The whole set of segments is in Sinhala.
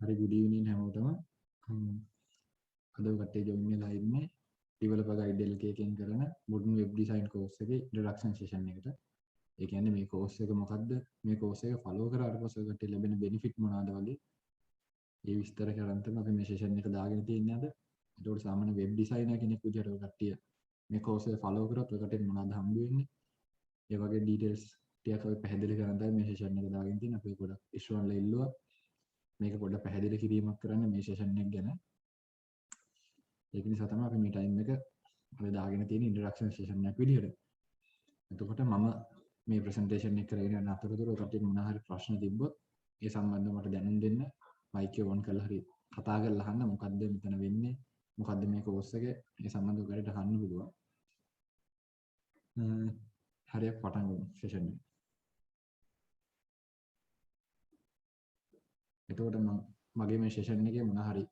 හරි good evening හැමෝටම. අද කට්ටිය join වෙලා ඉන්නේ developer guide LK එකෙන් කරන modern web design course එකේ introduction session එකට. ඒ කියන්නේ මේ course එක මොකද්ද? මේ course එක follow කරාට පස්සේ කට්ටිය ලැබෙන benefit මොනවාද වගේ ඒ විස්තර කරන් තමයි අපි මේ session එක දාගෙන තියෙන්නේ අද. ඒකෝට සාමාන්‍ය web designer කෙනෙක් විදිහට ඔය කට්ටිය මේ course එක follow කරොත් ඔය කට්ටියට මොනවද හම්බ වෙන්නේ? ඒ වගේ details ටිකක් අපි පැහැදිලි කරන් තමයි මේ session එක දාගෙන තියෙන්නේ. අපි ගොඩක් issue වල ඉල්ලුවා මේක පොඩ්ඩක් පැහැදිලි කිරීමක් කරන්න මේ session එක ගැන. ඒක නිසා තමයි අපි මේ time එක අද දාගෙන තියෙන introduction session එකක් විදිහට. එතකොට මම මේ presentation එක කරගෙන යන අතරතුර ඔයගොල්ලෝ මොනවා හරි ප්‍රශ්න තිබ්බොත් ඒ සම්බන්ධව මට දැනුම් දෙන්න. mic එක on කරලා හරි කතා කරලා අහන්න මොකද්ද මෙතන වෙන්නේ? මොකද්ද මේ course එක? ඒ සම්බන්ධව ඔයගොල්ලන්ට අහන්න පුළුවන්. හරියට පටන් ගමු session එක. එතකොට මගේ මේ session එකේ මොනවා හරි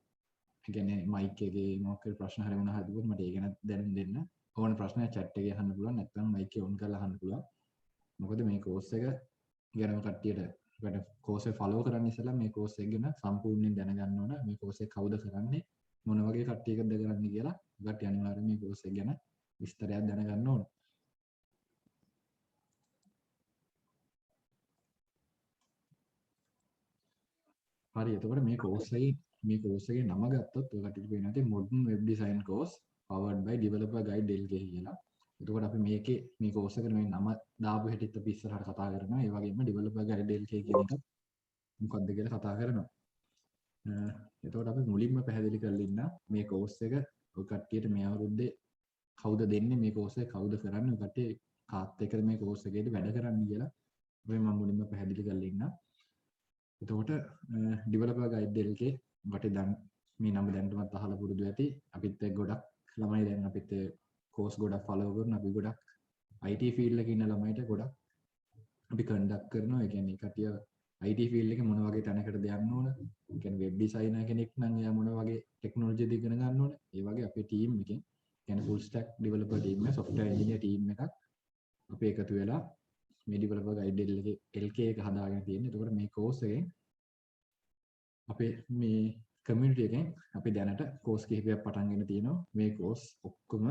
කියන්නේ mic එකේ මොකක් හරි ප්‍රශ්න හරි මොනවා හරි තිබුණොත් මට ඒක ගැන දැනුම් දෙන්න. ඕන ප්‍රශ්නයක් chat එකේ අහන්න පුළුවන් නැත්නම් mic එක on කරලා අහන්න පුළුවන්. මොකද මේ course එක ගැනම කට්ටියට course එක follow කරන්න ඉස්සෙල්ලා මේ course එක ගැන සම්පූර්ණයෙන් දැනගන්න ඕන. මේ course එක කවුද කරන්නේ? මොන වගේ කට්ටියකද කරන්නේ කියලා. ඔයගොල්ලෝ අනිවාර්යයෙන් මේ course එක ගැන විස්තරයක් දැනගන්න ඕන. හරි එතකොට මේ course එකේ නම ගත්තොත් ඔය කට්ටියට පේනවා ඇති modern web design course powered by developer guide LK කියලා. එතකොට අපි මේ course එකට මේ නම දාපු හැටිත් අපි ඉස්සරහට කතා කරනවා. ඒ වගේම developer guide LK කියන එක මොකක්ද කියලා කතා කරනවා. එතකොට අපි මුලින්ම පැහැදිලි කරලා ඉන්න මේ course එක ඔය කට්ටියට මේ අවුරුද්දේ කවුද දෙන්නේ මේ course එක කවුද කරන්නේ ඔය කට්ටිය කාත් එක්කද මේ course එකේදී වැඩ කරන්නේ කියලා අපි මම මුලින්ම පැහැදිලි කරලා ඉන්නවා. එතකොට developer guide LK ඔකට දැන් මේ නම දැනටමත් අහලා පුරුදු ඇති. අපිත් ගොඩක් ළමයි දැන් අපිත් course ගොඩක් follow කරන අපි ගොඩක් IT field එකේ ඉන්න ළමයිට ගොඩක් අපි conduct කරනවා. ඒ කියන්නේ කටිය IT field එකේ මොන වගේ තැනකටද යන්න ඕන? ඒ කියන්නේ web designer කෙනෙක් නම් එයා මොන වගේ technology ද ඉගෙන ගන්න ඕන? ඒ වගේ අපේ team එකෙන් කියන්නේ full stack developer team එක software engineer team එකක් අපි එකතු වෙලා මේ developer guide LK එක හදාගෙන තියෙන්නේ. එතකොට මේ course එකෙන් අපේ මේ community එකෙන් අපි දැනට course කිහිපයක් පටන් ගෙන තියෙනවා. මේ course ඔක්කොම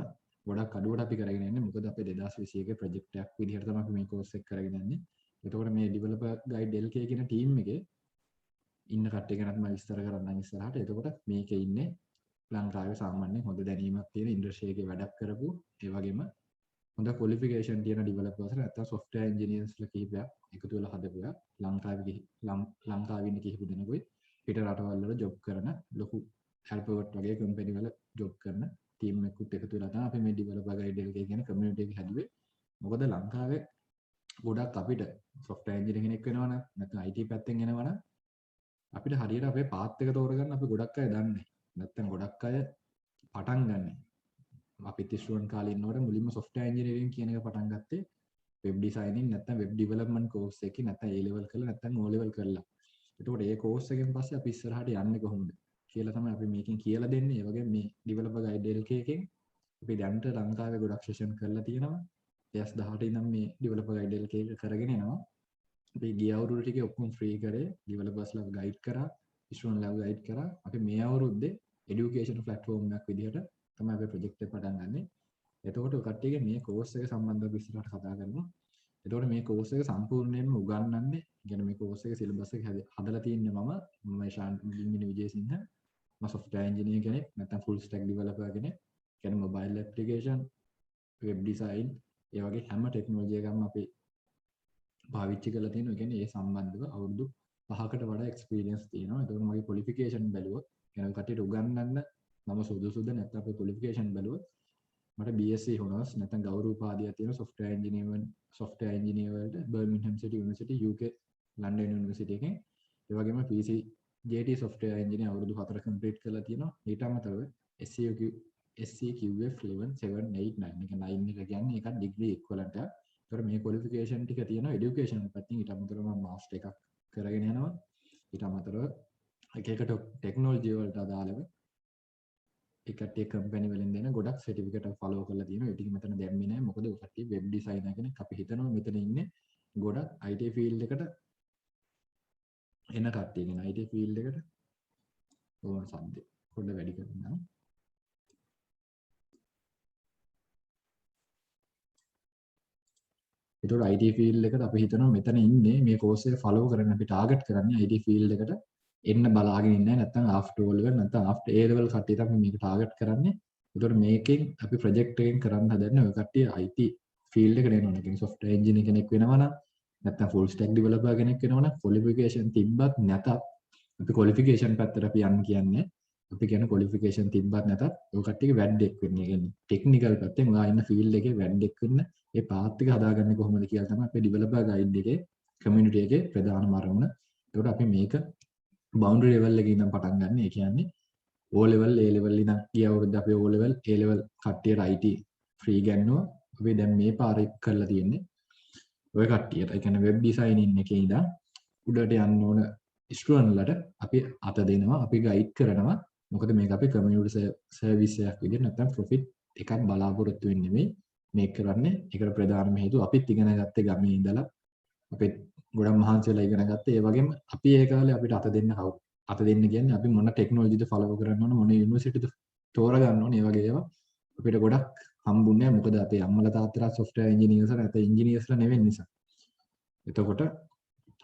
ගොඩක් අඩුවට අපි කරගෙන යන්නේ. මොකද අපේ 2021 project එකක් විදිහට තමයි අපි මේ course එක කරගෙන යන්නේ. එතකොට මේ developer guide LK කියන team එකේ ඉන්න කට්ටිය ගැනත් මම විස්තර කරන්නම් ඉස්සරහට. එතකොට මේකේ ඉන්නේ ලංකාවේ සාමාන්‍යයෙන් හොඳ දැනීමක් තියෙන ඉන්ඩස්ට්‍රි එකේ වැඩක් කරපු ඒ වගේම හොඳ qualification තියෙන developers නැත්නම් software engineers ලා කිහිපයක් එකතු වෙලා හදපුවා. ලංකාවේ ඉන්න කිහිප දෙනෙකුයි පිට රටවල් වල ජොබ් කරන ලොකු Alphabet වගේ කම්පැනි වල ජොබ් කරන ටීම් එකකුත් එකතු වෙලා තමයි අපි මේ developer guide LK කියන community එක හැදුවේ. මොකද ලංකාවේ ගොඩක් අපිට software engineer කෙනෙක් වෙනවා නම් නැත්නම් IT පැත්තෙන් එනවා නම් අපිට හරියට අපේ path එක තෝරගන්න අපි ගොඩක් අය දන්නේ නැහැ. නැත්නම් ගොඩක් අය පටන් ගන්නෑ. අපි ස්ටුඩන්ට් කාලේ ඉන්නකොට මුලින්ම software engineering කියන එක පටන් ගත්තේ web designing නැත්නම් web development course එකකින් නැත්නම් A level කරලා නැත්නම් O level කරලා. එතකොට ඒ course එකෙන් පස්සේ අපි ඉස්සරහට යන්නේ කොහොමද කියලා තමයි අපි මේකෙන් කියලා දෙන්නේ. ඒ වගේම මේ developer guide LK එකෙන් අපි දැනට ලංකාවේ ගොඩක් session කරලා තියෙනවා. 2018 ඉඳන් මේ developer guide LK එක කරගෙන යනවා. අපි ගිය අවුරුදු ටිකේ ඔක්කොම free කරේ developers ලා guide කරා, student ලා guide කරා. අපි මේ අවුරුද්දේ education platform එකක් විදිහට තමයි අපි project එක පටන් ගන්නෙ. එතකොට ඔය කට්ටියගේ මේ course එක සම්බන්ධව ඉස්සරහට කතා කරනවා. එතකොට මේ course එක සම්පූර්ණයෙන්ම උගන්වන්නේ, කියන්නේ මේ course එකේ syllabus එක හදලා තියන්නේ මම ශාන්ත විජේසිංහ. මම software engineer කෙනෙක්, නැත්නම් full stack developer කෙනෙක්. කියන්නේ mobile application, web design, ඒ වගේ හැම technology එකක්ම අපි පාවිච්චි කරලා තියෙනවා. ඒ කියන්නේ ඒ සම්බන්ධව අවුරුදු 5කට වඩා experience තියෙනවා. එතකොට මගේ qualification බැලුවොත්, يعني කට්ටියට උගන්වන්න මම සුදුසුද නැත්නම් අපේ qualification බැලුවොත් මට BSc honors නැත්නම් ගෞරව උපාධියක් තියෙන software engineer වලට Birmingham City University UK London University එකෙන් ඒ වගේම PCJT software engineer අවුරුදු 4 complete කරලා තියෙනවා. ඊට අමතරව SCQF level 7 8 9 එක 9 එක කියන්නේ ඒකත් degree equivalent එකක්. ඒතර මේ qualification ටික තියෙනවා education පැත්තෙන්. ඊට අමතරව මම master එකක් කරගෙන යනවා. ඊට අමතරව එක එක technology වලට අදාළව ඒ කට්ටිය කම්පැනි වලින් දෙන ගොඩක් සර්ටිෆිකේට් එක ෆලෝ කරලා තියෙනවා. ඒ ටික මෙතන දැම්මේ නැහැ. මොකද ඔය කට්ටිය වෙබ් ඩිසයිනර් කෙනෙක් අපි හිතනවා මෙතන ඉන්නේ ගොඩක් IT ෆීල්ඩ් එකට එන කට්ටිය. කියන IT ෆීල්ඩ් එකට ඕන සද්ද පොඩ්ඩ වැඩි කරනවා. ඒතකොට IT field එකට අපි හිතනවා මෙතන ඉන්නේ මේ course එක follow කරගෙන අපි target කරන්නේ IT field එකට එන්න බලාගෙන ඉන්නේ නැත්නම් after O level නැත්නම් after A level කට්ටියට අපි මේක target කරන්නේ. ඒතකොට මේකෙන් අපි project එකෙන් කරන්න හදන්නේ ඔය කට්ටිය IT field එකට එනවා. ඒ කියන්නේ software engineer කෙනෙක් වෙනවා නම් නැත්නම් full stack developer කෙනෙක් වෙනවා නම් qualification තිබ්බත් නැතත් අපි qualification පැත්තට අපි යන්න කියන්නේ. අපි කියන qualification තිබ්බත් නැතත් ඔය කට්ටියගේ වැඩක් වෙන්නේ. ඒ කියන්නේ technical පැත්තෙන් ඔයා ඉන්න field එකේ වැඩක් වෙන්න ඒ පාත් එක හදාගන්නේ කොහොමද කියලා තමයි අපේ developer guide එකේ community එකේ ප්‍රධානම අරමුණ. ඒකට අපි මේක boundary level එකේ ඉඳන් පටන් ගන්න. ඒ කියන්නේ O level A level ඉඳන් ගිය අවුරුද්ද අපි O level A level කට්ටියට IT free ගන්නවා. අපි දැන් මේ පාරේ කරලා තියෙන්නේ ඔය කට්ටියට. ඒ කියන්නේ web designing එකේ ඉඳන් උඩට යන්න ඕන ස්ටුඩන්ට්ලට අපි අත දෙනවා, අපි ගයිඩ් කරනවා. මොකද මේක අපි කමියුනිටි සර්විස් එකක් විදිහට නැත්නම් ප්‍රොෆිට් එකක් බලාපොරොත්තු වෙන්නේ නෙමෙයි. මේක කරන්නේ ඒකට ප්‍රධානම හේතුව අපිත් ඉගෙන ගත්තේ ගමේ ඉඳලා අපිත් ගොඩක් මහන්සි වෙලා ඉගෙන ගත්තේ. ඒ වගේම අපි ඒ කාලේ අපිට අත දෙන්න කියන්නේ අපි මොන ටෙක්නොලොජිද ෆලෝ කරන්න ඕන, මොන යුනිවර්සිටිද තෝරා ගන්න ඕන, ඒ වගේ ඒවා අපිට ගොඩක් හම්බුන්නේ නැහැ. මොකද අපේ අම්මලා තාත්තලා software engineers නැත්නම් engineersලා නෙවෙයි නිසා. එතකොට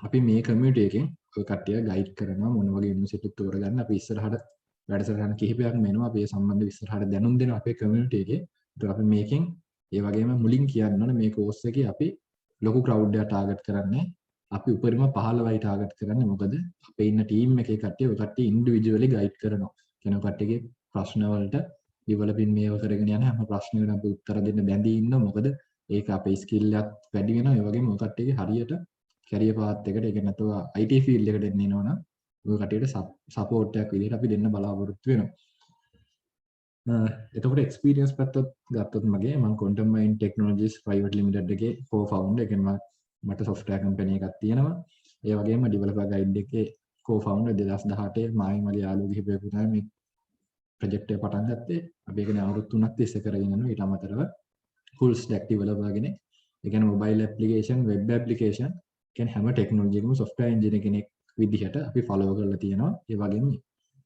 අපි මේ කමියුනිටි එකෙන් ඔය කට්ටිය ගයිඩ් කරනවා මොන වගේ යුනිවර්සිටි තෝරගන්න. අපි ඉස්සරහට වැඩසටහන් කිහිපයක්ම එනවා. අපි ඒ සම්බන්ධව ඉස්සරහට දැනුම් දෙනවා අපේ කමියුනිටි එකේ. ඒතර අපි මේකෙන් ඒ වගේම මුලින් කියන්න ඕනේ මේ කෝස් එකේ අපි ලොකු ක්‍රවුඩ් එකක් ටාගට් කරන්නේ. අපි උපරිම 15යි ටාගට් කරන්නේ. මොකද අපේ ඉන්න ටීම් එකේ කට්ටිය ඔය කට්ටිය ඉන්ඩිවිජුවලි ගයිඩ් කරනවා. කියන කට්ටියගේ ප්‍රශ්න වලට ඩෙවලොපින් මේව කරගෙන යන හැම ප්‍රශ්නයකටම අපි උත්තර දෙන්න බැඳී ඉන්නවා. මොකද ඒක අපේ ස්කිල් එකත් වැඩි වෙනවා. ඒ වගේම ඔය කට්ටියගේ හරියට කැරියර් පාත් එකට ඒක නැතුව IT ෆීල්ඩ් එකට එන්න එනවනම් ඔය කට්ටියට සපෝට් එකක් විදිහට අපි දෙන්න බලාපොරොත්තු වෙනවා. එතකොට එක්ස්පීරියන්ස් පැත්තත් ගත්තොත් මගේ මම Quantum Mind Technologies Private Limited එකේ co-founder. ඒ කියන්නේ මට software company එකක් තියෙනවා. ඒ වගේම developer guide එකේ co-founder 2018 මායින් මගේ යාළුවෝ කිහිපෙකු තමයි මේ project එක පටන් ගත්තේ. අපි ඒකනේ අවුරුදු 3ක් තිස්සේ කරගෙන යනවා. ඊට අමතරව full stack developer කෙනෙක්. ඒ කියන්නේ mobile application, web application කියන්නේ හැම ටෙක්නොලොජි එකකම software engineer කෙනෙක් විදිහට අපි follow කරලා තියෙනවා. ඒ වගේම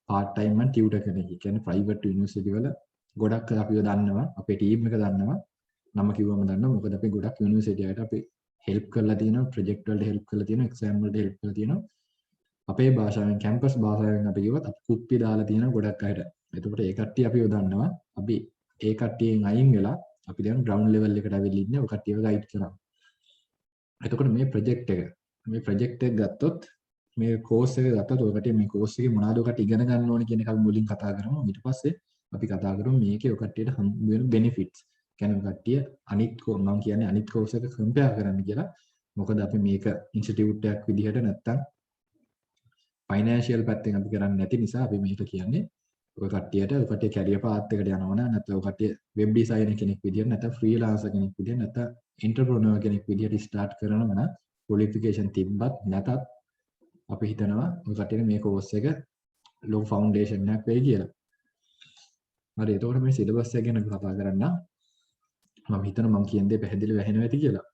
part time and tutor කෙනෙක්. ඒ කියන්නේ private university වල ගොඩක් අපිව දන්නවා. අපේ team එක දන්නවා. නම කිව්වම දන්නවා. මොකද අපි ගොඩක් university වලට අපි help කරලා තියෙනවා. project වලට help කරලා තියෙනවා. exam වලට help කරලා තියෙනවා. අපේ භාෂාවෙන් campus භාෂාවෙන් අපි කිව්වත් අපි කුප්පි දාලා තියෙනවා ගොඩක් අයට. එතකොට ඒ කට්ටිය අපිව දන්නවා. අපි ඒ කට්ටියෙන් අයින් වෙලා අපි දැන් ground level එකට අවිල්ලා ඉන්නේ. ඔය කට්ටියව guide කරනවා. එතකොට මේ ප්‍රොජෙක්ට් එක ගත්තොත් මේ කෝස් එක ගත්තොත් ඔය කට්ටිය මේ කෝස් එකේ මොනවද ඔය කට්ටිය ඉගෙන ගන්න ඕනේ කියන එක අපි මුලින් කතා කරමු. ඊට පස්සේ අපි කතා කරමු මේකේ ඔය කට්ටියට හම්බ වෙන බෙනිෆිට්ස්. කියන්නේ ඔය කට්ටිය මම කියන්නේ අනිත් කෝස් එක කම්පෙයාර් කරන්න කියලා. මොකද අපි මේක ඉන්ස්ටිටියුට් එකක් විදිහට නැත්තම් ෆයිනෑන්ෂියල් පැත්තෙන් අපි කරන්නේ නැති නිසා අපි මේක කියන්නේ ඔය කට්ටිය කැරියර් පාත් එකට යනවා නම් නැත්නම් ඔය කට්ටිය වෙබ් ඩිසයිනර් කෙනෙක් විදිහට නැත්නම් ෆ්‍රීලාන්සර් කෙනෙක් විදිහට නැත්නම් එන්ටර්ප්‍රෙනර් කෙනෙක් විදිහට ස්ටාර්ට් කරනවා නම් ක්වොලිෆිකේෂන් තිබ්බත් නැතත් අපි හිතනවා ඔය කට්ටියට මේ කෝස් එක ලොකු ෆවුන්ඩේෂන් එකක් වෙයි කියලා. හරි එතකොට මේ සිලබස් එක ගැන කතා කරන්න මම හිතනවා මම කියන දේ පැහැදිලිව ඇහෙනවා ඇති කියලා.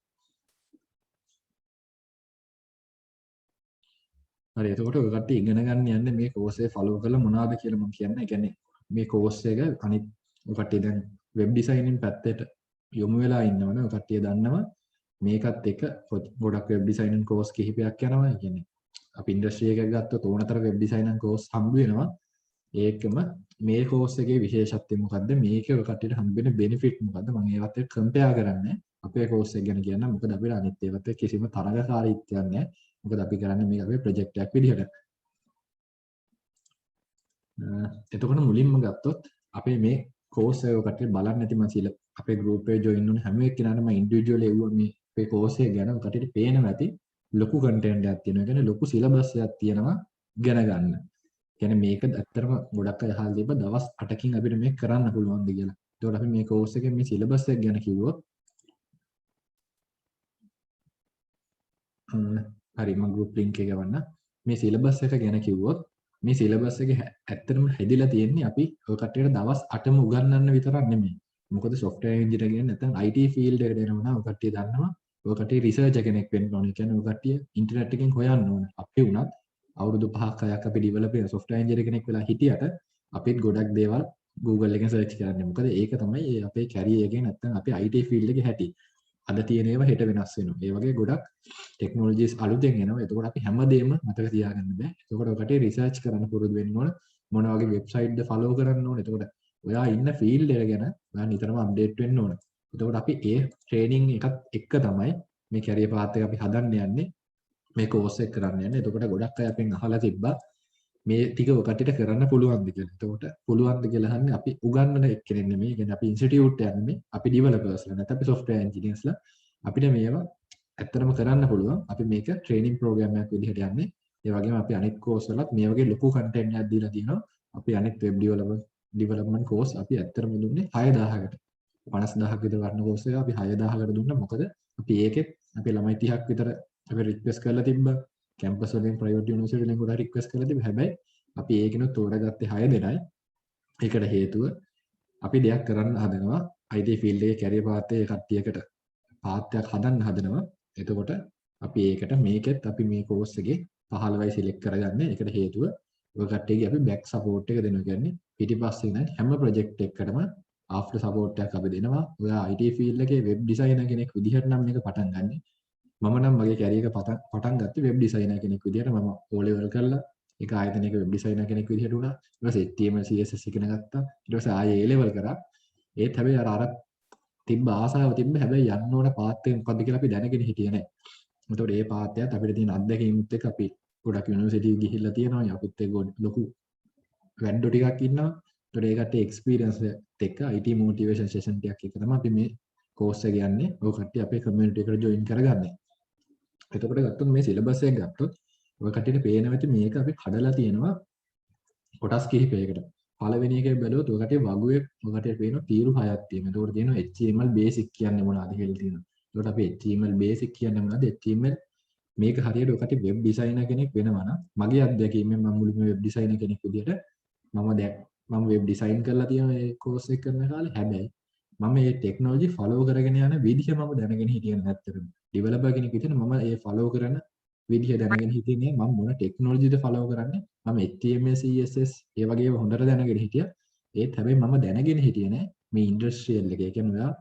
හරි එතකොට ඔය කට්ටිය ඉගෙන ගන්න යන්නේ මේ කෝස් එක ෆලෝ කරලා මොනවද කියලා මම කියන්නේ. ඒ කියන්නේ මේ කෝස් එක අනිත් ඔය කට්ටිය දැන් වෙබ් ඩිසයිනින් පැත්තට යොමු වෙලා ඉන්නවනේ ඔය කට්ටිය දන්නවා මේකත් එක ගොඩක් වෙබ් ඩිසයිනින් කෝස් කිහිපයක් යනවා. ඒ කියන්නේ අපි ඉන්ඩස්ට්‍රි එකක් ගත්තොත් ඕනතර වෙබ් ඩිසයිනර් කෝස් හම්බ වෙනවා. ඒකම මේ කෝස් එකේ විශේෂත්වය මොකද්ද? මේකේ ඔය කට්ටියට හම්බ වෙන බෙනිෆිට් මොකද්ද? මම ඒවත් එක්ක කම්පෙයාර් කරන්නේ අපේ කෝස් එක ගැන කියන්න. මොකද අපිට අනිත් ඒවත් එක්ක කිසිම තරගකාරීත්වයක් නැහැ. මොකද අපි කරන්නේ මේක අපේ ප්‍රොජෙක්ට් එකක් විදිහට. එතකොට මුලින්ම ගත්තොත් අපේ මේ කෝස් එක කට්ටිය බලන්න නැති මම අපේ group එකේ join වුණ හැම එක්කෙනාටම individual එවුවා මේ අපේ කෝස් එක ගැන කට්ටියට පේනවා ඇති ලොකු content එකක් තියෙනවා. කියන්නේ ලොකු syllabus එකක් තියෙනවා ඉගෙන ගන්න. කියන්නේ මේක ඇත්තටම ගොඩක් අය අහලා තිබ්බ දවස් 8කින් අපිට මේක කරන්න පුළුවන්ද කියලා. ඒතකොට අපි මේ කෝස් එකේ මේ syllabus එක ගැන කිව්වොත් හරි මම group link එක ගවන්න. මේ syllabus එක ගැන කිව්වොත් මේ syllabus එක ඇත්තටම හැදිලා තියෙන්නේ අපි ඔය කට්ටියට දවස් 8ම උගන්වන්න විතරක් නෙමෙයි. මොකද software engineer කියන නැත්නම් IT field එකට එනවා නම් ඔය කට්ටිය දන්නවා ඔය කට්ටිය researcher කෙනෙක් වෙන්න ඕනේ. කියන්නේ ඔය කට්ටිය ඉන්ටර්නෙට් එකෙන් හොයන්න ඕනේ. අපි උනත් අවුරුදු 5ක් 6ක් අපි ඩෙවලොපර් software engineer කෙනෙක් වෙලා හිටියට අපිත් ගොඩක් දේවල් Google එකෙන් search කරන්නේ. මොකද ඒක තමයි අපේ career එකේ නැත්නම් අපේ IT field එකේ හැටි. අද තියෙන ඒවා හෙට වෙනස් වෙනවා. ඒ වගේ ගොඩක් ටෙක්නොලොජිස් අලුතෙන් එනවා. එතකොට අපි හැමදේම මතක තියාගන්න බෑ. එතකොට ඔකට රිසර්ච් කරන්න පුරුදු වෙන්න ඕන. මොන වගේ වෙබ්සයිට්ද ෆලෝ කරන්න ඕන. එතකොට ඔයා ඉන්න ෆීල්ඩ් එක ගැන ඔයා නිතරම අප්ඩේට් වෙන්න ඕන. එතකොට අපි ඒ ට්‍රේනින් එකත් එක්ක තමයි මේ කැරියර් පාත් එක අපි හදන්න යන්නේ. මේ කෝස් එක කරන්න යන්නේ. එතකොට ගොඩක් අය අපෙන් අහලා තිබ්බා මේ ටික ඔකටට කරන්න පුළුවන්ද කියලා. එතකොට පුළුවන්ද කියලා අහන්නේ අපි උගන්වන එක්කෙනෙක් නෙමෙයි. කියන්නේ අපි ඉන්ස්ටිටියුට් එකක් නෙමෙයි. අපි ඩෙවලොපර්ස්ලා නැත්නම් අපි software engineersලා අපිට මේවා ඇත්තටම කරන්න පුළුවන්. අපි මේක ට්‍රේනින් ප්‍රෝග්‍රෑම් එකක් විදිහට යන්නේ. ඒ වගේම අපි අනිත් කෝස් වලත් මේ වගේ ලොකු කන්ටෙන්ට් එකක් දීලා තියෙනවා. අපි අනිත් වෙබ් ඩෙවලොප්මන්ට් කෝස් අපි ඇත්තටම දුන්නේ 6000කට. 50000ක් විතර වර්ණ කෝස් එක අපි 6000කට දුන්නා. මොකද අපි ඒකෙත් අපි ළමයි 30ක් විතර අපි රික්වෙස්ට් කරලා තිබ්බා. කැම්පස් වලින් ප්‍රයිවට් යුනිවර්සිටි වලින් ගොඩක් රික්වෙස්ට් කරලා තිබ්බා. හැබැයි අපි ඒකිනුත් තෝරගත්තේ 6 දෙනයි. ඒකට හේතුව අපි දෙයක් කරන්න හදනවා. IT field එකේ කැරියර් පාත් එකේ කට්ටියකට පාත් එකක් හදන්න හදනවා. එතකොට අපි ඒකට මේකෙත් අපි මේ කෝස් එකේ 15යි සිලෙක්ට් කරගන්නේ. ඒකට හේතුව ඔය කට්ටියගේ අපි බෑක් සපෝට් එක දෙනවා. කියන්නේ පිටිපස්සේ ඉඳන් හැම ප්‍රොජෙක්ට් එකකටම ආෆ්ටර් සපෝට් එකක් අපි දෙනවා. ඔයා IT field එකේ වෙබ් ඩිසයිනර් කෙනෙක් විදිහට නම් මේක පටන් ගන්නෙ. මම නම් මගේ කැරියර් එක පටන් ගත්තේ වෙබ් ඩිසයිනර් කෙනෙක් විදිහට. මම O level කරලා ඒක ආයතනයක වෙබ් ඩිසයිනර් කෙනෙක් විදිහට වුණා. ඊට පස්සේ HTML CSS ඉගෙන ගත්තා. ඊට පස්සේ ආයේ A level කරා. ඒත් හැබැයි අර තිබ්බ ආසාව තිබ්බ හැබැයි යන්න ඕන පාත් එක මොකද්ද කියලා අපි දැනගෙන හිටියේ නැහැ. එතකොට ඒ පාත් එකත් අපිට තියෙන අත්දැකීමුත් එක්ක අපි ගොඩක් යුනිවර්සිටි ගිහිල්ලා තියෙනවා. අපිත් එක්ක ලොකු වැඩ ටිකක් ඉන්නවා. ඒතකොට ඒකට එක්ස්පීරියන්ස් එක්ක IT මොටිවේෂන් සෙෂන් ටිකක් එක තමයි අපි මේ කෝස් එක යන්නේ. ඔය කට්ටිය අපේ කමියුනිටි එකට ජොයින් කරගන්නේ. එතකොට ගත්තොත් මේ සිලබස් එක ගත්තොත් ඔය කට්ටියට පේනවා ඇති මේක අපි කඩලා තියෙනවා කොටස් කිහිපයකට. පළවෙනි එකේ බැලුවොත් ඔය කට්ටිය වගුවේ ඔය කට්ටියට පේනවා තීරු 6ක් තියෙනවා. ඒතකොට තියෙනවා HTML basic කියන්නේ මොනවද කියලා තියෙනවා. ඒකට අපි HTML basic කියන්නේ මොනවද? HTML මේක හරියට ඔය කට්ටිය වෙබ් ඩිසයිනර් කෙනෙක් වෙනවා නම් මගේ අත්දැකීමෙන් මම මුලින්ම වෙබ් ඩිසයිනර් කෙනෙක් විදිහට මම වෙබ් ඩිසයින් කරලා තියෙනවා මේ කෝස් එක කරන කාලේ. හැබැයි මම මේ ටෙක්නොලොජි ෆලෝ කරගෙන යන විදිහ මම දැනගෙන හිටියේ නැත්තටම. ඩෙවලොපර් කෙනෙක් විදිහට මම ඒ ෆලෝ කරන විදිහ දැනගෙන හිටියේ මම මොන ටෙක්නොලොජිද ෆලෝ කරන්නේ. මම HTML CSS ඒ වගේ ඒවා හොඳට දැනගෙන හිටියා. ඒත් හැබැයි මම දැනගෙන හිටියේ නෑ මේ ඉන්ඩස්ට්‍රියල් එකේ. ඒ කියන්නේ ඔයා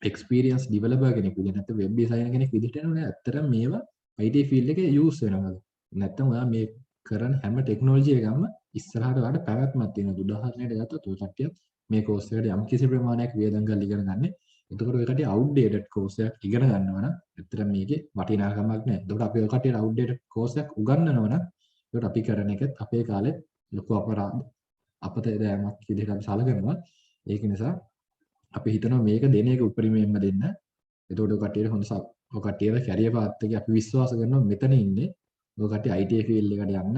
එක්ස්පීරියන්ස් ඩෙවලොපර් කෙනෙක් විදිහට නැත්නම් වෙබ් ඩිසයිනර් කෙනෙක් විදිහට නෑ ඇත්තටම මේවා IT field එකේ යූස් වෙනවද? නැත්නම් ඔයා මේ කරන හැම ටෙක්නොලොජි එකක්ම ඉස්සරහට ඔයාලට පැවැත්මක් තියෙනවා. උදාහරණයක් ගත්තොත් ඔය කට්ටිය මේ කෝස් එකට යම් කිසි ප්‍රමාණයක් වියදම් කරලා ඉගෙන ගන්න. එතකොට ඔය කට්ටිය අවුට්ඩේටඩ් කෝස් එකක් ඉගෙන ගන්නවා නම් ඇත්තටම මේකේ වටිනාකමක් නැහැ. එතකොට අපි ඔය කට්ටියට අවුට්ඩේටඩ් කෝස් එකක් උගන්වනවා නම් ඒකට අපි කරන එකත් අපේ කාලේ ලොකු අපරාධ අපතේ දෑමක් විදිහට අපි සලකනවා. ඒක නිසා අපි හිතනවා මේක දෙන එක උපරිමයෙන්ම දෙන්න. එතකොට ඔය කට්ටියට හොඳ ඔය කට්ටියගේ කැරියර් පාත් එකේ අපි විශ්වාස කරනවා මෙතන ඉන්නේ ඔය කට්ටිය IT field එකට යන්න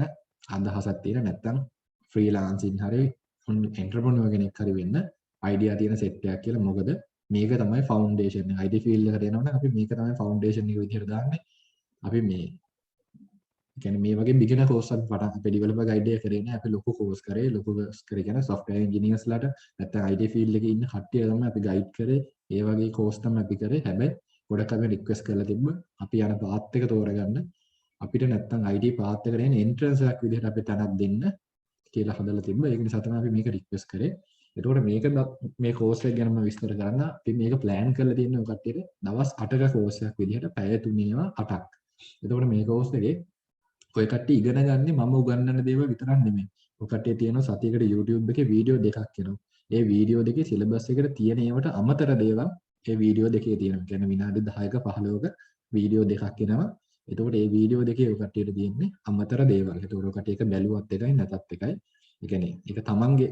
අදහසක් තියෙන නැත්නම් ෆ්‍රීලාන්සින් හරි එන්ටර්ප්‍රෙනියර් කෙනෙක් හරි වෙන්න අයිඩියා තියෙන සෙට් එකක් කියලා. මොකද මේක තමයි ෆවුන්ඩේෂන් එක. IT field එකට එනවනම් අපි මේක තමයි ෆවුන්ඩේෂන් එක විදිහට දාන්නේ. අපි මේ කියන්නේ මේ වගේ බිගිනර් කෝස් එකක් පටන් අපි ඩෙවලොපර් ගයිඩ් එක කරේ නෑ. අපි ලොකු කෝස් කරේ. ලොකු කෝස් කරේ කියන්නේ software engineers ලාට නැත්නම් IT field එකේ ඉන්න කට්ටිය තමයි අපි ගයිඩ් කරේ. ඒ වගේ කෝස් තමයි අපි කරේ. හැබැයි ගොඩක් අපි රික්වෙස්ට් කරලා තිබ්බ අපි යන පාත් එක තෝරගන්න අපිට නැත්නම් IT පාත් එකට එන එන්ට්‍රන්ස් එකක් විදිහට අපි තැනක් දෙන්න කියලා හදලා තිබ්බ. ඒක නිසා තමයි අපි මේක රික්වෙස්ට් කරේ. එතකොට මේක මේ කෝස් එක ගැන මම විස්තර කරන්න. අපි මේක ප්ලෑන් කරලා තියෙන ඔය කට්ටියට දවස් 8ක කෝස් එකක් විදිහට පැය 3ේවා 8ක්. එතකොට මේ කෝස් එකේ ඔය කට්ටිය ඉගෙන ගන්නේ මම උගන්වන දේවල් විතරක් නෙමෙයි. ඔය කට්ටිය තියෙනවා සතියකට YouTube එකේ වීඩියෝ දෙකක් එනවා. ඒ වීඩියෝ දෙකේ සිලබස් එකට තියෙන ඒවට අමතර දේවල් ඒ වීඩියෝ දෙකේ තියෙනවා. කියන්නේ විනාඩි 10ක 15ක වීඩියෝ දෙකක් එනවා. එතකොට මේ වීඩියෝ දෙකේ ඔය කට්ටියට තියෙන්නේ අමතර දේවල්. එතකොට ඔය කට්ටිය එක බැලුවත් එකයි නැතත් එකයි. ඒ කියන්නේ ඒක තමන්ගේ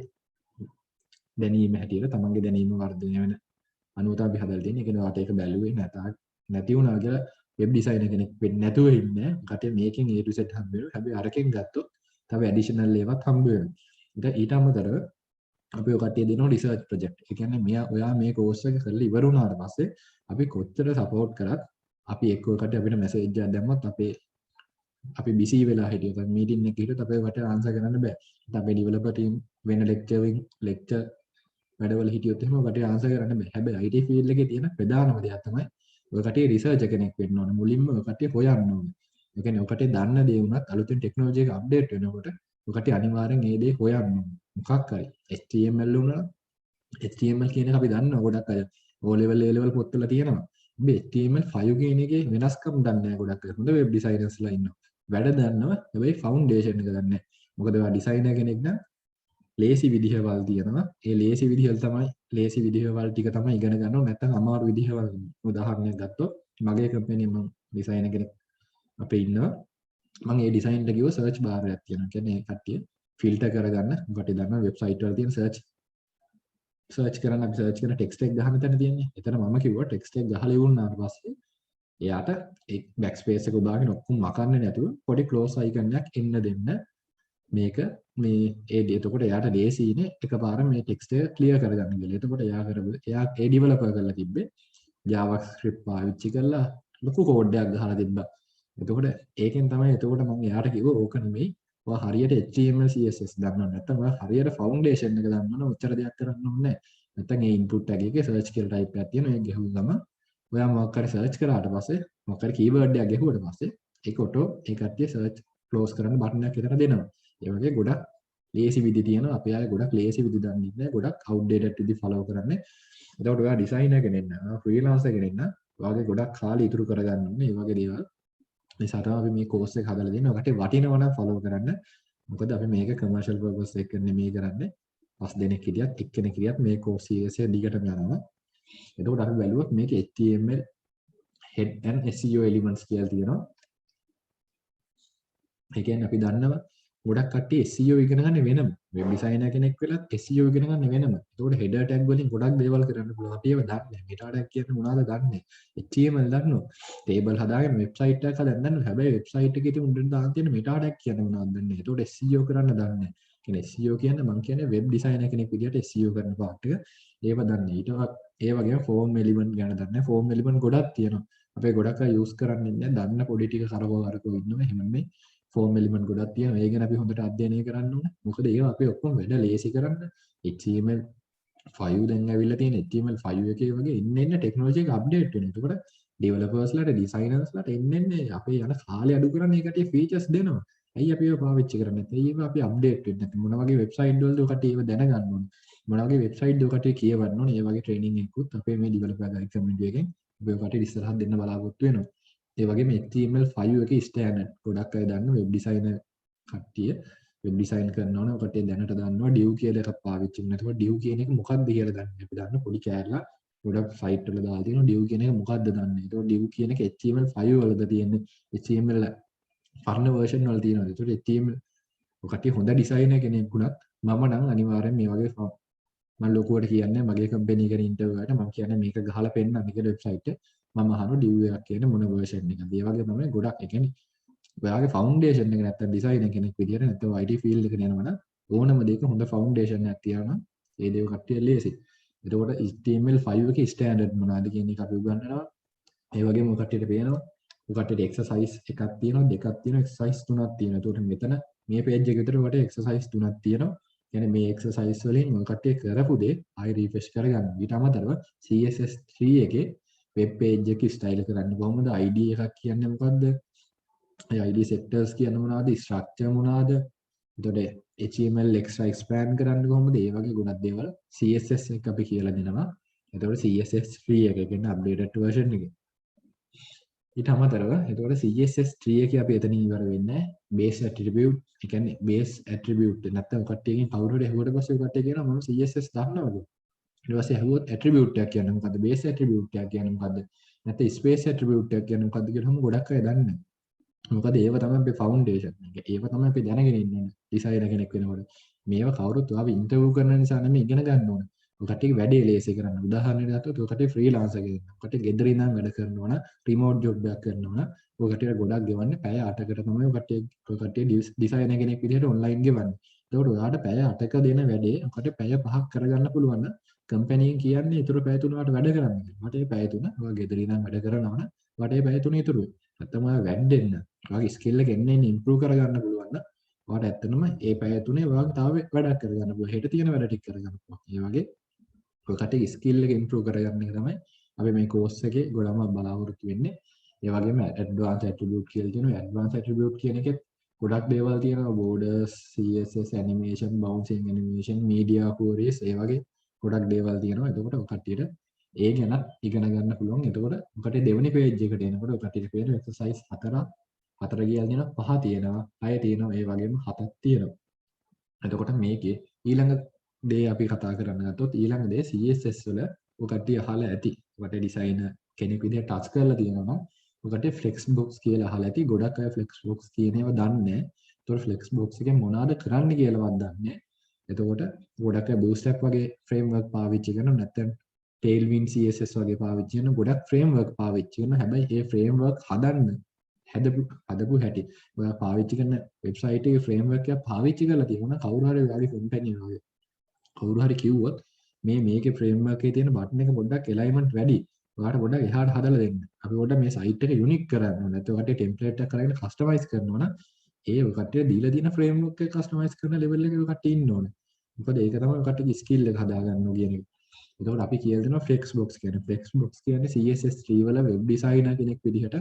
දැනීම හැටියට තමන්ගේ දැනීම වර්ධනය වෙන අනුව තමයි හදලා තියෙන්නේ. ඒ කියන්නේ ඔයාට ඒක බැලුවේ නැති වුණා කියලා වෙබ් ඩිසයිනර් කෙනෙක් වෙන්නේ නැතුව ඉන්නේ. කටේ මේකෙන් A to Z හම්බ වෙනවා. හැබැයි අරකින් ගත්තොත් තව ඇඩිෂනල් ඒවාත් හම්බ වෙනවා. ඊට අමතරව අපි ඔය කට්ටිය දෙනවා රිසර්ච් ප්‍රොජෙක්ට්. ඒ කියන්නේ ඔයා මේ කෝස් එක කරලා ඉවර වුණාට පස්සේ අපි කොච්චර සපෝට් කරත් අපි එක්ක ඔය කට්ටිය අපිට මැසේජ් එකක් දැම්මත් අපි බිසි වෙලා හිටියොත් මීටින් එකක හිටියොත් අපේ වට ආන්සර් කරන්න බෑ. ඉතින් අපේ ඩෙවලොපර් ටීම් වෙන ලෙක්චර් වැඩවල හිටියොත් එහෙම වට ආන්සර් කරන්න බෑ. හැබැයි IT ෆීල්ඩ් එකේ තියෙන ප්‍රධානම දෙයක් තමයි ඔය කට්ටිය රිසර්ච් කෙනෙක් වෙන්න ඕන. මුලින්ම ඔය කට්ටිය හොයන්න ඕනේ. ඒ කියන්නේ ඔකට දන්න දේ වුණත් අලුතෙන් ටෙක්නොලොජි එක අප්ඩේට් වෙනකොට ඔකට අනිවාර්යෙන් ඒ දේ හොයන්න ඕනේ. මොකක් හරි HTML වුණා HTML කියන එක අපි දන්නවා ගොඩක් අය O level A level පොත්වල තියෙනවා. මේ HTML5 කියන එකේ වෙනස්කම් දන්නේ නැහැ ගොඩක් අය. හොඳ වෙබ් ඩිසයිනර්ස්ලා ඉන්නවා. වැඩ දන්නවා. හැබැයි ෆවුන්ඩේෂන් එක දන්නේ නැහැ. මොකද ඔයා ඩිසයිනර් කෙනෙක් නම් ලේසි විදිහවල් තියෙනවා. ඒ ලේසි විදිහවල් ටික තමයි ඉගෙන ගන්න ඕනේ. නැත්නම් අමාරු විදිහවල් උදාහරණයක් ගත්තොත් මගේ කම්පැනි මම ඩිසයිනර් කෙනෙක් අපේ ඉන්නවා. මම ඒ ඩිසයින් එක ගිහුව සර්ච් බාර් එකක් තියෙනවා. කියන්නේ කට්ටිය ෆිල්ටර් කරගන්න මොකට දන්නවා වෙබ්සයිට් වල තියෙන සර්ච් කරන්න අපි සර්ච් කරන ටෙක්ස්ට් එක ගහන තැන තියෙන්නේ. එතන මම කිව්වා ටෙක්ස්ට් එක ගහලා ඉවරනාට පස්සේ එයාට ඒ බෑක් ස්පේස් එක උදාගෙන ඔක්කොම මකන්නේ නැතුව පොඩි ක්ලෝස් අයිකන් එකක් එන්න දෙන්න. මේක මේ එතකොට එයාට ලේසියිනේ එකපාර මේ ටෙක්ස්ට් එක ක්ලියර් කරගන්න කියලා. එතකොට එයා ඒ ඩෙවලොපර් කරලා තිබ්බේ JavaScript පාවිච්චි කරලා ලොකු කෝඩ් එකක් ගහලා තිබ්බා. එතකොට ඒකෙන් තමයි එතකොට මම එයාට කිව්වා ඕක නෙමෙයි. ඔයා හරියට HTML CSS දන්නව නැත්නම් ඔයා හරියට ෆවුන්ඩේෂන් එක දන්නවනම් ඔච්චර දෙයක් කරන්න ඕනේ නැහැ. නැත්නම් ඒ ඉන්පුට් ටැග් එකේ සර්ච් කියලා ටයිප් එකක් තියෙනවා. ඒක ගෙහුවම ගම ඔයා මොකක් හරි සර්ච් කරාට පස්සේ මොකක් හරි කීවර්ඩ් එකක් ගෙහුවට පස්සේ ඒක ඔටෝ ඒ කට්ටිය සර්ච් ක්ලෝස් කරන්න බටන් එකක් විතර දෙනවා. ඒ වගේ ගොඩක් ලේසි විදි තියෙනවා. අපි ආයේ ගොඩක් ලේසි විදි දන්නේ නැහැ. ගොඩක් අවුට්ඩේටඩ් විදි ෆලෝ කරන්නේ. එතකොට ඔයා ඩිසයිනර් කෙනෙක් නම් ෆ්‍රීලාන්සර් කෙනෙක් නම් ඔයාගේ ගොඩක් කාලය ඉතුරු කරගන්න ඕනේ. මේ වගේ දේවල්. නිසා තමයි අපි මේ කෝස් එක හදලා දෙන්නේ. ඔකට වටිනවා නම් ෆලෝ කරන්න. මොකද අපි මේක කමර්ෂල් පර්පස් එක නෙමෙයි කරන්නේ. 5 දෙනෙක් හිටියත් එක්කෙනෙක් හිටියත් මේ කෝස් සීරීස් එක දිගටම යනවා. එතකොට අපි බැලුවොත් මේක HTML head and SEO elements කියලා තියෙනවා. ඒ කියන්නේ අපි දන්නවා ගොඩක් කට්ටිය SEO ඉගෙන ගන්න වෙනම. වෙබ් ඩිසයිනර් කෙනෙක් වෙලත් SEO ඉගෙන ගන්න වෙනම. එතකොට header tag වලින් ගොඩක් දේවල් කරන්න පුළුවන්. අපි ඒව දන්නේ. meta tag කියන්නේ මොනවද දන්නේ. HTML දන්නවා. table හදාගෙන වෙබ්සයිට් එකක් හදන්න දන්නවා. හැබැයි වෙබ්සයිට් එකේ තියෙන උඩට දාන්න තියෙන meta tag කියන්නේ මොනවද දන්නේ. එතකොට SEO කරන්න දන්නේ. කියන්නේ SEO කියන්නේ මම කියන්නේ වෙබ් ඩිසයිනර් කෙනෙක් විදිහට SEO කරන පාර්ට් එක. ඒව දන්නේ. ඒ වගේම form element ගැන දන්නේ. form element ගොඩක් තියෙනවා. අපේ ගොඩක් අය use කරන්නේ නැහැ. දන්න පොඩි ටික කරකව ඉන්නවා. එහෙම නෙමෙයි. ෆෝම් එලිමන්ට් ගොඩක් තියෙනවා. ඒ ගැන අපි හොඳට අධ්‍යයනය කරන්න ඕනේ. මොකද ඒවා අපි ඔක්කොම වැඩ ලේසි කරන්න HTML5 දැන් ඇවිල්ලා තියෙන HTML5 එකේ වගේ එන්න ටෙක්නොලොජි එක අප්ඩේට් වෙනවා. එතකොට ඩෙවලොපර්ස්ලාට ඩිසයිනර්ස්ලාට එන්න අපේ යන කාලය අඩු කරන්න ඒකට ෆීචර්ස් දෙනවා. ඇයි අපි ඒවා පාවිච්චි කරන්නේ නැත්තේ? ඒවා අපි අප්ඩේට් වෙන්නේ නැත්නම් මොන වගේ වෙබ්සයිට් වලද ඔකට ඒව දැනගන්න ඕනේ. මොන වගේ වෙබ්සයිට් ද ඔකට කියවන්න ඕනේ. ඒ වගේ ට්‍රේනින් එකකුත් අපේ මේ ඩෙවලොපර් ගයිඩ් කමියුනිටි එකෙන් අපි ඔකට ඉස්සරහට දෙන්න බලාපොරොත්තු වෙනවා. ඒ වගේම HTML5 එකේ ස්ටෑන්ඩඩ් ගොඩක් අය දන්න වෙබ් ඩිසයිනර් කට්ටිය වෙබ් ඩිසයින් කරනවා නම් ඔකට දැනට දන්නවා div කියලා එකක් පාවිච්චි කරනවා. එතකොට div කියන එක මොකක්ද කියලා දන්නේ. අපි දන්න පොඩි කෑල්ලක් ගොඩක් සයිට් වල දාලා තියෙනවා div කියන එක මොකක්ද දන්නේ. එතකොට div කියන එක HTML5 වලද තියෙන්නේ. HTML පරණ version වල තියෙනවා. එතකොට HTML ඔකට හොඳ ඩිසයිනර් කෙනෙක් වුණත් මම නම් අනිවාර්යෙන් මේ වගේ මම ලොකුවට කියන්නේ මගේ කම්පැනි එකට ඉන්ටර්විව් එකට මම කියන්නේ මේක ගහලා පෙන්නන්න කියලා වෙබ්සයිට් එක මම අහනවා div එකක් කියන මොන version එකද. ඒ වගේ තමයි ගොඩක් ඒ කියන්නේ ඔයාගේ ෆවුන්ඩේෂන් එක නැත්තම් ඩිසයිනර් කෙනෙක් විදියට නැත්නම් IT ෆීල්ඩ් එකට යනවා නම් ඕනම දෙයක හොඳ ෆවුන්ඩේෂන් එකක් තියනවා. ඒ දේව කට්ටිය ලේසි. එතකොට HTML5 එකේ ස්ටෑන්ඩඩ් මොනවද කියන එක අපි උගන්වනවා. ඒ වගේම ඔය කට්ටියට පේනවා ඔය කට්ටියට එක්සර්සයිස් එකක් තියෙනවා දෙකක් තියෙනවා එක්සර්සයිස් තුනක් තියෙනවා. එතකොට මෙතන මේ පේජ් එක විතර ඔකට එක්සර්සයිස් තුනක් තියෙනවා. කියන්නේ මේ එක්සර්සයිස් වලින් ඔය කට්ටිය කරපු දේ ආයි රිෆ්‍රෙෂ් කරගන්න. ඊට අමතරව CSS3 එකේ වෙබ් පේජ් එක ස්ටයිල් කරන්න කොහොමද? ID එකක් කියන්නේ මොකද්ද? ID sectors කියන්නේ මොනවද? structure මොනවද? එතකොට HTML extra expand කරන්න කොහොමද? ඒ වගේ ගොඩක් දේවල් CSS එක අපි කියලා දෙනවා. එතකොට CSS3 එක කියන්නේ updated version එක. ඊට අමතරව එතකොට CSS3 එකේ අපි එතනින් ඉවර වෙන්නේ base attribute. ඒ කියන්නේ base attribute නැත්නම් කට්ටියකින් කවුරු හරි ඇහුවට පස්සේ කට්ටිය කියනවා මම CSS දන්නවද? ඊට පස්සේ ඇහුවොත් attribute එකක් කියන්නේ මොකද්ද? base attribute එකක් කියන්නේ මොකද්ද? නැත්නම් space attribute එකක් කියන්නේ මොකද්ද කියලා හැම ගොඩක් අය දන්නේ නැහැ. මොකද ඒව තමයි අපේ ෆවුන්ඩේෂන් එක. ඒව තමයි අපි දැනගෙන ඉන්නේ ඩිසයිනර් කෙනෙක් වෙනකොට. මේව කවුරුත් ඔයාව ඉන්ටර්විව් කරන නිසා නෙමෙයි ඉගෙන ගන්න ඕනේ. ඔය කට්ටියගේ වැඩේ ලේසි කරන්න. උදාහරණයක් ගත්තොත් ඔය කට්ටිය ෆ්‍රීලාන්සර් කෙනෙක්. ඔය කට්ටිය ගෙදර ඉඳන් වැඩ කරනවා නම් රිමෝට් ජොබ් එකක් කරනවා නම් ඔය කට්ටියට ගොඩක් ගෙවන්නේ පැය 8කට තමයි ඔය කට්ටිය ඩිසයිනර් කෙනෙක් විදිහට ඔන්ලයින් ගෙවන්නේ. ඒකට ඔයාට පැය 8ක දෙන වැඩේ ඔකට පැය 5ක් කරගන්න පුළුවන් නම් කම්පැනියෙන් කියන්නේ ඊටු පැය 3කට වැඩ කරන්න කියලා. මට ඒ පැය 3 ඔය ගෙදර ඉඳන් වැඩ කරනවා නම් මට ඒ පැය 3 ඉතුරු වෙයි. නැත්තම් ඔයා වැඩෙන්න ඔයාගේ ස්කිල් එක එන්න ඉම්ප්‍රූව් කරගන්න පුළුවන් නම් ඔයාට ඇත්තටම ඒ පැය 3 ඔයාගේ තව වැඩක් කරගන්න පුළුවන්. හෙට තියෙන වැඩ ටික කරගන්න පුළුවන්. ඒ වගේ ඔය කටේ ස්කිල් එක ඉම්ප්‍රූව් කරගන්න එක තමයි අපි මේ කෝස් එකේ ගොඩම බලාපොරොත්තු වෙන්නේ. ඒ වගේම ඇඩ්වාන්ස් ඇට්‍රිබියුට් කියලා තියෙනවා. ඇඩ්වාන්ස් ඇට්‍රිබියුට් කියන එකෙත් ගොඩක් දේවල් තියෙනවා. Borders, CSS, animation, bouncing animation, media queries ඒ වගේ ගොඩක් දේවල් තියෙනවා. එතකොට ඔය කට්ටියට ඒ ගැන ඉගෙන ගන්න පුළුවන්. එතකොට ඔකට දෙවෙනි පේජ් එකට එනකොට ඔය කට්ටියට පේන එක්සර්සයිස් 4 කියලා තියෙනවා, 5 තියෙනවා, 6 තියෙනවා, ඒ වගේම 7ක් තියෙනවා. එතකොට මේකේ ඊළඟ දේ අපි කතා කරන්න ගත්තොත් ඊළඟ දේ CSS වල ඔය කට්ටිය අහලා ඇති. ඔකට ඩිසයිනර් කෙනෙක් විදිහට ටච් කරලා තියෙනවා නම් ඔකට ෆ්ලෙක්ස්බොක්ස් කියලා අහලා ඇති. ගොඩක් අය ෆ්ලෙක්ස්බොක්ස් කියන ඒවා දන්නේ නැහැ. ඒතකොට ෆ්ලෙක්ස්බොක්ස් එකෙන් මොනවද කරන්න කියලාවත් දන්නේ නැහැ. එතකොට ගොඩක් අය Bootstrap වගේ ෆ්‍රේම්වර්ක් පාවිච්චි කරනවා, නැත්නම් Tailwind CSS වගේ පාවිච්චි කරන ගොඩක් ෆ්‍රේම්වර්ක් පාවිච්චි කරනවා. හැබැයි මේ ෆ්‍රේම්වර්ක් හදපු හැටි ඔයා පාවිච්චි කරන වෙබ්සයිට් එකේ ෆ්‍රේම්වර්ක් එකක් පාවිච්චි කරලා තියෙනවා කවුරු හරි ඔයාගේ කම්පැනි වගේ කවුරු හරි කිව්වොත් මේකේ ෆ්‍රේම්වර්ක් එකේ තියෙන බටන් එක පොඩ්ඩක් එලයින්මන්ට් වැඩි ඔයාලට පොඩ්ඩක් එහාට හදලා දෙන්න. අපි පොඩ්ඩක් මේ සයිට් එක යුනික් කරන්න ඕනේ. නැත්නම් ඔයාලට ටෙම්ප්ලේට් එකක් කරගෙන කස්ටමයිස් කරනවා නම් ඒ ඔය කට්ටිය දීලා තියෙන ෆ්‍රේම්වර්ක් එක කස්ටමයිස් කරන ලෙවල් එකේ ඔය කට්ටිය ඉන්න ඕනේ. මොකද ඒක තමයි ඔය කට්ටියගේ ස්කිල් එක හදාගන්න කියන එක. එතකොට අපි කියලා දෙනවා Flexbox කියන්නේ. Flexbox කියන්නේ CSS3 වල වෙබ් ඩිසයිනර් කෙනෙක් විදිහට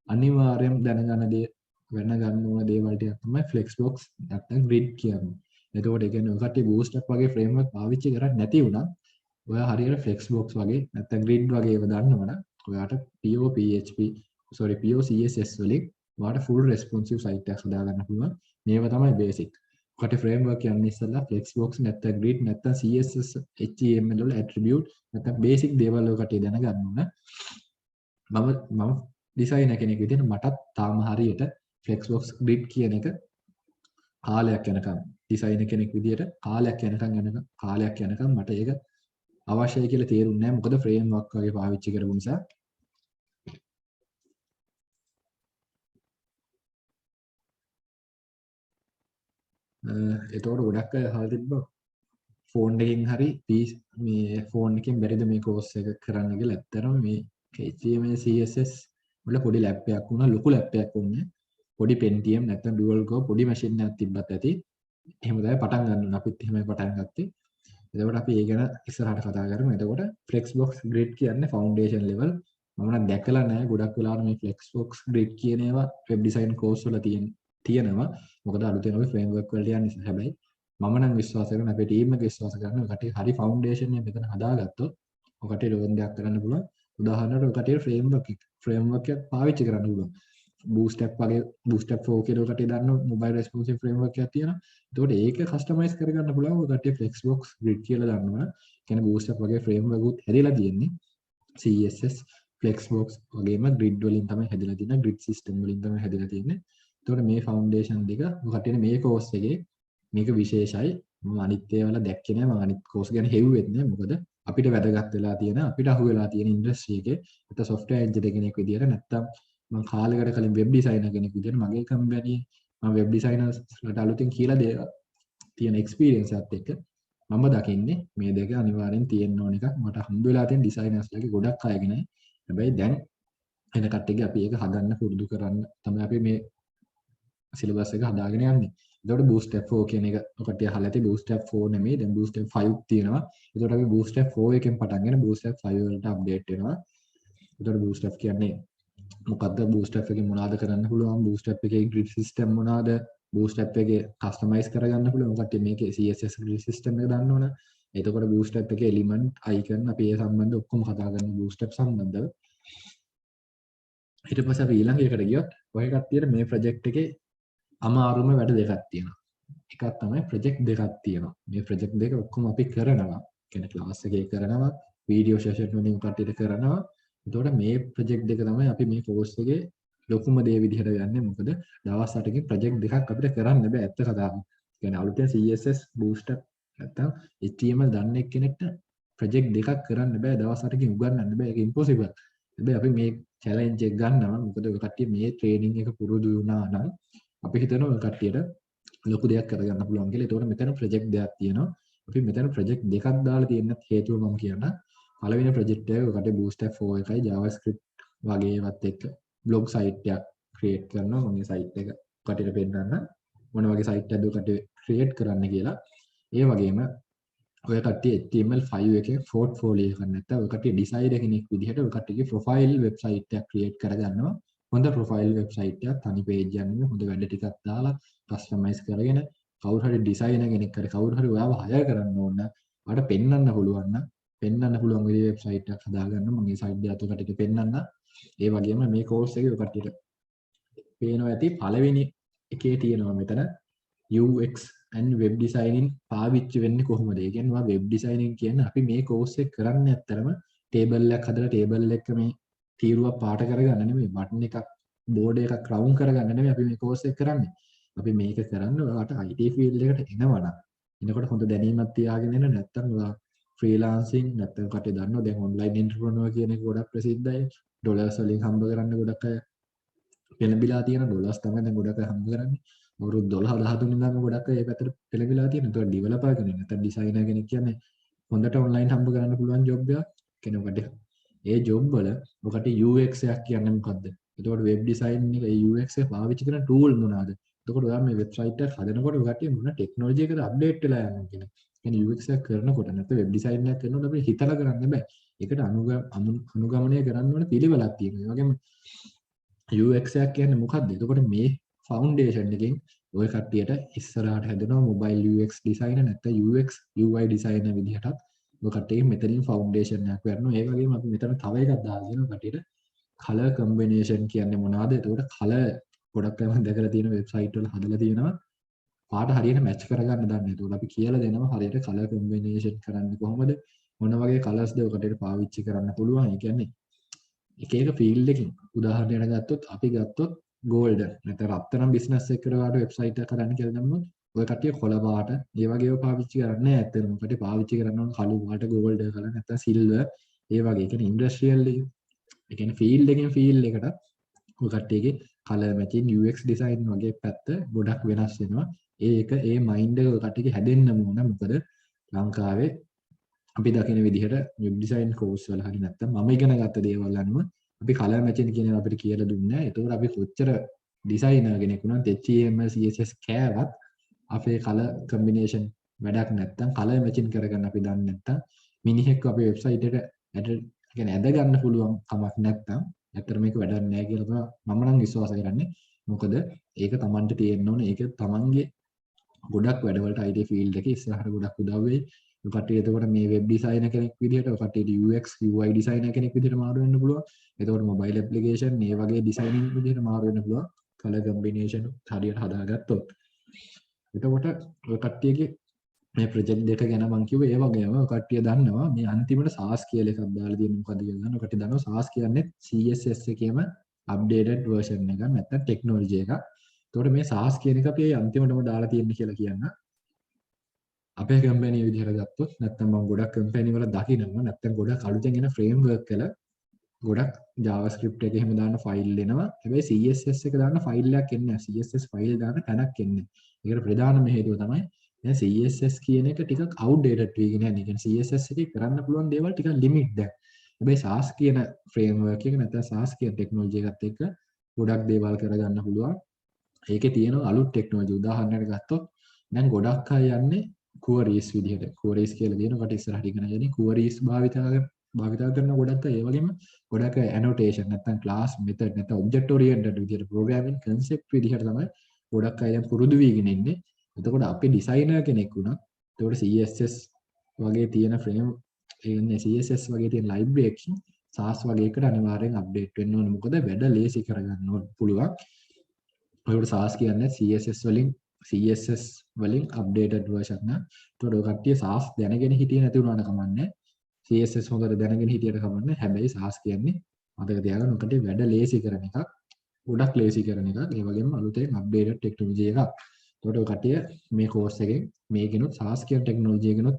අනිවාර්යයෙන් දැනගන්න ඕන දේවල් ටිකක් තමයි Flexbox නැත්නම් grid කියන්නේ. එතකොට ඒ කියන්නේ ඔය කට්ටිය Bootstrap වගේ framework පාවිච්චි කරන්නේ නැති වුණා ඔයා හරියට Flexbox වගේ නැත්නම් grid වගේ ඒවා දන්නවනම් ඔයාට PO CSS වලින් ඔයාට full responsive site එකක් හදාගන්න පුළුවන්. මේවා තමයි basic. ඔකට framework කියන්නේ ඉස්සෙල්ලා Flexbox නැත්නම් grid නැත්නම් CSS HTML වල attribute නැත්නම් basic දේවල් ඔය කට්ටිය දැනගන්න ඕන. මම ඩිසයිනර් කෙනෙක් විදිහට මටත් තාම හරියට Flexbox grid කියන එක කාලයක් යනකම් ඩිසයිනර් කෙනෙක් විදිහට කාලයක් යනකම් මට ඒක අවශ්‍යයි කියලා තේරුන්නේ නැහැ. මොකද ෆ්‍රේම්වර්ක් වගේ පාවිච්චි කරපු නිසා. එතකොට ගොඩක් අය අහලා තිබ්බා ෆෝන් එකකින් හරි මේ ෆෝන් එකකින් බැරිද මේ කෝස් එක කරන්න කියලා. ඇත්තටම මේ HTML CSS වල පොඩි ලැප් එකක් වුණා, ලොකු ලැප් එකක් වුණේ. පොඩි Pentium නැත්නම් dual core පොඩි මැෂින් එකක් තිබ්බත් ඇති. එහෙම තමයි පටන් ගන්න ඕන. අපිත් එහෙමයි පටන් ගත්තේ. එතකොට අපි ඒ ගැන ඉස්සරහට කතා කරමු. එතකොට Flexbox grid කියන්නේ foundation level. මම නම් දැකලා නැහැ ගොඩක් වෙලාවට මේ Flexbox grid කියන ඒවා web design course වල තියෙනවා. මොකද අලුතෙන් අපි framework වලට යන නිසා. හැබැයි මම නම් විශ්වාස කරනවා අපේ team එක විශ්වාස කරනවා ඔය කට්ටිය හරි foundation එක මෙතන හදාගත්තොත් ඔය කට්ටිය ලෝන් දෙයක් කරන්න පුළුවන්. උදාහරණයක් ඔය කට්ටිය framework එකක් පාවිච්චි කරන්න පුළුවන්. Bootstrap 4 කියලා ඔය කට්ටිය දන්න mobile responsive framework එකක් තියෙනවා. එතකොට ඒක කස්ටමයිස් කරගන්න පුළුවන් ඔය කට්ටිය Flexbox grid කියලා දන්නවා. කියන්නේ Bootstrap වගේ framework උත් හැදලා තියෙන්නේ CSS Flexbox වගේම grid වලින් තමයි හැදලා තියෙන්නේ. grid system වලින් තමයි හැදලා තියෙන්නේ. එතකොට මේ foundation දෙක ඔය කට්ටියට මේ course එකේ මේක විශේෂයි. මම අනිත් ඒවාල දැක්කේ නෑ. මම අනිත් course ගැන හෙව්වෙත් නෑ. මොකද අපිට වැදගත් වෙලා තියෙන අපිට අහු වෙලා තියෙන ඉන්ඩස්ට්‍රි එකේ නැත්නම් software engineer කෙනෙක් විදියට නැත්නම් මම කාලයකට කලින් වෙබ් ඩිසයිනර් කෙනෙක් විදියට මගේ කම්පැනි මම වෙබ් ඩිසයිනර්ස්ලාට අලුතින් කියලා තියෙන එක්ස්පීරියන්ස් එකත් එක්ක මම දකින්නේ මේ දෙක අනිවාර්යෙන් තියෙන්න ඕන එකක්. මට හම්බ වෙලා තියෙන ඩිසයිනර්ස්ලාගේ ගොඩක් අයගෙන. හැබැයි දැන් එන කට්ටියගේ අපි ඒක හදන්න පුරුදු කරන්න තමයි අපි මේ සිලබස් එක හදාගෙන යන්නේ. එතකොට Bootstrap 4 කියන එක ඔකට අහලා ඇති. Bootstrap 4 නෙමෙයි දැන් Bootstrap 5 තියෙනවා. එතකොට අපි Bootstrap 4 එකෙන් පටන්ගෙන Bootstrap 5 වලට අප්ඩේට් වෙනවා. එතකොට Bootstrap කියන්නේ මොකද්ද? Bootstrap එකේ මොනවද කරන්න පුළුවන්? Bootstrap එකේ grid system මොනවද? Bootstrap එකේ customize කරගන්න පුළුවන්. කට්ටිය මේකේ CSS grid system එක දන්නවනේ. එතකොට Bootstrap එකේ element icon අපි ඒ සම්බන්ධ ඔක්කොම කතා කරනවා Bootstrap සම්බන්ධව. ඊට පස්සේ අපි ඊළඟ එකට ගියොත් ඔය කට්ටියට මේ project එකේ අමාරුම වැඩ දෙකක් තියෙනවා. එකක් තමයි project දෙකක් තියෙනවා. මේ project දෙක ඔක්කොම අපි කරනවා. කියන්නේ class එකේ කරනවා, video session වලින් කට්ටියට කරනවා. එතකොට මේ project දෙක තමයි අපි මේ course එකේ ලොකුම දේ විදිහට ගන්නෙ. මොකද දවස් 8කින් project දෙකක් අපිට කරන්න බෑ ඇත්ත කතාව. කියන්නේ අලුතෙන් CSS Bootstrap නැත්තම් HTML දන්න එක්කෙනෙක්ට project දෙකක් කරන්න බෑ දවස් 8කින් උගන්වන්න බෑ. ඒක impossible. හැබැයි අපි මේ challenge එක ගන්නවා. මොකද ඔය කට්ටිය මේ training එක පුරුදු වුණා නම් අපි හිතනවා ඔය කට්ටියට ලොකු දෙයක් කරගන්න පුළුවන් කියලා. ඒතකොට මෙතන project දෙකක් තියෙනවා. අපි මෙතන project දෙකක් දාලා තියෙන හේතුව මම කියන්න. පළවෙනි project එක ඔකට Bootstrap 4 එකයි JavaScript වගේ ඒවත් එක්ක blog site එකක් create කරනවා. මම මේ site එක කටට පෙන්නන්න මොන වගේ site එකක්ද ඔකට create කරන්න කියලා. ඒ වගේම ඔය කට්ටිය HTML5 එකේ portfolio එකක් නැත්නම් ඔය කට්ටිය designer කෙනෙක් විදිහට ඔය කට්ටියගේ profile website එකක් create කරගන්නවා. හොඳ ප්‍රොෆයිල් වෙබ්සයිට් එකක් තනි පේජ් එකක් නෙමෙයි හොඳ වැඩ ටිකක් දාලා කස්ටමයිස් කරගෙන කවුරු හරි ඩිසයිනර් කෙනෙක් හරි කවුරු හරි ඔයාව හයර් කරන්න ඕන නම් ඔයාලට පෙන්වන්න පුළුවන් නම් පෙන්වන්න පුළුවන් විදිහේ වෙබ්සයිට් එකක් හදාගන්න මම මේ සයිඩ් එක අතට පෙන්වන්න. ඒ වගේම මේ කෝස් එකේ ඔය කට්ටියට පේනවා ඇති පළවෙනි එකේ තියෙනවා මෙතන UX and web designing පාවිච්චි වෙන්නේ කොහොමද? ඒ කියන්නේ ඔයා web designing කියන්නේ අපි මේ කෝස් එක කරන්නේ ඇත්තරම ටේබල් එකක් හදලා ටේබල් එක මේ තීරුවක් පාට කරගන්න නෙමෙයි බටන් එකක් බෝඩ් එකක් රවුන්ඩ් කරගන්න නෙමෙයි අපි මේ කෝස් එක කරන්නේ. අපි මේක කරන්නේ ඔයාලට IT ෆීල්ඩ් එකට එනවනම්. එනකොට හොඳ දැනීමක් තියාගෙන එන්න නැත්නම් ඔයා ෆ්‍රීලාන්සින් නැත්නම් කටේ දන්නවා දැන් ඔන්ලයින් එන්ටර්ප්‍රෙනර් කියන එක ගොඩක් ප්‍රසිද්ධයි. ඩොලර්ස් වලින් හම්බ කරන්න ගොඩක් අය පෙළඹිලා තියෙන ඩොලර්ස් තමයි දැන් ගොඩක් අය හම්බ කරන්නේ. අවුරුදු 12 13 ඉඳන්ම ගොඩක් අය ඒ පැත්තට පෙළඹිලා තියෙනවා. ඒතකොට ඩෙවලොපර් කෙනෙක් නැත්නම් ඩිසයිනර් කෙනෙක් කියන්නේ හොඳට ඔන්ලයින් හම්බ කරන්න පුළුවන් ජොබ් එකක් කෙනෙකුට. ඒ ජොබ් වල ඔකට UX එකක් කියන්නේ මොකද්ද? එතකොට වෙබ් ඩිසයින් එක ඒ UX එක පාවිච්චි කරන ටූල් මොනවාද? එතකොට ඔයා මේ වෙබ්සයිට් එක හදනකොට ඔකට මොන ටෙක්නොලොජි එකද අප්ඩේට් වෙලා යන්නේ කියන. කියන්නේ UX එක කරනකොට නැත්නම් වෙබ් ඩිසයින් එකක් කරනකොට අපිට හිතලා කරන්න බෑ. ඒකට අනුගමනය කරන්න ඕන පිළිවෙලක් තියෙනවා. ඒ වගේම UX එකක් කියන්නේ මොකද්ද? එතකොට මේ ෆවුන්ඩේෂන් එකෙන් ඔය කට්ටියට ඉස්සරහට හැදෙනවා මොබයිල් UX ඩිසයිනර් නැත්නම් UX UI ඩිසයිනර් විදිහටත් ඔය කට්ටිය මෙතනින් ෆවුන්ඩේෂන් එකක් කරනවා. ඒ වගේම අපි මෙතන තව එකක් දාලා දෙනවා කට්ටියට කලර් කම්බිනේෂන් කියන්නේ මොනවද? එතකොට කලර් ගොඩක් අය මම දැකලා තියෙන වෙබ්සයිට් වල හදලා තියෙනවා. පාට හරියට මැච් කරගන්න දන්නේ නැහැ. එතකොට අපි කියලා දෙනවා හරියට කලර් කම්බිනේෂන් කරන්නේ කොහොමද? මොන වගේ කලර්ස්ද ඔකට පාවිච්චි කරන්න පුළුවන්. ඒ කියන්නේ එක එක ෆීල්ඩ් එකකින් උදාහරණයක් ගත්තොත් අපි ගත්තොත් ගෝල්ඩන් නැත්නම් රත්තරන් බිස්නස් එකකට වාට වෙබ්සයිට් එකක් කරන්න කියලා දැම්මොත් ඔය කට්ටිය කොළ පාට ඒ වගේ ඒවා පාවිච්චි කරන්නේ නැහැ. ඇත්තටම කට්ටිය පාවිච්චි කරනවා කළු පාට ගෝල්ඩ් කලර් නැත්නම් සිල්වර් ඒ වගේ. ඒ කියන්නේ ඉන්ඩස්ට්‍රියල් එක. ඒ කියන්නේ ෆීල්ඩ් එකෙන් ෆීල්ඩ් එකට ඔය කට්ටියගේ කලර් මැචින් UX ඩිසයින් වගේ පැත්ත ගොඩක් වෙනස් වෙනවා. ඒක ඒ මයින්ඩ් එක ඔය කට්ටියගේ හැදෙන්න ඕන. මොකද ලංකාවේ අපි දකින විදිහට වෙබ් ඩිසයින් කෝස් වල හරි නැත්නම් මම ඉගෙන ගත්ත දේවල් අනුව අපි කලර් මැචින් කියන ඒවා අපිට කියලා දුන්නේ නැහැ. ඒතකොට අපි කොච්චර ඩිසයිනර් කෙනෙක් වුණත් HTML CSS කෑවත් අපේ කලර් කම්බිනේෂන් වැඩක් නැත්නම් කලර් මැචින් කරගන්න අපි දන්නේ නැත්නම් මිනිහෙක්ව අපේ වෙබ්සයිට් එකට ඇද ගන්න පුළුවන් කමක් නැත්නම් ඇත්තට මේක වැඩක් නැහැ කියලා මම නම් විශ්වාස කරන්නේ. මොකද ඒක Tamanට තියෙන්න ඕනේ. ඒක Tamanගේ ගොඩක් වැඩවලට IT ෆීල්ඩ් එකේ ඉස්සරහට ගොඩක් උදව් වෙයි. ඔය කට්ටිය එතකොට මේ වෙබ් ඩිසයිනර් කෙනෙක් විදිහට ඔය කට්ටියට UX UI ඩිසයිනර් කෙනෙක් විදිහට මාරු වෙන්න පුළුවන්. එතකොට මොබයිල් ඇප්ලිකේෂන් මේ වගේ ඩිසයිනින් විදිහට මාරු වෙන්න පුළුවන්. කලර් කම්බිනේෂන් හරියට හදාගත්තොත්. එතකොට ඔය කට්ටියගේ මේ ප්‍රොජෙක්ට් දෙක ගැන මම කිව්වේ ඒ වගේම ඔය කට්ටිය දන්නවා මේ අන්තිමට SaaS කියලා එකක් දාලා තියෙන මොකද්ද කියලා දන්නවා. කට්ටිය දන්නවා SaaS කියන්නේ CSS එකේම අප්ඩේටඩ් version එකක් නැත්නම් ටෙක්නොලොජි එකක්. එතකොට මේ SaaS කියන එක අපි අන්තිමටම දාලා තියෙන්නේ කියලා කියන්න. අපේ කම්පැනි විදිහට ගත්තොත් නැත්නම් මම ගොඩක් කම්පැනි වල දකිනවා නැත්නම් ගොඩක් අලුතෙන් එන ෆ්‍රේම්වර්ක් වල ගොඩක් JavaScript එක එහෙම දාන්න ෆයිල් එනවා. හැබැයි CSS එක දාන්න ෆයිල් එකක් එන්නේ නැහැ. CSS ෆයිල් දාන්න තැනක් එන්නේ. ඒකට ප්‍රධානම හේතුව තමයි දැන් CSS කියන එක ටිකක් outdated වෙගෙන යන. ඒ කියන්නේ CSS එකේ කරන්න පුළුවන් දේවල් ටිකක් limit දැන්. හැබැයි SaaS කියන framework එක නැත්නම් SaaS කියන technology එකත් එක්ක ගොඩක් දේවල් කරගන්න පුළුවන්. ඒකේ තියෙන අලුත් technology උදාහරණයක් ගත්තොත් දැන් ගොඩක් අය යන්නේ queries විදිහට. queries කියලා දෙන කොට ඉස්සරහට ඉගෙන ගන්නේ queries භාවිතා කරන ගොඩක් අය ඒ වගේම ගොඩක් අය annotation නැත්නම් class method නැත්නම් object oriented විදිහට programming concept විදිහට තමයි ගොඩක් අය දැන් පුරුදු වීගෙන ඉන්නේ. එතකොට අපි ඩිසයිනර් කෙනෙක් වුණා. එතකොට CSS වගේ තියෙන ෆ්‍රේම් එන්නේ CSS වගේ තියෙන ලයිබ්‍රරි එකකින් SaaS වගේ එකට අනිවාර්යෙන් අප්ඩේට් වෙන්න ඕනේ. මොකද වැඩ ලේසි කරගන්න පුළුවන්. ඒකට SaaS කියන්නේ CSS වලින් අප්ඩේටඩ් version න. එතකොට ඔය කට්ටිය SaaS දැනගෙන හිටියේ නැති වුණාට කමන්නේ. CSS හොඳට දැනගෙන හිටියට කමන්නේ. හැබැයි SaaS කියන්නේ මතක තියාගන්න ඔය කට්ටිය වැඩ ලේසි කරන එකක්. ගොඩක් ලේසි කරන එකක්. ඒ වගේම අලුතෙන් අප්ඩේටඩ් ටෙක්නොලොජි එකක්. එතකොට ඔය කට්ටිය මේ කෝස් එකෙන් මේකිනුත් SaaS කියන ටෙක්නොලොජි එකකිනුත්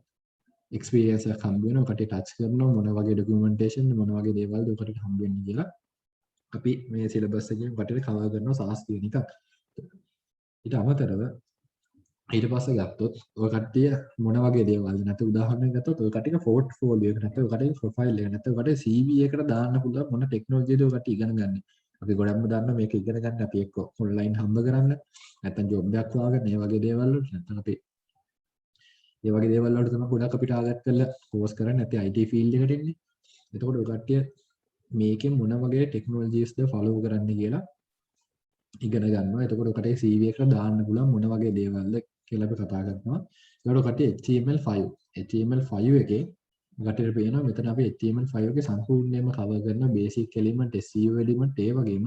එක්ස්පීරියන්ස් එකක් හම්බ වෙනවා. ඔය කට්ටිය ටච් කරනවා මොන වගේ ડોකියුමන්ටේෂන් මොන වගේ දේවල්ද ඔය කට්ටියට හම්බ වෙන්නේ කියලා. අපි මේ සිලබස් එකෙන් කට්ටියට කවර් කරනවා SaaS කියන එක. ඊට අමතරව ඊට පස්සේ ගත්තොත් ඔය කට්ටිය මොන වගේ දේවල්ද නැත්නම් උදාහරණයක් ගත්තොත් ඔය කට්ටියක පෝර්ට්ෆෝලියෝ එක නැත්නම් ඔය කට්ටියගේ ප්‍රොෆයිල් එක නැත්නම් ඔය කට්ටිය CV එකට දාන්න පුළුවන් මොන ටෙක්නොලොජිද ඔය කට්ටිය ඉගෙන ගන්න. අපි ගොඩක්ම දන්නවා මේක ඉගෙන ගන්න අපි එක්ක ඔන්ලයින් හම්බ කරන්න නැත්නම් ජොබ් එකක් හොයාගන්න මේ වගේ දේවල් වලට නැත්නම් අපි මේ වගේ දේවල් වලට තමයි ගොඩක් අපි ටාගට් කරලා කෝස් කරන්නේ නැත්නම් IT ෆීල්ඩ් එකට එන්නේ. එතකොට ඔය කට්ටිය මේකෙන් මොන වගේ ටෙක්නොලොජිස්ද ෆලෝ කරන්න කියලා ඉගෙන ගන්නවා. එතකොට ඔකට CV එකට දාන්න පුළුවන් මොන වගේ දේවල්ද කියලා අපි කතා කරනවා. ඒකට ඔකට HTML5 HTML5 එකේ ගටට පේනවා මෙතන අපි HTML5 එකේ සම්පූර්ණයෙන්ම කවර් කරන බේසික් එලිමන්ට් SEO එලිමන්ට් ඒ වගේම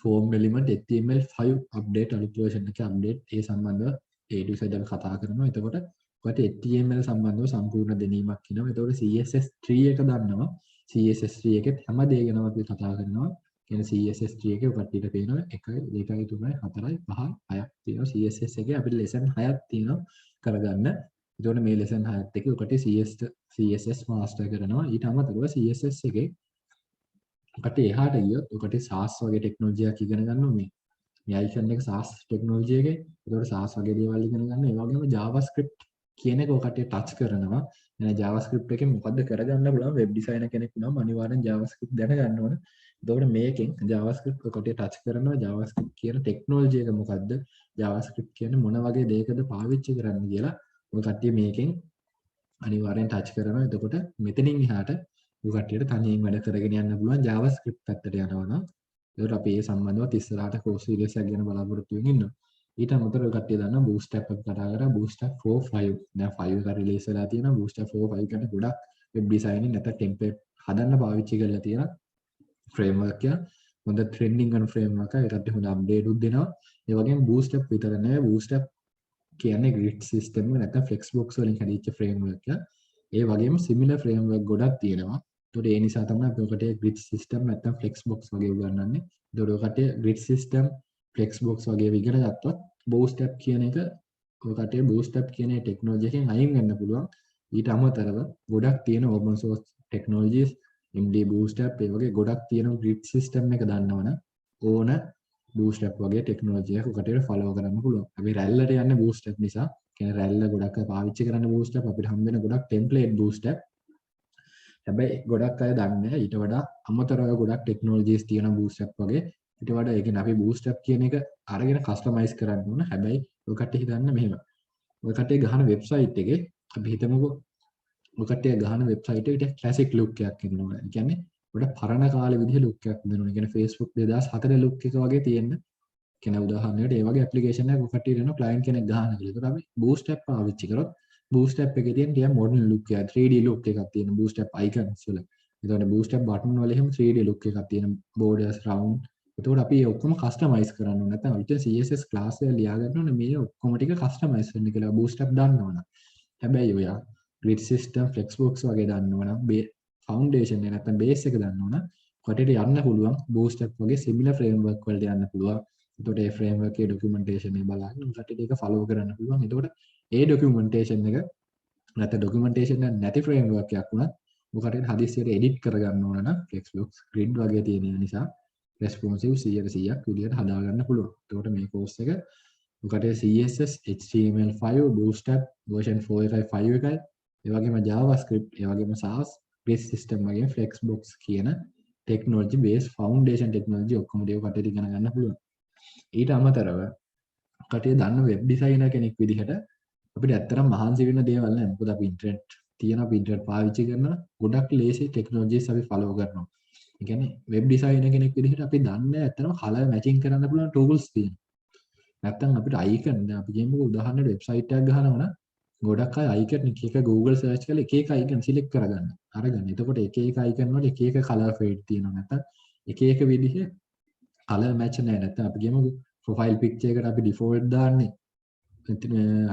ෆෝම් එලිමන්ට් HTML5 අප්ඩේට් අලුත් version එකේ අප්ඩේට් ඒ සම්බන්ධව A to Z කතා කරනවා. එතකොට ඔකට HTML සම්බන්ධව සම්පූර්ණ දැනීමක් කියනවා. එතකොට CSS3 එක දන්නවා. CSS3 එකෙත් හැම දේ ගැනම අපි කතා කරනවා. කියන්නේ CSS3 එකේ ඔකටට පේනවා 1 2 3 4 5 6ක් තියෙනවා. CSS එකේ අපිට lesson 6ක් තියෙනවා කරගන්න. එතකොට මේ lesson 6ත් එක්ක ඔකට CSS master කරනවා. ඊට අමතරව CSS එකේ ඔකට එහාට ගියොත් ඔකට SaaS වගේ ටෙක්නොලොජියක් ඉගෙන ගන්නවා මේ. මේ icon එක SaaS ටෙක්නොලොජි එකේ. ඒකට SaaS වගේ දේවල් ඉගෙන ගන්න. ඒ වගේම JavaScript කියන එක ඔකට ටච් කරනවා. එන JavaScript එකෙන් මොකද්ද කරගන්න පුළුවන් වෙබ් ඩිසයිනර් කෙනෙක් වුණාම අනිවාර්යෙන් JavaScript දැනගන්න ඕන. එතකොට මේකෙන් JavaScript ඔකට ටච් කරනවා. JavaScript කියන ටෙක්නොලොජි එක මොකද්ද? JavaScript කියන්නේ මොන වගේ දෙයකද පාවිච්චි කරන්න කියලා ඔය කට්ටිය මේකෙන් අනිවාර්යෙන් ටච් කරනවා. එතකොට මෙතනින් එහාට ඔය කට්ටියට තනියෙන් වැඩ කරගෙන යන්න පුළුවන් JavaScript පැත්තට යනවා නම්. ඒකට අපි ඒ සම්බන්ධව ඉස්සරහට course series එකක් ගැන බලාපොරොත්තු වෙමින් ඉන්නවා. ඊට අමතරව ඔය කට්ටිය දන්නවා Bootstrap එක කතා කරා Bootstrap 4.5. දැන් 5 එක රිලීස් වෙලා තියෙනවා. Bootstrap 4.5 කියන්නේ ගොඩක් වෙබ් ඩිසයිනින් නැත්නම් ටෙම්ප්ලේට් හදන්න පාවිච්චි කරලා තියෙන ෆ්‍රේම්වර්ක් එක. හොඳ ට්‍රෙන්ඩින් කරන ෆ්‍රේම්වර්ක් එකක්. ඒකට හොඳ අප්ඩේට් උත් දෙනවා. ඒ වගේම Bootstrap විතර නෙවෙයි Bootstrap කියන්නේ grid system එක නැත්නම් flexbox වලින් හැදිච්ච framework එක. ඒ වගේම similar framework ගොඩක් තියෙනවා. ඒකට ඒ නිසා තමයි අපි ඔකට grid system නැත්නම් flexbox වගේ උගන්වන්නේ. ඒකට ඔකට grid system flexbox වගේ ඉගෙන ගත්තොත් bootstrap කියන එක ඔකට bootstrap කියන ටෙක්නොලොජි එකෙන් අයින් වෙන්න පුළුවන්. ඊට අමතරව ගොඩක් තියෙන open source technologies MD bootstrap ඒ වගේ ගොඩක් තියෙන grid system එක දන්නවනම් ඕන bootstrap වගේ ටෙක්නොලොජි එකක් ඔකට ෆලෝ කරන්න පුළුවන්. අපි රැල්ලට යන්නේ bootstrap නිසා. කියන්නේ රැල්ල ගොඩක් අය පාවිච්චි කරන bootstrap අපිට හම්බ වෙන ගොඩක් template bootstrap. හැබැයි ගොඩක් අය දන්නේ නැහැ ඊට වඩා අමතරව ගොඩක් ටෙක්නොලොජිස් තියෙන bootstrap වගේ. ඊට වඩා ඒ කියන්නේ අපි bootstrap කියන එක අරගෙන කස්ටමයිස් කරන්න ඕන. හැබැයි ඔය කට්ටිය හිතන්නේ මෙහෙම. ඔය කට්ටිය ගහන වෙබ්සයිට් එකේ අපි හිතමුකෝ ඔය කට්ටිය ගහන වෙබ්සයිට් එකට ක්ලාසික් ලුක් එකක් එන්න ඕන. ඒ කියන්නේ ගොඩක් පරණ කාලේ විදිහ ලුක් එකක් දෙන්න ඕන. ඒ කියන්නේ Facebook 2004 ලුක් එක වගේ තියෙන්න. කියන උදාහරණයකට ඒ වගේ ඇප්ලිකේෂන් එකක් ඔය කට්ටිය දෙනවා ක්ලයන්ට් කෙනෙක් ගහන කියලා. ඒකට අපි bootstrap පාවිච්චි කරොත් bootstrap එකේ තියෙන ටික modern look එක 3D look එකක් තියෙන bootstrap icons වල. එතකොට bootstrap button වල එහෙම 3D look එකක් තියෙන borders round. එතකොට අපි ඒ ඔක්කොම customize කරන්න ඕනේ. නැත්නම් අපිට CSS class එක ලියා ගන්න ඕනේ මේ ඔක්කොම ටික customize වෙන්න කියලා bootstrap දන්නවනම්. හැබැයි ඔයා grid system flexbox වගේ දන්නවනම් foundation එක නැත්නම් base එක දන්නවනම් කොටට යන්න පුළුවන් bootstrap වගේ similar framework වලට යන්න පුළුවන්. එතකොට ඒ framework එකේ documentation එක බලන්න උන්ට ඒක follow කරන්න පුළුවන්. එතකොට ඒ documentation එක නැත්නම් documentation එක නැති framework එකක් වුණත් මොකටද හදිස්සියට edit කරගන්න ඕන නම් flexbox grid වගේ තියෙන නිසා responsive 100%ක් විදියට හදා ගන්න පුළුවන්. එතකොට මේ course එක මොකට CSS HTML5 bootstrap version 4.5 එකයි ඒ වගේම JavaScript ඒ වගේම SaaS base system වගේ flexbox කියන technology based foundation technology ඔක්කොම ටික කටට ඉගෙන ගන්න පුළුවන්. ඊට අමතරව කටිය දන්න වෙබ් ඩිසයිනර් කෙනෙක් විදිහට අපිට ඇත්තටම මහන්සි වෙන්න දේවල් නැහැ. මොකද අපි ඉන්ටර්නෙට් තියෙන අපි ඉන්ටර්නෙට් පාවිච්චි කරනවා. ගොඩක් ලේසි ටෙක්නොලොජිස් අපි ෆලෝ කරනවා. ඒ කියන්නේ වෙබ් ඩිසයිනර් කෙනෙක් විදිහට අපි දන්නේ ඇත්තටම කලර් මැචින් කරන්න පුළුවන් ටූල්ස් තියෙනවා. නැත්තම් අපිට අයිකන් දැන් අපි කියමුකෝ උදාහරණයක් වෙබ්සයිට් එකක් ගහනවා නම් ගොඩක් අය අයිකන් එක Google search කරලා එක එක අයිකන් සිලෙක්ට් කරගන්න. අරගන්න. එතකොට එක එක අයිකන් වල එක එක කලර් ෆේඩ් තියෙනවා. නැත්තම් එක එක විදිහේ කලර් මැච් නැහැ. නැත්තම් අපි කියමුකෝ ප්‍රොෆයිල් පික්චර් එකට අපි ඩිෆෝල්ට් දාන්නේ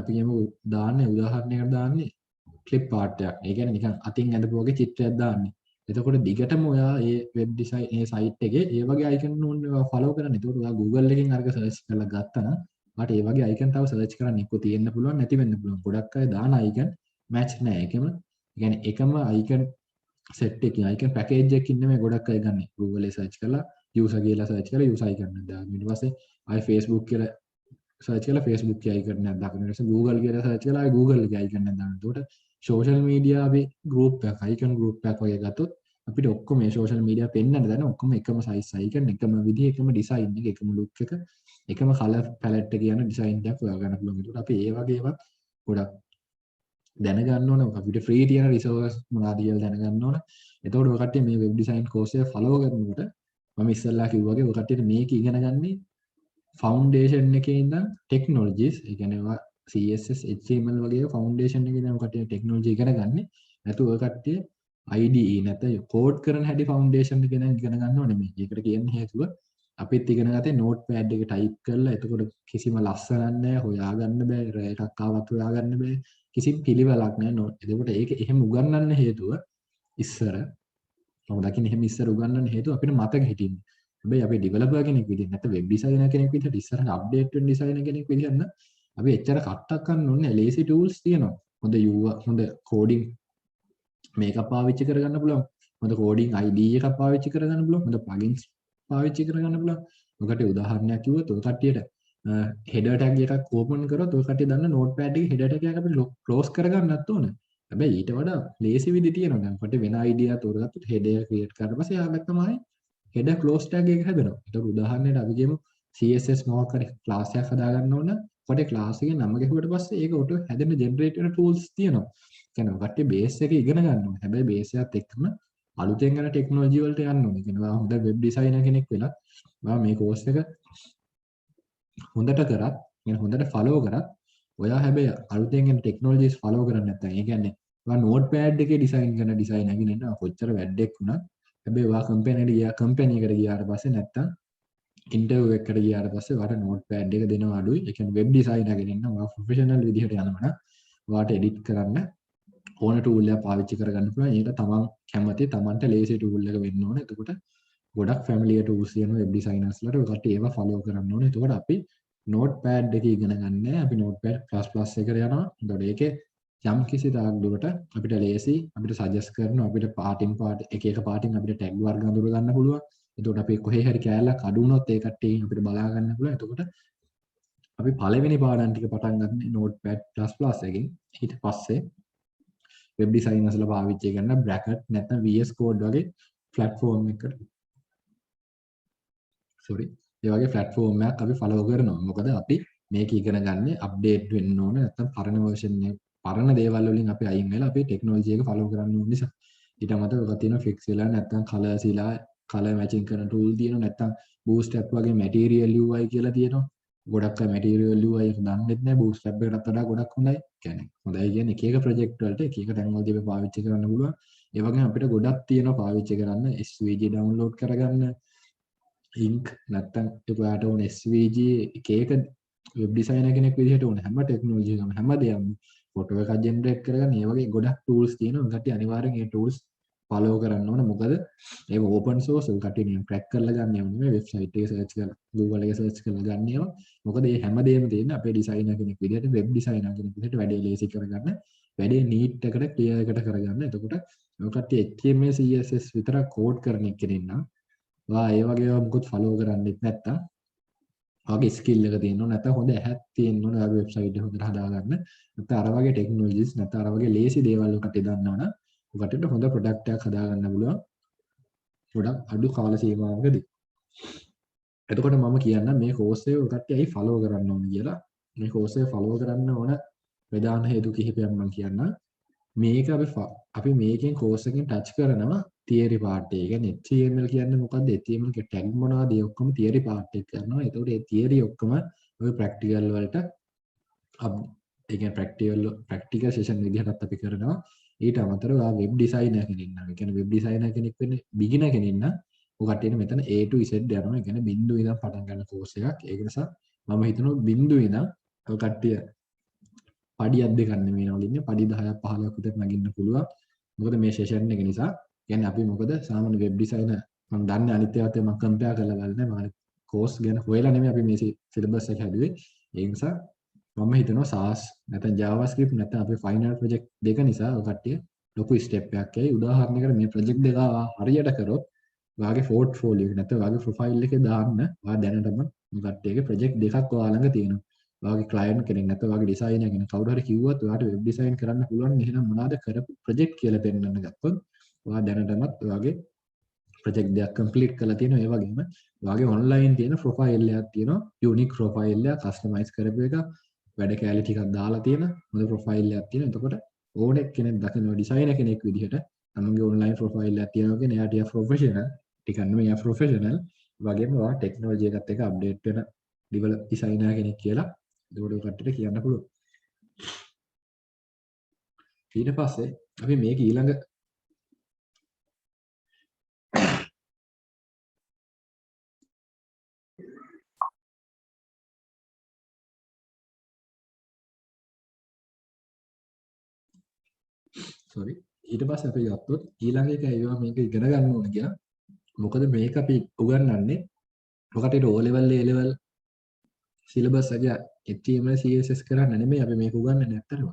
අපි කියමුකෝ දාන්නේ උදාහරණයකට දාන්නේ ක්ලිප් ආර්ට් එකක්. ඒ කියන්නේ නිකන් අතින් ඇඳපු වගේ චිත්‍රයක් දාන්නේ. එතකොට දිගටම ඔයා මේ වෙබ් ඩිසයින් මේ සයිට් එකේ ඒ වගේ අයිකන් ඕනේ ෆලෝ කරන්න. එතකොට ඔයා Google එකෙන් අරක සර්ච් කරලා ගත්තා නම් මට ඒ වගේ අයිකන් තව සර්ච් කරන්න එක්ක තියෙන්න පුළුවන් නැති වෙන්න පුළුවන්. ගොඩක් අය දාන අයිකන් මැච් නැහැ. ඒකම يعني එකම අයිකන් සෙට් එකකින් අයිකන් පැකේජ් එකකින් නෙමෙයි ගොඩක් අය ගන්න. Google එකේ සර්ච් කරලා user කියලා සර්ච් කරලා user icon එකක් දාන්න. ඊට පස්සේ ආයි Facebook කියලා සර්ච් කරලා Facebook එකේ icon එකක් දාන්න. ඊට පස්සේ Google කියලා සර්ච් කරලා ආයි Google එකේ icon එකක් දාන්න. එතකොට social media අපි group එකක් icon group එකක් වගේ ගත්තොත් අපිට ඔක්කොම මේ social media පෙන්වන්න දැන ඔක්කොම එකම size icon එකම විදිහ එකම design එක එකම look එක එකම color palette එක කියන design එකක් හොයාගන්න පුළුවන්. ඒකට අපි ඒ වගේ ඒවා ගොඩක් දැනගන්න ඕන අපිට ෆ්‍රී තියෙන රිසෝර්ස් මොනවද කියලා දැනගන්න ඕන. එතකොට ඔය කට්ටිය මේ වෙබ් ඩිසයින් කෝස් එක ෆලෝ කරනකොට මම ඉස්සෙල්ලා කිව්වා වගේ ඔය කට්ටියට මේක ඉගෙන ගන්නේ ෆවුන්ඩේෂන් එකේ ඉඳන් ටෙක්නොලොජිස් ඒ කියන්නේ ඒවා CSS HTML වගේ ෆවුන්ඩේෂන් එකේ ඉඳන් ඔය කට්ටිය ටෙක්නොලොජි ඉගෙන ගන්න. නැතු ඔය කට්ටිය IDE නැත්නම් කෝඩ් කරන හැටි ෆවුන්ඩේෂන් එක ඉගෙන ගන්න ඕනේ මේ. ඒකට කියන්නේ හේතුව අපිත් ඉගෙන ගත්තේ නෝට් පෑඩ් එක ටයිප් කරලා එතකොට කිසිම ලස්සනක් නැහැ හොයාගන්න බෑ එකක් ආවත් හොයාගන්න බෑ කිසිම පිළිවෙලක් නැහැ නෝට්. එතකොට ඒක එහෙම උගන්වන්න හේතුව ඉස්සර මම දකින්න එහෙම ඉස්සර උගන්වන්න හේතුව අපිට මතක හිටින්නේ. හැබැයි අපි ඩෙවලොපර් කෙනෙක් විදිහට නැත්නම් වෙබ් ඩිසයිනර් කෙනෙක් විදිහට ඉස්සරහ අප්ඩේට් වෙන ඩිසයිනර් කෙනෙක් විදිහට නම් අපි එච්චර කට්ටක් ගන්න ඕනේ ලේසි ටූල්ස් තියෙනවා. හොඳ UI හොඳ කෝඩින් මේක පාවිච්චි කරගන්න පුළුවන්. හොඳ කෝඩින් IDE එකක් පාවිච්චි කරගන්න පුළුවන්. හොඳ ප්ලගින්ස් පාවිච්චි කරගන්න පුළුවන්. ඔකට උදාහරණයක් කිව්වොත් ඔය කට්ටියට header tag එකක් open කරොත් ඔය කට්ටිය දන්න notepad එකේ header tag එක අපිට close කරගන්නත් ඕන. හැබැයි ඊට වඩා ලේසි විදි තියෙනවා. දැන් අපිට වෙන idea තෝරගත්තොත් header create කරලා පස්සේ ආයෙත් තමයි header close tag එක හැදෙනවා. ඒක උදාහරණයක් අපි කියමු CSS මොකක් හරි class එකක් හදාගන්න ඕන. ඔකට class එකේ නම ගැහුවට පස්සේ ඒක auto හැදෙන generate වෙන tools තියෙනවා. කියන්නේ ඔය කට්ටිය base එක ඉගෙන ගන්න ඕනේ. හැබැයි base එකත් එක්කම අලුතෙන් යන ටෙක්නොලොජි වලට යන්න ඕනේ. කියනවා හොඳ වෙබ් ඩිසයිනර් කෙනෙක් වෙලා මම මේ කෝස් එක හොඳට කරත් يعني හොඳට ෆලෝ කරත් ඔයා හැබැයි අලුතෙන් එන ටෙක්නොලොජිස් ෆලෝ කරන්නේ නැත්නම් ඒ කියන්නේ ඔයා නෝට්පෑඩ් එකේ ඩිසයින් කරන ඩිසයිනර් කෙනෙක් නා කොච්චර වැඩක් වුණත් හැබැයි ඔයා කම්පැනි එකට ගියාට පස්සේ නැත්නම් ඉන්ටර්විව් එකකට ගියාට පස්සේ ඔයාට නෝට්පෑඩ් එක දෙනවා අඩුයි. ඒ කියන්නේ වෙබ් ඩිසයිනර් කෙනෙක් නම් ඔයා ප්‍රොෆෙෂනල් විදිහට යනවා නම් ඔයාට එඩිට් කරන්න ඕන ටූල් එකක් පාවිච්චි කරගන්න පුළුවන්. ඒක තමන් කැමති තමන්ට ලේසි ටූල් එක වෙන්න ඕනේ. එතකොට ගොඩක් ෆැමිලියර් ටූල්ස් තියෙනවා වෙබ් ඩිසයිනර්ස්ලාට. ඔය කට්ටිය ඒවා ෆලෝ කරන්න ඕනේ. එතකොට අපි නෝට්පෑඩ් එක ඉගෙන ගන්න. අපි නෝට්පෑඩ් ++ එකට යනවා. එතකොට ඒකේ යම් කිසි තාක් දුරට අපිට ලේසි අපිට සජෙස්ට් කරනවා අපිට පාටින් පාට එක එක පාටින් අපිට ටැග් වර්ග අඳුර ගන්න පුළුවන්. එතකොට අපි කොහේ හරි කෑල්ලක් අඩු වුණොත් ඒ කට්ටිය අපිට බලා ගන්න පුළුවන්. එතකොට අපි පළවෙනි පාඩම් ටික පටන් ගන්න නෝට්පෑඩ් ++ එකකින්. ඊට පස්සේ වෙබ් ඩිසයිනර්ස්ලා පාවිච්චි කරන බ්‍රැකට් නැත්නම් VS Code වගේ platform එකකට ඒ වගේ platform එකක් අපි follow කරනවා. මොකද අපි මේක ඉගෙන ගන්න අප්ඩේට් වෙන්න ඕන නැත්නම් පරණ version එක පරණ දේවල් වලින් අපි අයින් වෙලා අපි ටෙක්නොලොජි එක follow කරන්න ඕන නිසා. ඊට අමතරව ඔක තියෙනවා fix වෙලා නැත්නම් colors ඉලා color matching කරන tool තියෙනවා නැත්නම් bootstrap වගේ material UI කියලා තියෙනවා. ගොඩක් අය material UI එක දන්නෙත් නැහැ bootstrap එකටත් වඩා ගොඩක් හොඳයි. කියන්නේ හොඳයි කියන්නේ එක එක project වලට එක එක technology එක පාවිච්චි කරන්න පුළුවන්. ඒ වගේම අපිට ගොඩක් තියෙනවා පාවිච්චි කරන්න SVG download කරගන්න ink නැත්තම් ඔයාට ඕන SVG එක එක වෙබ් ඩිසයිනර් කෙනෙක් විදිහට ඕන හැම ටෙක්නොලොජි එකම හැම දෙයක්ම ෆොටෝ එකක් ජෙනරේට් කරගන්න ඒ වගේ ගොඩක් ටූල්ස් තියෙනවා. ඒ කට්ටිය අනිවාර්යෙන් මේ ටූල්ස් ෆලෝ කරන්න ඕන. මොකද ඒක ඕපන් සෝස් ඒ කට්ටිය නිකන් ක්‍රැක් කරලා ගන්න යන්නේ නෙමෙයි වෙබ්සයිට් එකේ සර්ච් කරලා Google එකේ සර්ච් කරලා ගන්න ඒවා. මොකද මේ හැම දෙයක්ම තියෙන්නේ අපේ ඩිසයිනර් කෙනෙක් විදිහට වෙබ් ඩිසයිනර් කෙනෙක් විදිහට වැඩේ ලේසි කරගන්න වැඩේ නීට් එකට ක්ලියර් එකට කරගන්න. එතකොට ඔය කට්ටිය HTML CSS විතරක් කෝඩ් කරන කෙනෙක් නම් ඔයා ඒ වගේ ඒවා මොකොත් ෆලෝ කරන්නෙත් නැත්තම් ඔයාගේ ස්කිල් එක තියෙනවා නැත්නම් හොඳ ඇහක් තියෙනවා ඔයාගේ වෙබ්සයිට් එක හොඳට හදාගන්න. නැත්නම් අර වගේ ටෙක්නොලොජිස් නැත්නම් අර වගේ ලේසි දේවල් ඔකට දන්නවනම් ඔකට හොඳ ප්‍රොඩක්ට් එකක් හදාගන්න පුළුවන්. ගොඩක් අඩු කාල සීමාවකදී. එතකොට මම කියන්නම් මේ කෝස් එක ඔකට ඇයි ෆලෝ කරන්න ඕන කියලා. මේ කෝස් එක ෆලෝ කරන්න ඕන ප්‍රධාන හේතු කිහිපයක් මම කියන්නම්. මේක අපි මේකෙන් කෝස් එකෙන් ටච් කරනවා තියරි පාර්ට් එක. කියන්නේ HTML කියන්නේ මොකද්ද? HTML එක ටැග් මොනවද? ඒ ඔක්කොම තියරි පාර්ට් එක කරනවා. ඒතකොට ඒ තියරි ඔක්කොම ඔය ප්‍රැක්ටිකල් වලට ඒ කියන්නේ ප්‍රැක්ටිකල් සෙෂන් විදිහටත් අපි කරනවා. ඊට අමතරව ඔයා වෙබ් ඩිසයිනර් කෙනෙක් නම්, ඒ කියන්නේ වෙබ් ඩිසයිනර් කෙනෙක් වෙන්නේ බිගිනර් කෙනෙක් නම් ඔය කට්ටියට මෙතන A to Z යනවා. ඒ කියන්නේ බිංදුව ඉඳන් පටන් ගන්න කෝස් එකක්. ඒක නිසා මම හිතනවා බිංදුව ඉඳන් ඔය කට්ටිය පඩියක් දෙකක් නෙමෙයි නවලින්නේ පඩි 10ක් 15ක් විතර නගින්න පුළුවන්. මොකද මේ සෙෂන් එක නිසා කියන්නේ අපි මොකද සාමාන්‍ය වෙබ් ඩිසයිනර් මම දන්නේ අනිත් ඒවාත් මම කම්පෙයාර් කරලා බලන්නේ මම කෝස් ගැන හොයලා නෙමෙයි අපි මේ සිලබස් එක හැදුවේ. ඒ නිසා මම හිතනවා SAS නැත්නම් JavaScript නැත්නම් අපි ෆයිනල් ප්‍රොජෙක්ට් දෙක නිසා ඔය කට්ටිය ලොකු ස්ටෙප් එකක් ඇයි. උදාහරණයකට මේ ප්‍රොජෙක්ට් දෙක හරියට කරොත් ඔයාගේ පෝර්ට්ෆෝලියෝ එක නැත්නම් ඔයාගේ ප්‍රොෆයිල් එකේ දාන්න ඔයා දැනටම මේ කට්ටියගේ ප්‍රොජෙක්ට් දෙකක් ඔයා ළඟ තියෙනවා. ඔයාගේ ක්ලයන්ට් කෙනෙක් නැත්නම් ඔයාගේ ඩිසයිනර් කෙනෙක් කවුරු හරි කිව්වොත් ඔයාට වෙබ් ඩිසයින් කරන්න පුළුවන් එහෙනම් මොනවද කරපු ප්‍රොජෙක්ට් කියලා පෙන්නන්න ගත්තොත් ඔයා දැනටමත් ඔයාගේ ප්‍රොජෙක්ට් දෙකක් කම්ප්ලීට් කරලා තියෙනවා. ඒ වගේම ඔයාගේ ඔන්ලයින් තියෙන ප්‍රොෆයිල් එකක් තියෙනවා. යුනික් ප්‍රොෆයිල් එක කස්ටමයිස් කරපු එක වැඩ කැලේ ටිකක් දාලා තියෙන හොඳ ප්‍රොෆයිල් එකක් තියෙනවා. එතකොට ඕනෙක් කෙනෙක් දකිනවා ඩිසයිනර් කෙනෙක් විදිහට තමන්ගේ ඔන්ලයින් ප්‍රොෆයිල් එකක් තියෙනවා කියන්නේ එයා ටිකක් ප්‍රොෆෙෂනල් ටිකක් නෙමෙයි එයා ප්‍රොෆෙෂනල් වගේම ඔයා ටෙක්නොලොජි එකත් එක්ක අප්ඩේට් වෙන ඩිසයිනර් කෙනෙක් කියලා ඒකට කට්ටියට කියන්න පුළුවන්. ඊට පස්සේ අපි මේක ඊළඟ sorry ඊට පස්සේ අපි ගත්තොත් ඊළඟ එක ඒවා මේක ඉගෙන ගන්න ඕන කියලා. මොකද මේක අපි උගන්වන්නේ ඔකට O level A level syllabus එක HTML CSS කරන්න නෙමෙයි අපි මේක උගන්වන්නේ නැත්තරම.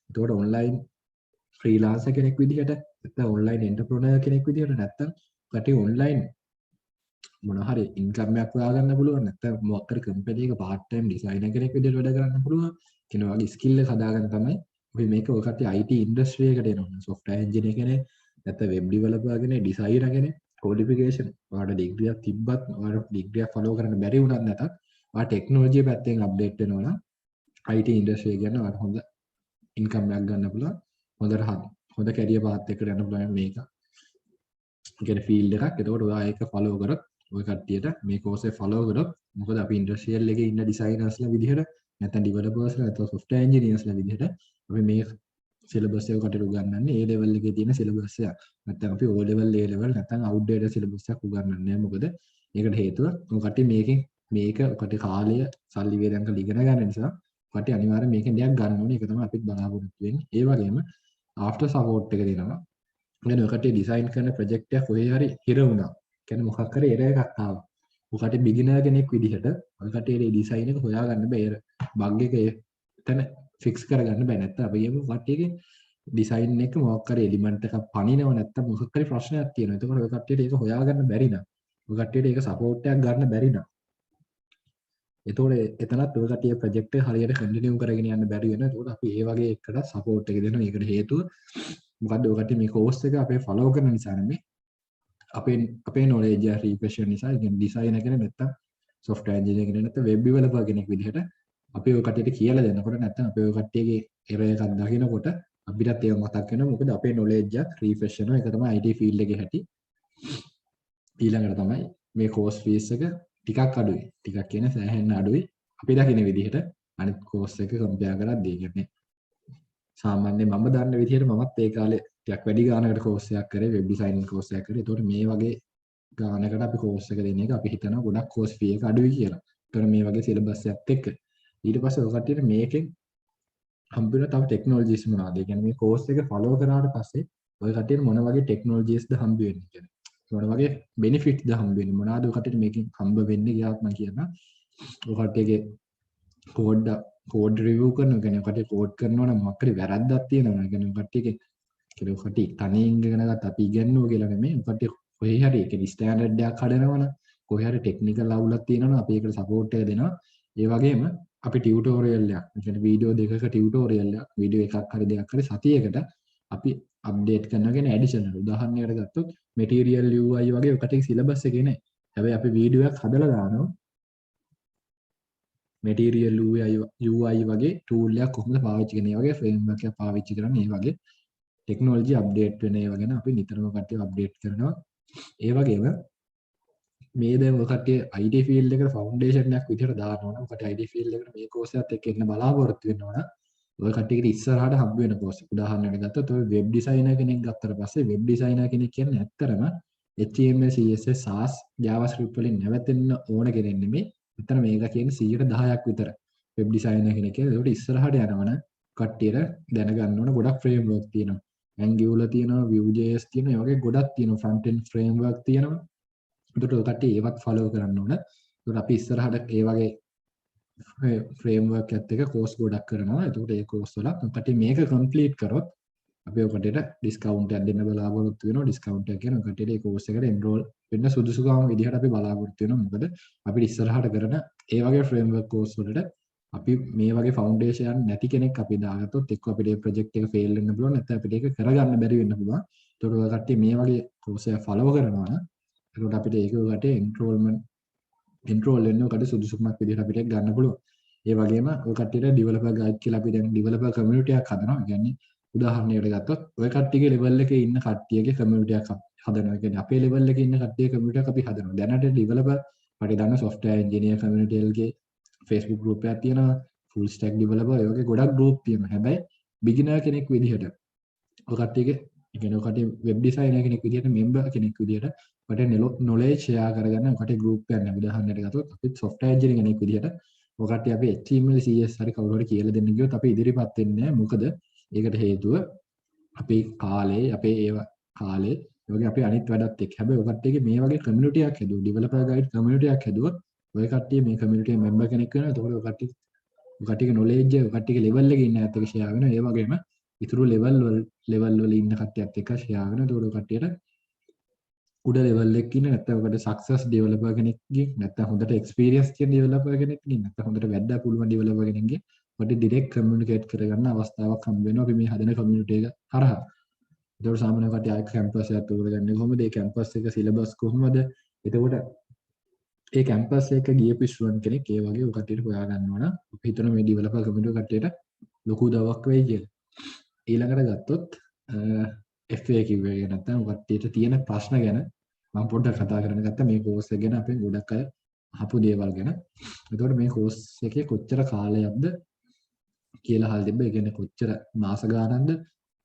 ඒතකොට ඔන්ලයින් ෆ්‍රීලාන්සර් කෙනෙක් විදිහට නැත්නම් ඔන්ලයින් එන්ටර්ප්‍රෙනර් කෙනෙක් විදිහට නැත්නම් කටි ඔන්ලයින් මොන හරි ඉන්කම් එකක් හොයාගන්න පුළුවන් නැත්නම් මොකක් හරි කම්පැනි එක පාර්ට් ටයිම් ඩිසයිනර් කෙනෙක් විදිහට වැඩ කරන්න පුළුවන් කියන වගේ ස්කිල් එක හදාගන්න තමයි අපි මේක ඔය කට්ටිය IT ඉන්ඩස්ට්‍රි එකට එනවා සොෆ්ට්වෙයාර් එන්ජිනියර් කෙනෙක් නැත්නම් වෙබ් ඩෙවලොපර් කෙනෙක් ඩිසයිනර් කෙනෙක් කොඩිෆිකේෂන් ඔයාලට ඩිග්‍රියක් තිබ්බත් ඔයාලට ඩිග්‍රියක් ෆලෝ කරන්න බැරි වුණත් නැතත් ඔයා ටෙක්නොලොජි පැත්තෙන් අප්ඩේට් වෙනවා නම් IT ඉන්ඩස්ට්‍රි එක කියන්නේ ඔයාලට හොඳ ඉන්කම් එකක් ගන්න පුළුවන් හොඳට හොඳ කැරියර් පාත් එකකට යන්න පුළුවන් මේක. කියන්නේ ෆීල්ඩ් එකක්. එතකොට ඔයා ඒක ෆලෝ කරොත් ඔය කට්ටියට මේ කෝස් එක ෆලෝ කරොත් මොකද අපි ඉන්ඩස්ට්‍රියල් එකේ ඉන්න ඩිසයිනර්ස්ලා විදිහට නැත්නම් ඩෙවලොපර්ස්ලා නැත්නම් සොෆ්ට්වෙයාර් එන්ජිනියර්ස්ලා විදිහට අපි මේ සිලබස් එක කටට උගන්වන්නේ A level එකේ තියෙන සිලබස් එක. නැත්නම් අපි O level A level නැත්නම් outdated සිලබස් එකක් උගන්වන්නේ නැහැ. මොකද ඒකට හේතුව ඔය කට්ටිය මේක ඔකට කාලය සල්ලි වේදම් කරලා ඉගෙන ගන්න නිසා කට්ටිය අනිවාර්යෙන් මේකෙන් දෙයක් ගන්න ඕනේ. ඒක තමයි අපිත් බලාපොරොත්තු වෙන්නේ. ඒ වගේම after support එක දෙනවා. يعني ඔය කට්ටිය ඩිසයින් කරන ප්‍රොජෙක්ට් එක කොහේ හරි හිර වුණා. කියන්නේ මොකක් හරි එරර් එකක් ආවා. ඔය කට්ටිය බිගිනර් කෙනෙක් විදිහට ඔය කට්ටියට ඩිසයින් එක හොයාගන්න බෑ. බග් එක එතන ෆික්ස් කරගන්න බෑ. නැත්නම් අපි කියමු කට්ටියගේ ඩිසයින් එක මොකක් හරි එලිමන්ට් එකක් පනිනව නැත්නම් මොකක් හරි ප්‍රශ්නයක් තියෙනවා. එතකොට ඔය කට්ටියට ඒක හොයාගන්න බැරි නම් ඔය කට්ටියට ඒක සපෝට් එකක් ගන්න බැරි නම් එතකොට එතනත් ඔය කට්ටිය ප්‍රොජෙක්ට් එක හරියට කන්ටිනියු කරගෙන යන්න බැරි වෙනවා. එතකොට අපි ඒ වගේ එකට සපෝට් එක දෙනවා. ඒකට හේතුව මොකද්ද ඔය කට්ටිය මේ කෝස් එක අපේ ෆලෝ කරන නිසා නෙමෙයි. අපේ knowledge එක රිෆ්‍රෙෂ් වෙන නිසා කියන්නේ ඩිසයිනර් කෙනෙක් නැත්තම් software engineer කෙනෙක් නැත්තම් web developer කෙනෙක් විදිහට අපි ඔය කට්ටියට කියලා දෙනකොට නැත්තම් අපි ඔය කට්ටියගේ error එකක් දකිනකොට අපිටත් ඒක මතක් වෙනවා. මොකද අපේ knowledge එක රිෆ්‍රෙෂ් වෙනවා. ඒක තමයි IT field එකේ හැටි. ඊළඟට තමයි මේ course fees එක ටිකක් අඩුයි. ටිකක් කියන්නේ සෑහෙන්න අඩුයි. අපි දකින විදිහට අනිත් course එක compare කරද්දී කියන්නේ සාමාන්‍යයෙන් මම දන්න විදිහට මමත් ඒ කාලේ ටිකක් වැඩි ගානකට course එකක් කරේ web designing course එකක් කරේ. ඒතකොට මේ වගේ ගානකට අපි course එක දෙන එක අපි හිතනවා ගොඩක් course fee එක අඩුයි කියලා. ඒතකොට මේ වගේ syllabus එකත් එක්ක ඊට පස්සේ ඔය කට්ටියට මේකෙන් හම්බ වෙන තව ටෙක්නොලොජිස් මොනවාද? ඒ කියන්නේ මේ course එක follow කරාට පස්සේ ඔය කට්ටියට මොන වගේ ටෙක්නොලොජිස්ද හම්බ වෙන්නේ කියන්නේ. මොන වගේ benefitද හම්බ වෙන්නේ? මොනවාද ඔය කට්ටියට මේකෙන් හම්බ වෙන්නේ කියලා මම කියනවා. ඔය කට්ටියගේ කෝඩ් රිවිව් කරනවා. කියන්නේ කට්ටිය කෝඩ් කරනවා නම් මොකක් හරි වැරද්දක් තියෙනවා. කියන්නේ කට්ටියගේ කියලා කට්ටිය තනියෙන් ඉගෙන ගත්ත අපි ඉගෙනුවා කියලා නෙමෙයි. කට්ටිය කොහේ හරි ඒ කියන්නේ ස්ටෑන්ඩඩ් එකක් හදනවනම් කොහේ හරි ටෙක්නිකල් අවුලක් තියෙනවනම් අපි ඒකට සපෝට් එක දෙනවා. ඒ වගේම අපි ටියුටෝරියල් එකක් කියන්නේ වීඩියෝ දෙකක ටියුටෝරියල් එකක් වීඩියෝ එකක් හරි දෙකක් හරි සතියකට අපි අප්ඩේට් කරනවා කියන්නේ ඇඩිෂනල් උදාහරණයකට ගත්තොත් මෙටීරියල් UI වගේ ඔකට සිලබස් එකේ නෑ. හැබැයි අපි වීඩියෝ එකක් හදලා දානවා මෙටීරියල් UI වගේ ටූල් එකක් කොහොමද පාවිච්චි කරන්නේ වගේ ෆ්‍රේම්වර්ක් එකක් පාවිච්චි කරන්නේ මේ වගේ ටෙක්නොලොජි අප්ඩේට් වෙන ඒවා ගැන අපි නිතරම කට්ටිය අප්ඩේට් කරනවා. ඒ වගේම මේ දැන් ඔය කට්ටිය IT ෆීල්ඩ් එකට ෆවුන්ඩේෂන් එකක් විදිහට දානවා නම් ඔකට IT ෆීල්ඩ් එකට මේ කෝස් එකත් එක්ක එන්න බලාපොරොත්තු වෙනවා නම් ඔය කට්ටියට ඉස්සරහට හම්බ වෙන කෝස් උදාහරණයක් ගත්තොත් ඔය වෙබ් ඩිසයිනර් කෙනෙක් ගත්තට පස්සේ වෙබ් ඩිසයිනර් කෙනෙක් කියන්නේ ඇත්තටම HTML CSS SAS JavaScript වලින් නැවතෙන්න ඕන කෙනෙක් නෙමෙයි. මෙතන මේක කියන්නේ 10% විතර වෙබ් ඩිසයිනර් කෙනෙක් කියන්නේ. ඒකට ඉස්සරහට යනවනම් කට්ටියට දැනගන්න ඕන ගොඩක් ෆ්‍රේම්වර්ක් තියෙනවා. Angular තියෙනවා, Vue.js තියෙනවා, ඒ වගේ ගොඩක් තියෙනවා. front end framework තියෙනවා. ඒකට ඔය කට්ටිය ඒවත් follow කරන්න ඕන. ඒකට අපි ඉස්සරහට ඒ වගේ framework එකත් එක්ක course ගොඩක් කරනවා. ඒකට ඒ course වල ඔය කට්ටිය මේක complete කරොත් අපි ඔය කට්ටියට discount එකක් දෙන්න බලාපොරොත්තු වෙනවා. discount එක කියන්නේ ඔය කට්ටියට ඒ course එකට enroll වෙන්න සුදුසුකම් විදිහට අපි බලාපොරොත්තු වෙනවා. මොකද අපිට ඉස්සරහට කරන ඒ වගේ framework course වලට අපි මේ වගේ ෆවුන්ඩේෂන් නැති කෙනෙක් අපි දාගත්තොත් එක්ක අපිට මේ ප්‍රොජෙක්ට් එක ෆේල් වෙන්න පුළුවන් නැත්නම් අපිට ඒක කරගන්න බැරි වෙන්න පුළුවන්. ඒකට ඔය කට්ටිය මේ වගේ course එක follow කරනවා නම් ඒකට අපිට ඒකට enroll වෙන්න ඔකට සුදුසුකමක් විදිහට අපිට ගන්න පුළුවන්. ඒ වගේම ඔය කට්ටියට developer guide කියලා අපි දැන් developer community එකක් හදනවා. ඒ කියන්නේ උදාහරණයකට ගත්තොත් ඔය කට්ටියගේ ලෙවල් එකේ ඉන්න කට්ටියගේ කමියුනිටි එකක් හදනවා. ඒ කියන්නේ අපේ ලෙවල් එකේ ඉන්න කට්ටියගේ කමියුනිටි එකක් අපි හදනවා. දැනට ඩෙවලොපර් අපි දන්න software engineer community එකේ Facebook group එකක් තියෙනවා. full stack developer ඒ වගේ ගොඩක් group තියෙනවා. හැබැයි beginner කෙනෙක් විදිහට ඔය කට්ටියගේ ඒ කියන්නේ ඔය කට්ටිය web designer කෙනෙක් විදිහට member කෙනෙක් විදිහට ඔකට knowledge share කරගන්න ඔය කට්ටිය group එකක් නෑ. උදාහරණයක් ගත්තොත් අපි software engineer කෙනෙක් විදිහට ඔය කට්ටිය අපි HTML CS හරි කවුරු හරි කියලා දෙන්න ගියොත් අපි ඉදිරියපත් වෙන්නේ නෑ. මොකද ඒකට හේතුව අපේ කාලේ අපේ ඒවා කාලේ ඒ වගේ අපේ අනිත් වැඩත් එක්ක. හැබැයි ඔය කට්ටියගේ මේ වගේ community එකක් හැදුවා. developer guide community එකක් හැදුවොත් ඔය කට්ටිය මේ community එකේ member කෙනෙක් වෙනවා. එතකොට ඔය කට්ටියගේ knowledge ඔය කට්ටියගේ level එකේ ඉන්න ඇත්ත එක share වෙනවා. ඒ වගේම ඉතුරු level වල ඉන්න කට්ටියත් එක්ක share වෙනවා. එතකොට ඔය කට්ටියට උඩ level එකක ඉන්න නැත්නම් ඔකට success developer කෙනෙක්ගේ නැත්නම් හොඳට experience තියෙන developer කෙනෙක්ගේ නැත්නම් හොඳට වැඩ පුළුවන් developer කෙනෙක්ගේ ඔකට direct communicate කරගන්න අවස්ථාවක් හම්බ වෙනවා අපි මේ හදන community එක හරහා. ඒතකොට සාමාන්‍ය කට්ටිය ආයෙත් කැම්පස් එකත් උරගන්නේ කොහොමද? ඒ කැම්පස් එක සිලබස් කොහොමද? එතකොට ඒ කැම්පස් එක ගියපු ස්ටුඩන්ට් කෙනෙක් ඒ වගේ ඔය කට්ටියට හොයා ගන්නවා නම් අපි හිතනවා මේ ඩෙවලොපර් කමියුනිටි කට්ටියට ලොකු උදව්වක් වෙයි කියලා. ඊළඟට ගත්තොත් FAQ එක නැත්නම් ඔය කට්ටියට තියෙන ප්‍රශ්න ගැන මම පොඩ්ඩක් කතා කරන්න ගත්තා මේ කෝස් එක ගැන අපේ ගොඩක් අය අහපු දේවල් ගැන. එතකොට මේ කෝස් එකේ කොච්චර කාලයක්ද කියලා අහලා තිබ්බා. ඒ කියන්නේ කොච්චර මාස ගානක්ද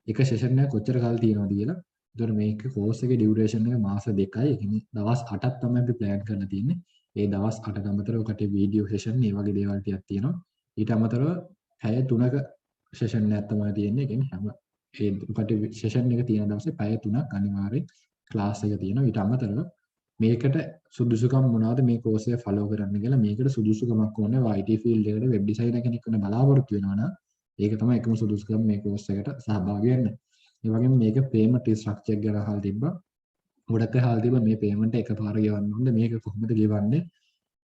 එක සෙෂන් එකක් කොච්චර කාල තියෙනවද කියලා. ඒතකොට මේක කෝස් එකේ ඩියුරේෂන් එක මාස 2යි. ඒ කියන්නේ දවස් 8ක් තමයි අපි ප්ලෑන් කරලා තියෙන්නේ. ඒ දවස් 8ට අමතරව ඔකට වීඩියෝ සෙෂන් මේ වගේ දේවල් ටිකක් තියෙනවා. ඊට අමතරව පැය 3ක සෙෂන් එකක් තමයි තියෙන්නේ. ඒ කියන්නේ හැම ඒ ඔකට සෙෂන් එක තියෙන දවසේ පැය 3ක් අනිවාර්යෙන් ක්ලාස් එක තියෙනවා. ඊට අමතරව මේකට සුදුසුකම් මොනවද මේ කෝස් එක ෆලෝ කරන්න කියලා මේකට සුදුසුකමක් ඕනේ IT ෆීල්ඩ් එකට වෙබ් ඩිසයිනර් කෙනෙක් වෙන්න බලාපොරොත්තු වෙනවා නම් ඒක තමයි එකම සුදුසුකම මේ කෝස් එකට සහභාගී වෙන්න. ඒ වගේම මේක පේමන්ට් ස්ට්‍රක්චර් ගැන අහලා තිබ්බා. ගොඩක් අහලා තිබ්බා මේ පේමන්ට් එකපාර ගෙවන්න ඕනද මේක කොහොමද ගෙවන්නේ?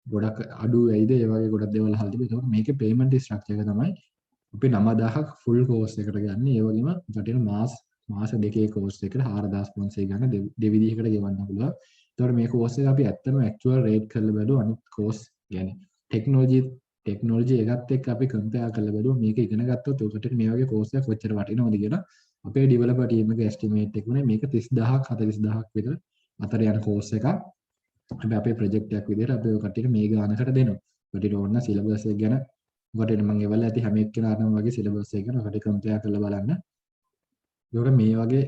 ගොඩක් අඩු වෙයිද? ඒ වගේ ගොඩක් දේවල් අහලා තිබ්බා. ඒකෝට මේකේ පේමන්ට් ස්ට්‍රක්චර් එක තමයි අපි 9000ක් ෆුල් කෝස් එකට ගන්න. ඒ වගේම අපිට මාස දෙකේ කෝස් එකට 4500 ගන්න දෙවිදිහකට ගෙවන්න පුළුවන්. ඒතකොට මේ කෝස් එක අපි ඇත්තම ඇක්චුවල් රේට් කරලා බැලුවා අනිත් කෝස් يعني ටෙක්නොලොජි එකත් එක්ක අපි කම්පෙයාර් කරලා බැලුවා මේක ඉගෙන ගත්තොත් ඔකට මේ වගේ කෝස් එකක් කොච්චර වටිනවද කියලා. අපේ ඩෙවලොපර් ටීම් එකේ එස්ටිමේට් එක උනේ මේක 30000ක් 40000ක් විතර අතර යන කෝස් එකක්. අපි අපේ ප්‍රොජෙක්ට් එකක් විදිහට අපි ඔය කට්ටියට මේ ගානකට දෙනවා. ඔකට ඕන සිලබස් එක ගැන ඔකට මම එවල ඇති හැම එක්කෙනාටම වගේ සිලබස් එක ගැන ඔකට කම්පෙයාර් කරලා බලන්න. ඒකට මේ වගේ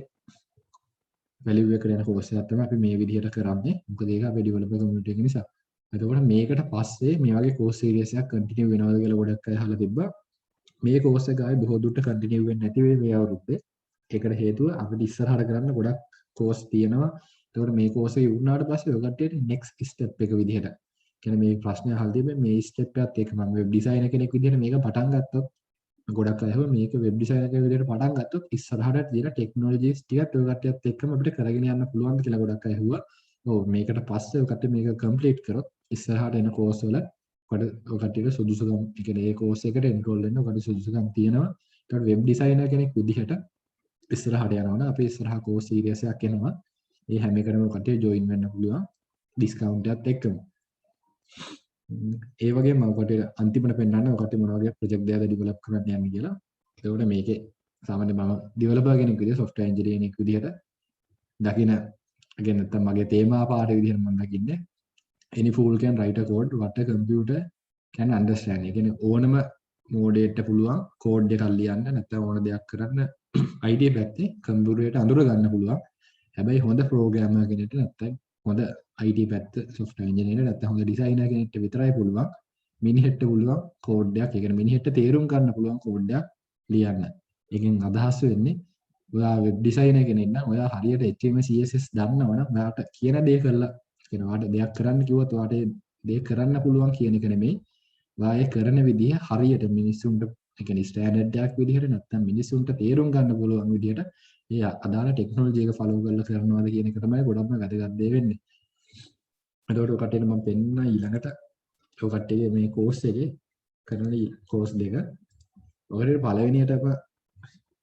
වැලියු එකට යන කෝස් එකක් තමයි අපි මේ විදිහට කරන්නේ. මොකද ඒක අපේ ඩෙවලොපර් කමියුනිටි එක නිසා. එතකොට මේකට පස්සේ මේ වගේ කෝස් සීරීස් එකක් කන්ටිනියු වෙනවද කියලා ගොඩක් අය අහලා තිබ්බා. මේ කෝස් එක ආයේ බොහෝ දුරට කන්ටිනියු වෙන්නේ නැති වෙයි මේ අවුරුද්දේ. ඒකට හේතුව අපිට ඉස්සරහට කරන්න ගොඩක් කෝස් තියෙනවා. එතකොට මේ කෝස් එක ඉවරනාට පස්සේ ඔය කට්ටියට next step එක විදිහට. කියන්නේ මේ ප්‍රශ්නේ අහලා තිබ්බේ මේ step එකත් එක්ක මම වෙබ් ඩිසයිනර් කෙනෙක් විදිහට මේක පටන් ගත්තොත් ගොඩක් අය මේක වෙබ් ඩිසයිනර් කෙනෙක් විදිහට පටන් ගත්තොත් ඉස්සරහට තියෙන ටෙක්නොලොජිස් ටිකත් ඔය කට්ටියත් එක්කම අපිට කරගෙන යන්න පුළුවන් කියලා ගොඩක් අය අහුවා. ඔව් මේකට පස්සේ ඔය කට්ටිය මේක කම්ප්ලීට් කරොත් ඉස්සරහට එන කෝස් වල ඔය කට්ටියට සුදුසුකම් ඒ කියන්නේ ඒ කෝස් එකට එන්රෝල් වෙන්න ඔකට සුදුසුකම් තියෙනවා. ඒකට වෙබ් ඩිසයිනර් කෙනෙක් විදිහට ඉස්සරහට යනවනම් අපි ඉස්සරහ කෝස් සීරීස් එකක් එනවා. ඒ හැම එකටම කට්ටිය ජොයින් වෙන්න පුළුවන් ඩිස්කවුන්ට් එකත් එක්කම. ඒ වගේම ඔකට අන්තිමට පෙන්නන්න ඔකට මොන වගේ ප්‍රොජෙක්ට් දෙයක්ද ඩෙවලොප් කරන්න යන්නේ කියලා. ඒකට මේකේ සාමාන්‍ය මම ඩෙවලොපර් කෙනෙක් විදිහට software engineer කෙනෙක් විදිහට දකින again නැත්නම් මගේ තේමා පාඩේ විදිහට මම දකින්නේ any fool can write a code what a computer can understand. ඒ කියන්නේ ඕනම මෝඩයට පුළුවන් කෝඩ් එකක් ලියන්න නැත්නම් ඕන දෙයක් කරන්න IT පැත්තේ කම්පියුටරයට අඳුර ගන්න පුළුවන්. හැබැයි හොඳ ප්‍රෝග්‍රෑමර් කෙනෙක්ට නැත්නම් හොඳ IT පැත්ත software engineer නැත්නම් හොඳ ඩිසයිනර් කෙනෙක්ට විතරයි පුළුවන් මිනිහෙට පුළුවන් කෝඩ් එකක්. ඒ කියන්නේ මිනිහෙට තේරුම් ගන්න පුළුවන් කෝඩ් එකක් ලියන්න. ඒකෙන් අදහස් වෙන්නේ ඔයා වෙබ් ඩිසයිනර් කෙනෙක් නම් ඔයා හරියට HTML CSS දන්නවනම් ඔයාට කියන දේ කරලා කියන ඔයාට දෙයක් කරන්න කිව්වොත් ඔයාට ඒ දේ කරන්න පුළුවන් කියන එක නෙමෙයි. ඔයා ඒ කරන විදිහ හරියට මිනිස්සුන්ට ඒ කියන්නේ ස්ටෑන්ඩඩ් එකක් විදිහට නැත්නම් මිනිස්සුන්ට තේරුම් ගන්න පුළුවන් විදිහට ඒ අදාළ ටෙක්නොලොජි එක ෆලෝ කරලා කරනවාද කියන එක තමයි ගොඩක්ම වැදගත් දේ වෙන්නේ. එතකොට ඔය කට්ටියට මම පෙන්නන ඊළඟට ඔය කට්ටියගේ මේ කෝස් එකේ කරන කෝස් දෙක. ඔකට පළවෙනියට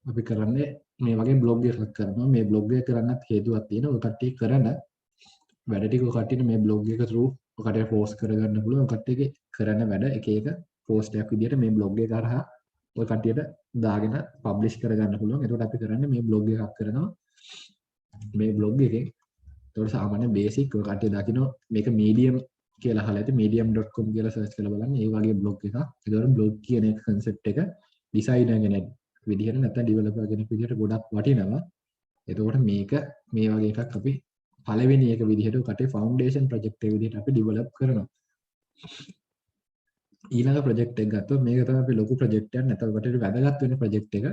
අපි කරන්නේ මේ වගේ බ්ලොග් එකක් කරනවා. මේ බ්ලොග් එක කරන්නත් හේතුවක් තියෙනවා. ඔය කට්ටිය කරන වැඩ ටික ඔය කට්ටියට මේ බ්ලොග් එක through ඔය කට්ටිය පෝස්ට් කරගන්න පුළුවන්. ඔය කට්ටියගේ කරන වැඩ එක එක පෝස්ට් එකක් විදිහට මේ බ්ලොග් එක හරහා ඔය කට්ටියට දාගෙන පබ්ලිෂ් කරගන්න පුළුවන්. එතකොට අපි කරන්නේ මේ බ්ලොග් එකක් කරනවා. මේ බ්ලොග් එකේ එතකොට සාමාන්‍ය බේසික් ඔය කට්ටිය දකින්න මේක medium කියලා අහලා ඇති medium.com කියලා සර්ච් කරලා බලන්න. ඒ වගේ බ්ලොග් එකක්. ඒතකොට බ්ලොග් කියන එක concept එක ඩිසයිනර් කෙනෙක් විදිහට නැත්නම් ඩෙවලොපර් කෙනෙක් විදිහට ගොඩක් වටිනවා. එතකොට මේක මේ වගේ එකක් අපි පළවෙනි එක විදිහට කටේ ෆවුන්ඩේෂන් ප්‍රොජෙක්ට් එක විදිහට අපි ඩෙවලොප් කරනවා. ඊළඟ ප්‍රොජෙක්ට් එක ගත්තොත් මේක තමයි අපි ලොකු ප්‍රොජෙක්ට් එකක් නැත්නම් කටේ වැදගත් වෙන ප්‍රොජෙක්ට් එක.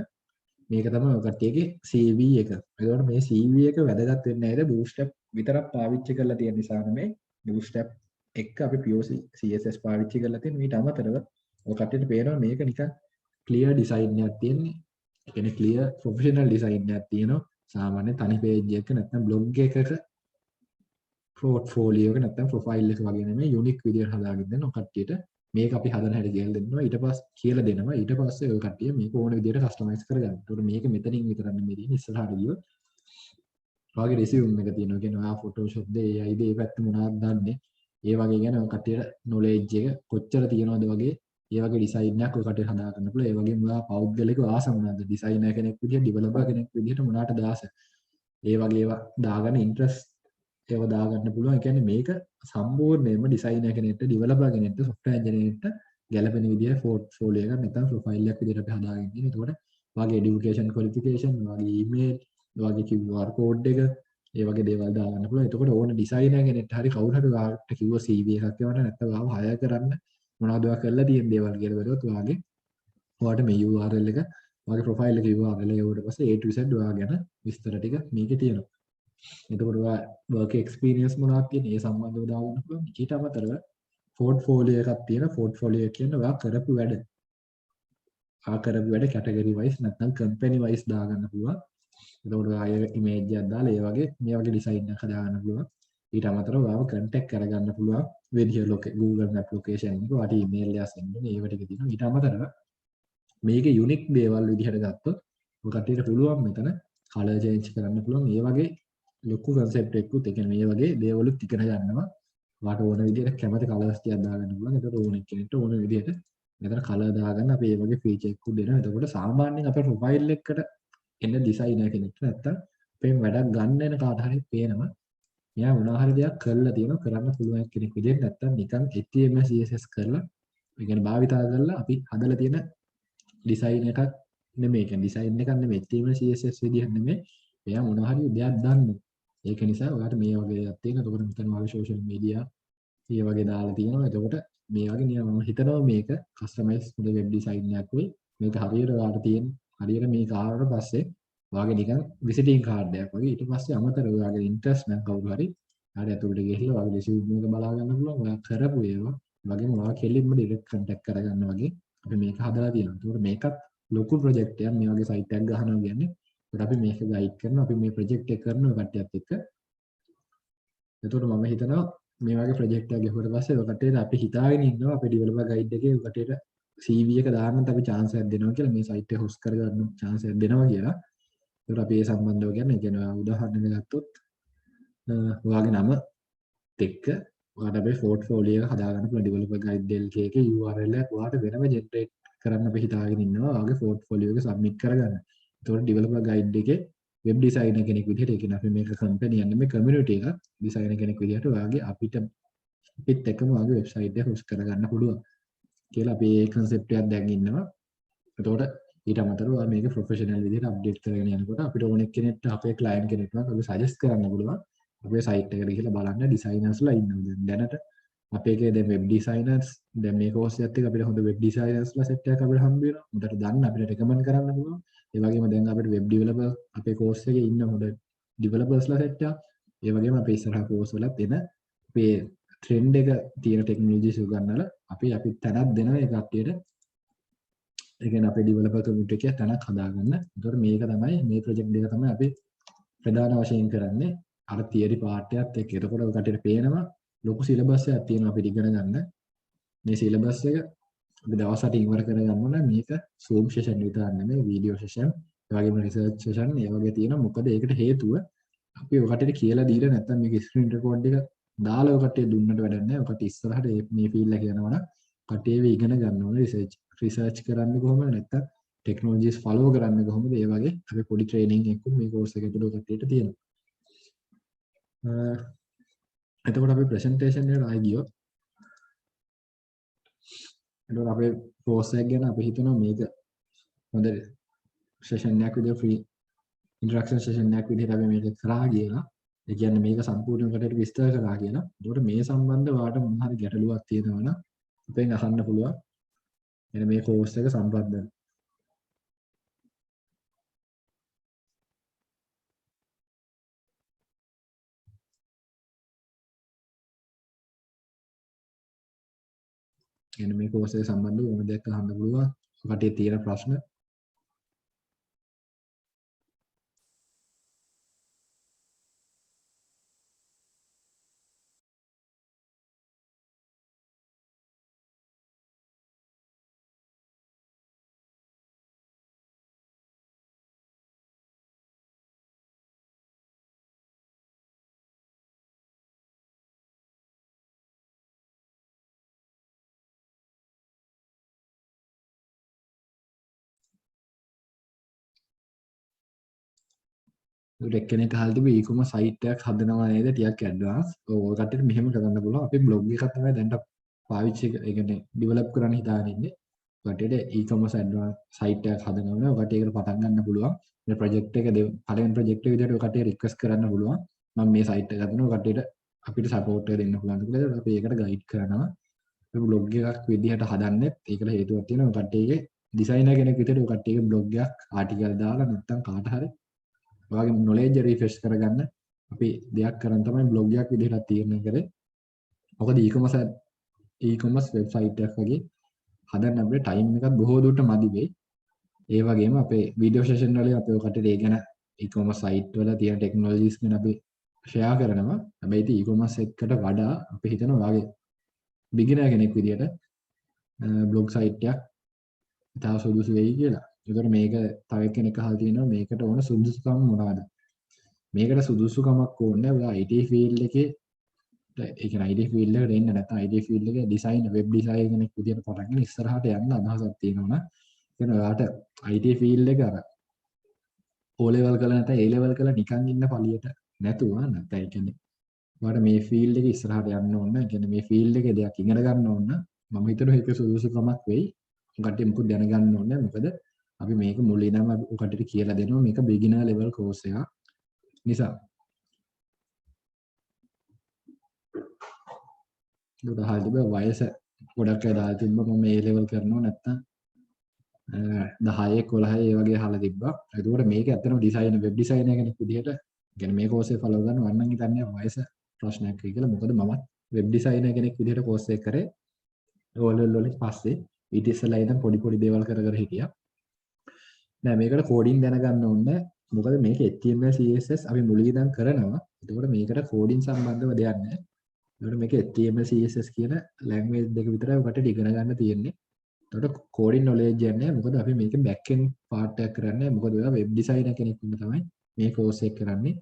මේක තමයි ඔය කට්ටියගේ CV එක. එතකොට මේ CV එක වැදගත් වෙන්නේ නැහැද Bootstrap විතරක් පාවිච්චි කරලා තියෙන නිසා නෙමෙයි. Bootstrap එක්ක අපි POC CSS පාවිච්චි කරලා තියෙන ඊට අමතරව ඔය කට්ටියට පේනවා මේක නිකන් ක්ලියර් ඩිසයින් එකක් තියෙන්නේ. ඒ කියන්නේ ක්ලියර් ප්‍රොෆෙෂනල් ඩිසයින් එකක් තියෙනවා. සාමාන්‍ය තනි පේජ් එක නැත්නම් බ්ලොග් එකක පෝර්ට්ෆෝලියෝ එක නැත්නම් ප්‍රොෆයිල් එක වගේ නෙමෙයි යුනික් විදියට හදාගෙන දෙන්න ඔය කට්ටියට මේක අපි හදන හැටි කියලා දෙන්නවා ඊට පස්සේ කියලා දෙනවා ඊට පස්සේ ඔය කට්ටිය මේක ඕන විදියට කස්ටමයිස් කරගන්න. ඒකට මේක මෙතනින් විතරක් නෙමෙයි තියෙන්නේ ඉස්සරහට ගියොත් ඔයාගේ රිසියුම් එක තියෙනවා කියන්නේ ඔයා Photoshop ද AI ද ඒ පැත්ත මොනවද දන්නේ ඒ වගේ ගැන ඔය කට්ටියට knowledge එක කොච්චර තියෙනවද වගේ ඒ වගේ ඩිසයින් එකක් ඔය කට්ටියට හදා ගන්න පුළුවන්. ඒ වගේම ඔයා පෞද්ගලිකව ආස මොනවද ඩිසයිනර් කෙනෙක් විදියට ඩෙවලොපර් කෙනෙක් විදියට මොනවටද ආස ඒ වගේ ඒවා දාගන්න ඉන්ට්‍රස්ට් ඒව දාගන්න පුළුවන්. ඒ කියන්නේ මේක සම්පූර්ණයෙන්ම ඩිසයිනර් කෙනෙක්ට, ඩෙවලොපර් කෙනෙක්ට, සොෆ්ට්වෙයාර් එන්ජිනියර්ට ගැලපෙන විදිහට පෝර්ට්ෆෝලියෝ එකක් නැත්නම් ප්‍රොෆයිල් එකක් විදිහට අපි හදාගෙන ඉන්නේ. එතකොට වාගේ এডুকেෂන් ක්වොලිෆිකේෂන්, වාගේ ඊමේල්, වාගේ QR කෝඩ් එක, ඒ වගේ දේවල් දාගන්න පුළුවන්. එතකොට ඕන ඩිසයිනර් කෙනෙක්ට හරි කවුරු හරි වාට කිව්ව CV එකක් එවන්න නැත්නම් වාව හයර් කරන්න මොනවද ඔයා කරලා තියෙන දේවල් කියලා බලුවොත් වාගේ ඔයාට මේ URL එක, වාගේ ප්‍රොෆයිල් එකේ URL එක එවුවට පස්සේ A to Z ඔයා ගැන විස්තර ටික මේකේ තියෙනවා. එතකොට ඔයා work experience මොනවද තියෙන්නේ ඒ සම්බන්ධව දාගන්න පුළුවන්. ඊට අමතරව portfolio එකක් තියෙන portfolio කියන්නේ ඔයා කරපු වැඩ. කරපු වැඩ category wise නැත්නම් company wise දාගන්න පුළුවන්. එතකොට ඔයා image එකක් දාලා ඒ වගේ මේ වගේ design එකක් හදාගන්න පුළුවන්. ඊට අමතරව ඔයාව contact කරගන්න පුළුවන් විදිහ Google Map location එක ඔයාට email එකක් send වෙන ඒව ටික තියෙනවා. ඊට අමතරව මේකේ unique දේවල් විදිහට ගත්තොත් ඔය කට්ටියට පුළුවන් මෙතන color change කරන්න පුළුවන්. ඒ වගේ ලොකු concept එකකුත් ඒ කියන්නේ මේ වගේ දේවලුත් ඉගෙන ගන්නවා. වාට ඕන විදිහට කැමති කලර්ස් ටිකක් දාගන්න පුළුවන්. එතකොට ඕන කෙනෙක්ට ඕන විදිහට මෙතන කලර් දාගන්න අපි මේ වගේ ෆීචර් එකකුත් දෙනවා. එතකොට සාමාන්‍යයෙන් අපේ ප්‍රොෆයිල් එකකට එන ඩිසයිනර් කෙනෙක්ට නැත්තම් අපේ වැඩක් ගන්න වෙන කාට හරි පේනවා. මෙයා මොනවා හරි දෙයක් කරලා තියෙනවා කරන්න පුළුවන් කෙනෙක් විදිහට නැත්තම් නිකන් HTML CSS කරලා ඒ කියන්නේ භාවිතා කරලා අපි හදලා තියෙන ඩිසයින් එකක් නෙමෙයි. ඒ කියන්නේ ඩිසයින් එකක් නෙමෙයි HTML CSS විදිහට නෙමෙයි. එයා මොනවා හරි දෙයක් දන්නවා. ඒක නිසා ඔයාලට මේ වගේ එකක් තියෙනවා. එතකොට මෙතන වගේ social media මේ වගේ දාලා තියෙනවා. එතකොට මේ වගේ නියම මම හිතනවා මේක කස්ටමයිස් මොඩ වෙබ් ඩිසයින් එකක් වෙයි. මේක හරියට ඔයාලට තියෙන හරියට මේක ආවට පස්සේ ඔයාගේ නිකන් විසිටින් කාඩ් එකක් වගේ ඊට පස්සේ අමතරව ඔයාගේ ඉන්ට්‍රස්ට් නම් කවුරු හරි හරි අතුලට ගිහිල්ලා ඔයාගේ රිසියුම් එක බලා ගන්න පුළුවන්. ඔයා කරපු ඒවා වගේම ඔයා කෙලින්ම ඩිරෙක්ට් කන්ටැක්ට් කරගන්න වගේ අපි මේක හදලා තියෙනවා. ඒකට මේකත් ලොකු ප්‍රොජෙක්ට් එකක්. මේ වගේ සයිට් එකක් ගහනවා කියන්නේ ඒකට අපි මේක ගයිඩ් කරනවා. අපි මේ ප්‍රොජෙක්ට් එක කරන කට්ටියත් එක්ක. එතකොට මම හිතනවා මේ වගේ ප්‍රොජෙක්ට් එකක් ගිහුවට පස්සේ ඔය කට්ටියට අපි හිතාගෙන ඉන්නවා අපේ ඩෙවලොපර් ගයිඩ් එකේ ඔය කට්ටියට CV එක දාන්නත් අපි chance එකක් දෙනවා කියලා මේ සයිට් එක host කරගන්න chance එකක් දෙනවා කියලා. ඒකට අපි ඒ සම්බන්ධව කියන්නේ උදාහරණයක් ගත්තොත් ඔයාගේ නම එක්ක ඔයාට අපේ portfolio එක හදාගන්න පුළුවන් developer guide LK එකේ URL එක ඔයාට වෙනම generate කරන්න අපි හිතාගෙන ඉන්නවා ඔයාගේ portfolio එක submit කරගන්න. ඒතකොට developer guide එකේ වෙබ් ඩිසයිනර් කෙනෙක් විදිහට ඒ කියන්නේ අපි මේක කම්පැනි යන්නේ මේ කමියුනිටි එක ඩිසයිනර් කෙනෙක් විදිහට ඔයාගේ අපිත් එක්කම ඔයාගේ වෙබ්සයිට් එක host කරගන්න පුළුවන් කියලා අපි ඒ concept එකක් දැන් ඉන්නවා. එතකොට ඊට අමතරව ඔයා මේක ප්‍රොෆෙෂනල් විදිහට අප්ඩේට් කරගෙන යනකොට අපිට ඕන කෙනෙක්ට අපේ ක්ලයන්ට් කෙනෙක්ට අපි සජෙස්ට් කරන්න පුළුවන්. අපේ සයිට් එකට ගිහලා බලන්න ඩිසයිනර්ස්ලා ඉන්නවා. දැනට අපේ එකේ දැන් වෙබ් ඩිසයිනර්ස් දැන් මේ කෝස් එකත් එක්ක අපිට හොඳ වෙබ් ඩිසයිනර්ස්ලා සෙට් එකක් අපිට හම්බ වෙනවා. හොඳට දන්න අපිට රෙකමන්ඩ් කරන්න පුළුවන්. ඒ වගේම දැන් අපිට වෙබ් ඩෙවලොපර් අපේ කෝස් එකේ ඉන්න හොඳ ඩෙවලොපර්ස්ලා සෙට් එකක්. ඒ වගේම අපේ ඉස්සරහ කෝස් වලත් එන අපේ ට්‍රෙන්ඩ් එක තියෙන ටෙක්නොලොජිස් උගන්වලා අපි තැනක් දෙනවා ඒ කට්ටියට. ඒ කියන්නේ අපේ ඩෙවලොපර් කමියුනිටි එකේ තැනක් හදාගන්න. ඒතකොට මේක තමයි මේ ප්‍රොජෙක්ට් එක තමයි අපි ප්‍රධාන වශයෙන් කරන්නේ. අර තියරි පාර්ට් එකත් එක්ක. එතකොට ඔය කට්ටියට පේනවා ලොකු සිලබස් එකක් තියෙනවා අපිට ඉගෙන ගන්න. මේ සිලබස් එක අපි දවස් 8 ඉවර කරගන්න ඕන. මේක Zoom session විතරක් නෙමෙයි වීඩියෝ session, ඒ වගේම research session ඒ වගේ තියෙනවා. මොකද ඒකට හේතුව අපි ඔය කට්ටියට කියලා දීලා නැත්නම් මේක screen record එක දාලා ඔය කට්ටිය දුන්නට වැඩක් නැහැ. ඔය කට්ටිය ඉස්සරහට මේ ෆීල්ඩ් එක යනවනම් කට්ටිය ඒව ඉගෙන ගන්න ඕනේ. රිසර්ච් කරන්නේ කොහොමද නැත්නම් ටෙක්නොලොජිස් ෆලෝ කරන්නේ කොහොමද ඒ වගේ අපි පොඩි ට්‍රේනින් එකක් මේ කෝස් එක ඇතුළේ කට්ටියට තියෙනවා. එතකොට අපි ප්‍රසන්ටේෂන් එකට ආයි ගියොත් එතකොට අපේ කෝස් එක ගැන අපි හිතනවා මේක හොඳ සෙෂන් එකක් විදිහට ෆ්‍රී ඉන්ටරැක්ෂන් සෙෂන් එකක් විදිහට අපි මේක කරා කියලා. ඒ කියන්නේ මේක සම්පූර්ණ කටට විස්තර කරා කියලා. එතකොට මේ සම්බන්ධව ඔයාලට මොන හරි ගැටලුවක් තියෙනවා නම් අපෙන් අහන්න පුළුවන්. එන මේ කෝස් එක සම්බන්ධව. එන මේ කෝස් එක සම්බන්ධව මොන දෙයක් අහන්න පුළුවන්. ඔකට තියෙන ප්‍රශ්න එක්කෙනෙක් අහලා තිබ්බ e-commerce site එකක් හදනවා නේද ටිකක් ඇඩ්වාන්ස්. ඔය කට්ටියට මෙහෙම කරන්න පුළුවන්. අපි blog එකක් තමයි දැන් පාවිච්චි ඒ කියන්නේ develop කරන්න හිතාගෙන ඉන්නේ. කට්ටියට e-commerce advanced site එකක් හදනවා නම් ඔය කට්ටියට පටන් ගන්න පුළුවන්. මේ project එක පළවෙනි project එක විදිහට ඔය කට්ටිය request කරන්න පුළුවන්. මම මේ site එක හදනවා කට්ටියට අපිට support එක දෙන්න පුළුවන් කියලා අපි ඒකට guide කරනවා. අපි blog එකක් විදිහට හදන්නේ ඒකට හේතුවක් තියෙනවා. ඔය කට්ටියගේ designer කෙනෙක් විදිහට ඔය කට්ටියගේ blog එකක් article දාලා නැත්නම් කාට හරි ඔයාගේ knowledge refresh කරගන්න අපි දෙයක් කරන් තමයි blog එකක් විදිහට තීරණය කරේ. මොකද e-commerce website එකක් වගේ හදන්න අපේ ටයිම් එකත් බොහෝ දුරට මදි වෙයි. ඒ වගේම අපේ වීඩියෝ සෙෂන් වලින් අපි ඔය කටට ඒ ගැන e-commerce site වල තියෙන ටෙක්නොලොජිස් ගැන අපි ෂෙයා කරනවා. හැබැයි ඉතින් e-commerce එකට වඩා අපි හිතනවා ඔයාගේ beginner කෙනෙක් විදිහට blog site එකක් ඉතාල සුදුසු වෙයි කියලා. ඒතර මේක තව කෙනෙක් අහලා තියෙනවා මේකට ඕන සුදුසුකම් මොනවද? මේකට සුදුසුකමක් ඕනේ ඔයා IT field එකේ ඒ කියන්නේ IT field එකට එන්න නැත්නම් IT field එකේ design web design කෙනෙක් විදිහට පටන්ගෙන ඉස්සරහට යන්න අදහසක් තියෙනවා නම් ඔයාට IT field එක අර O level කරලා නැත්නම් A level කරලා නිකන් ඉන්න පළියට නැතුව නැත්නම් ඒ කියන්නේ ඔයාට මේ field එකේ ඉස්සරහට යන්න ඕන. ඒ කියන්නේ මේ field එකේ දෙයක් ඉගෙන ගන්න ඕන. මම හිතනවා ඒක සුදුසුකමක් වෙයි. උකට මුකුත් දැනගන්න ඕනේ. මොකද අපි මේක මුලින්ම උකට කියලා දෙනවා මේක beginner level course එකක්. නිසා දුර හරිද වයස ගොඩක් අය දාලා තිබ්බා මම A level කරනවා නැත්නම් 10 11 ඒ වගේ අහලා තිබ්බා. ඒකෝර මේක ඇත්තටම ඩිසයින් වෙබ් ඩිසයිනර් කෙනෙක් විදිහට يعني මේ කෝස් එක ෆලෝ කරනවා නම් හිතන්නේ වයස ප්‍රශ්නයක් වෙයි කියලා. මොකද මම වෙබ් ඩිසයිනර් කෙනෙක් විදිහට කෝස් එක කරේ O level වලින් පස්සේ ඊට ඉස්සෙල්ලා ඉඳන් පොඩි දේවල් කර හිටියා. නෑ මේකට කෝඩින් දැනගන්න ඕනේ. මොකද මේක HTML CSS අපි මුලින් ඉඳන් කරනවා. ඒකෝර මේකට කෝඩින් සම්බන්ධව දෙයක් නෑ. ඒකට මේක HTML CSS කියන ලැන්ග්වේජ් දෙක විතරයි ඔකට ඉගෙන ගන්න තියෙන්නේ. එතකොට කෝඩින් නොලෙජ් යන්නේ මොකද අපි මේක බෑක් එන්ඩ් පාර්ට් එකක් කරන්නේ. මොකද ඔයා වෙබ් ඩිසයිනර් කෙනෙක් වුණ තමයි මේ කෝස් එක කරන්නේ.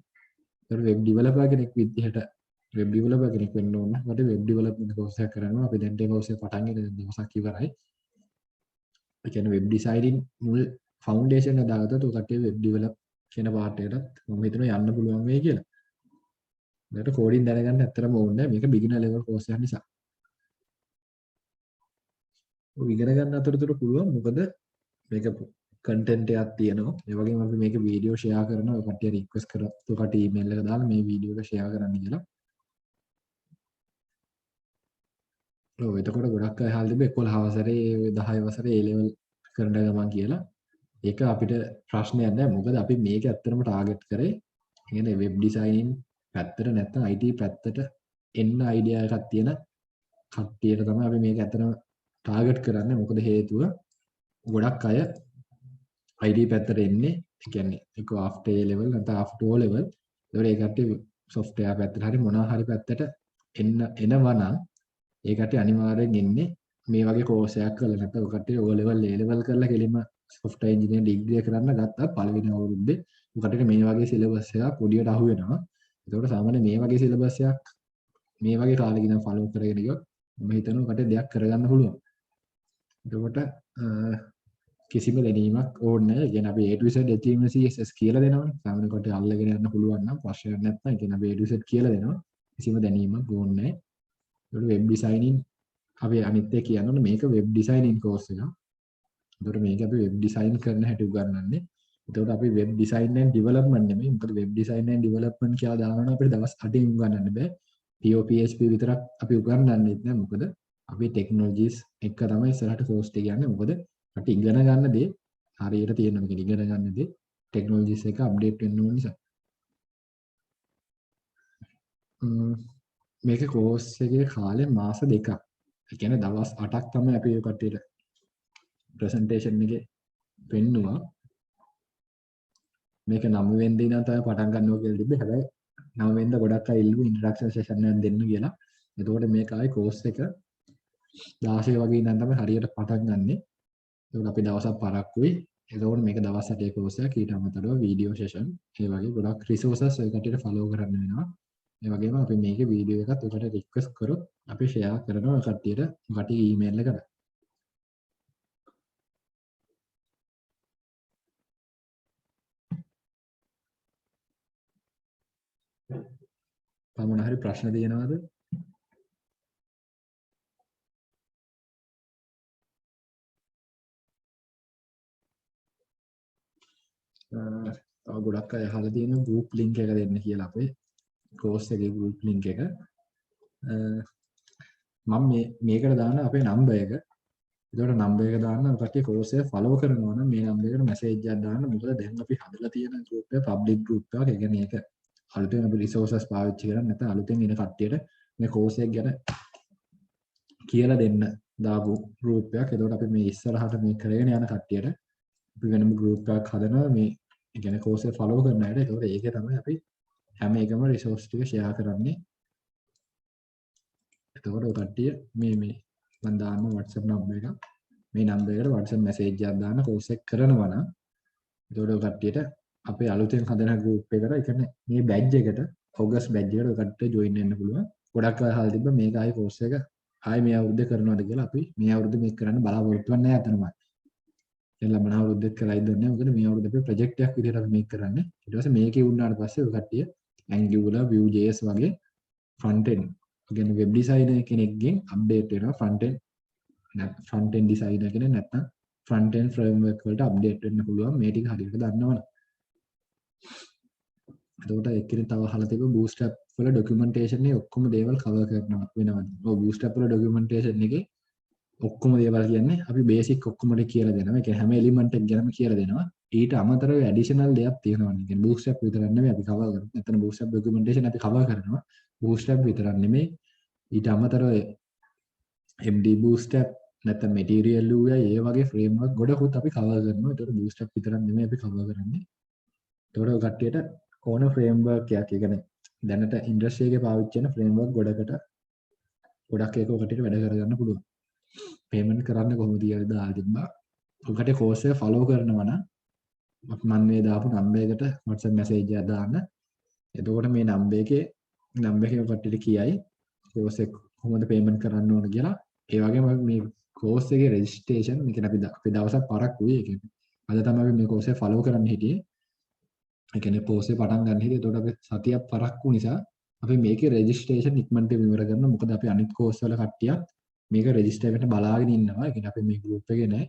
ඒතකොට වෙබ් ඩෙවලොපර් කෙනෙක් විදිහට වෙබ් ඩෙවලොපර් කෙනෙක් වෙන්න ඕන. මට වෙබ් ඩෙවලොප්මන්ට් කෝස් එකක් කරනවා. අපි දැන් ඒ කෝස් එක පටන් ගන්න දවසක් ඉවරයි. ඒ කියන්නේ වෙබ් ඩිසයිනින් මුල් ෆවුන්ඩේෂන් එක දාගත්තොත් ඔකට වෙබ් ඩෙවලොප් කියන පාර්ට් එකටත් මම හිතනවා යන්න පුළුවන් වෙයි කියලා. ඒකට කෝඩින් දැනගන්න ඇත්තටම ඕනේ. මේක බිග්නර් ලෙවල් කෝස් එකක් නිසා. ඔය ඉගෙන ගන්න අතරතුර පුළුවන් මොකද මේක කන්ටෙන්ට් එකක් තියෙනවා. ඒ වගේම අපි මේක වීඩියෝ ෂෙයා කරනවා. ඔය කට්ටිය රික්වෙස්ට් කරා. ඔය කට්ටිය ඊමේල් එක දාලා මේ වීඩියෝ එක ෂෙයා කරන්න කියලා. ඔව් එතකොට ගොඩක් අය අහලා තිබ්බේ 11 වසරේ 10 වසරේ A level කරන ගමන් කියලා. ඒක අපිට ප්‍රශ්නයක් නෑ. මොකද අපි මේක ඇත්තටම ටාගට් කරේ කියන්නේ වෙබ් ඩිසයිනින් පැත්තට නැත්නම් IT පැත්තට එන්න අයිඩියා එකක් තියෙන කට්ටියට තමයි අපි මේක ඇත්තටම ටාගට් කරන්නේ. මොකද හේතුව ගොඩක් අය IT පැත්තට එන්නේ ඒ කියන්නේ ඒක after A level නැත්නම් after O level. ඒතකොට ඒ කට්ටිය software පැත්තට හරි මොනවා හරි පැත්තට එනවා නම් ඒ කට්ටිය අනිවාර්යෙන් එන්නේ මේ වගේ කෝස් එකක් කරලා නැත්නම් ඔය කට්ටිය O level A level කරලා කෙලින්ම software engineering degree කරන්න ගත්තත් පළවෙනි අවුරුද්දේ ඔය කට්ටියට මේ වගේ syllabus එකක් පොඩියට අහු වෙනවා. ඒතකොට සාමාන්‍ය මේ වගේ syllabus එකක් මේ වගේ කාලෙක ඉඳන් follow කරගෙන ගියොත් මම හිතනවා ඔකට දෙයක් කරගන්න පුළුවන්. එතකොට කිසිම දැනීමක් ඕනේ නැහැ. ඒ කියන්නේ අපි A to Z HTML CSS කියලා දෙනවනේ. සාමාන්‍ය කොට අල්ලගෙන යන්න පුළුවන් නම් ප්‍රශ්නයක් නැත්නම් ඒ කියන්නේ අපි A to Z කියලා දෙනවා. කිසිම දැනීමක් ඕනේ නැහැ. ඒකට වෙබ් ඩිසයිනින් අපි අනිත් එක කියනවනේ මේක වෙබ් ඩිසයිනින් කෝස් එකක්. ඒකට මේක අපි වෙබ් ඩිසයින් කරන හැටි උගන්වන්නේ. ඒකට අපි වෙබ් ඩිසයින් ඇන්ඩ් ඩෙවලොප්මන්ට් නෙමෙයි. මොකද වෙබ් ඩිසයින් ඇන්ඩ් ඩෙවලොප්මන්ට් කියලා දානවා අපිට දවස් 8න් උගන්වන්න බෑ. POPHP විතරක් අපි උගන්වන්නෙත් නෑ. මොකද අපි ටෙක්නොලොජිස් එක තමයි ඉස්සරහට කෝස් එක යන්නේ. මොකද අපි ඉගෙන ගන්න දේ හරියට තියෙනවා. මේක ඉගෙන ගන්න දේ ටෙක්නොලොජිස් එක අප්ඩේට් වෙන්න ඕන නිසා. මේක කෝස් එකේ කාලේ මාස 2ක්. ඒ කියන්නේ දවස් 8ක් තමයි අපි ඒ කට්ටියට ප්‍රසන්ටේෂන් එකේ පෙන්නුවා. මේක 9 වෙනිදා ඉඳන් තමයි පටන් ගන්නවා කියලා තිබ්බේ. හැබැයි 9 වෙනිදා ගොඩක් අය ඉල්ලුවා ඉන්ට්‍රොඩක්ෂන් සෙෂන් එකක් දෙන්න කියලා. එතකොට මේක ආයේ කෝස් එක 16 වගේ ඉඳන් තමයි හරියට පටන් ගන්නෙ. ඒකට අපි දවසක් පරක්කුයි. එතකොට මේක දවස් 8 කෝස් එකක්. ඊට අමතරව වීඩියෝ සෙෂන් ඒ වගේ ගොඩක් රිසෝසස් ඔය කට්ටියට ෆලෝ කරන්න වෙනවා. ඒ වගේම අපි මේකේ වීඩියෝ එකත් ඔකට රික්වෙස්ට් කරොත් අපි ෂෙයා කරනවා කට්ටියට කට්ටිය ඊමේල් එකට. මොන හරි ප්‍රශ්න තියෙනවද? තව ගොඩක් අය අහලා තියෙනවා group link එක දෙන්න කියලා අපේ course එකේ group link එක. මම මේකට දාන්න අපේ නම්බර් එක. ඒකට නම්බර් එක දාන්න කට්ටිය course එක follow කරනවා නම් මේ නම්බර් එකට message එකක් දාන්න. මොකද දැන් අපි හදලා තියෙන group එක public group එකක්. ඒ කියන්නේ ඒක අලුතෙන් අපි resources පාවිච්චි කරන්නේ නැත්නම් අලුතෙන් එන කට්ටියට මේ course එක ගැන කියලා දෙන්න දාපු group එකක්. ඒකට අපි මේ ඉස්සරහට මේ කරගෙන යන කට්ටියට අපි වෙනම group එකක් හදනවා මේ ඒ කියන්නේ course එක follow කරන අයට. ඒකට ඒකේ තමයි අපි හැම එකම resource ටික share කරන්නේ. එතකොට ඔය කට්ටිය මේ මම දාන්න WhatsApp number එක. මේ number එකට WhatsApp message එකක් දාන්න course එක කරනවා නම් එතකොට ඔය කට්ටියට අපේ අලුතෙන් හදන group එකට ඒ කියන්නේ මේ badge එකට August badge එකට ඔය කට්ටිය join වෙන්න පුළුවන්. ගොඩක් අය අහලා තිබ්බා මේක ආයි course එක ආයි මේ අවුරුද්දේ කරනවද කියලා. අපි මේ අවුරුද්දේ මේක කරන්න බලාපොරොත්තු වෙන්නේ නැහැ අතනමයි. දැන් ලබන අවුරුද්දෙත් කරයිද දන්නේ නැහැ. මොකද මේ අවුරුද්ද අපි ප්‍රොජෙක්ට් එකක් විදිහට අපි මේක කරන්නේ. ඊට පස්සේ මේකේ වුණාට පස්සේ ඔය කට්ටිය Angular, Vue.js වගේ front end කියන්නේ වෙබ් ඩිසයිනර් කෙනෙක්ගෙන් අප්ඩේට් වෙනවා front end designer කෙනෙක් නැත්නම් front end framework වලට අප්ඩේට් වෙන්න පුළුවන් මේ ටික හරියට දන්නවනේ. එතකොට එක්කෙනෙක් තව අහලා තිබ්බ bootstrap වල documentation එකේ ඔක්කොම දේවල් cover කරනවා වෙනවා. ඔව් bootstrap වල documentation එකේ ඔක්කොම දේවල් කියන්නේ අපි බේසික් ඔක්කොම ටික කියලා දෙනවා. ඒ කියන්නේ හැම එලිමන්ට් එක ගැනම කියලා දෙනවා. ඊට අමතරව ඇඩිෂනල් දෙයක් තියෙනවා. ඒ කියන්නේ bootstrap විතරක් නෙමෙයි අපි cover කරන්නේ. නැත්නම් bootstrap documentation අපි cover කරනවා. bootstrap විතරක් නෙමෙයි ඊට අමතරව MD bootstrap නැත්නම් material UI ඒ වගේ framework ගොඩකුත් අපි cover කරනවා. ඒතකොට bootstrap විතරක් නෙමෙයි අපි cover කරන්නේ. ඒතකොට ඔය කට්ටියට ඕන framework එකක් ඒ කියන්නේ දැනට industry එකේ පාවිච්චි කරන framework ගොඩක් ඒක ඔය කට්ටියට වැඩ කරගන්න පුළුවන්. payment කරන්න කොහොමද කියලා දාලා තිබ්බා. ඔකට course එක follow කරනවා නම් මම මේ දාපු number එකට WhatsApp message එකක් දාන්න. එතකොට මේ number එකේ කට්ටියට කියයි course එක කොහොමද payment කරන්න ඕන කියලා. ඒ වගේම මේ course එකේ registration මේ කියන්නේ අපි දවසක් පරක්කුයි. ඒ කියන්නේ අද තමයි අපි මේ course එක follow කරන්න හිටියේ. ඒ කියන්නේ course එක පටන් ගන්න හිටියේ. එතකොට අපි සතියක් පරක්කු නිසා අපි මේකේ registration ඉක්මනට ඉවර කරනවා. මොකද අපි අනිත් course වල කට්ටියක් මේක රෙජිස්ටර් වෙන්න බලාගෙන ඉන්නවා. ඒ කියන්නේ අපි මේ group එකේ නෑ.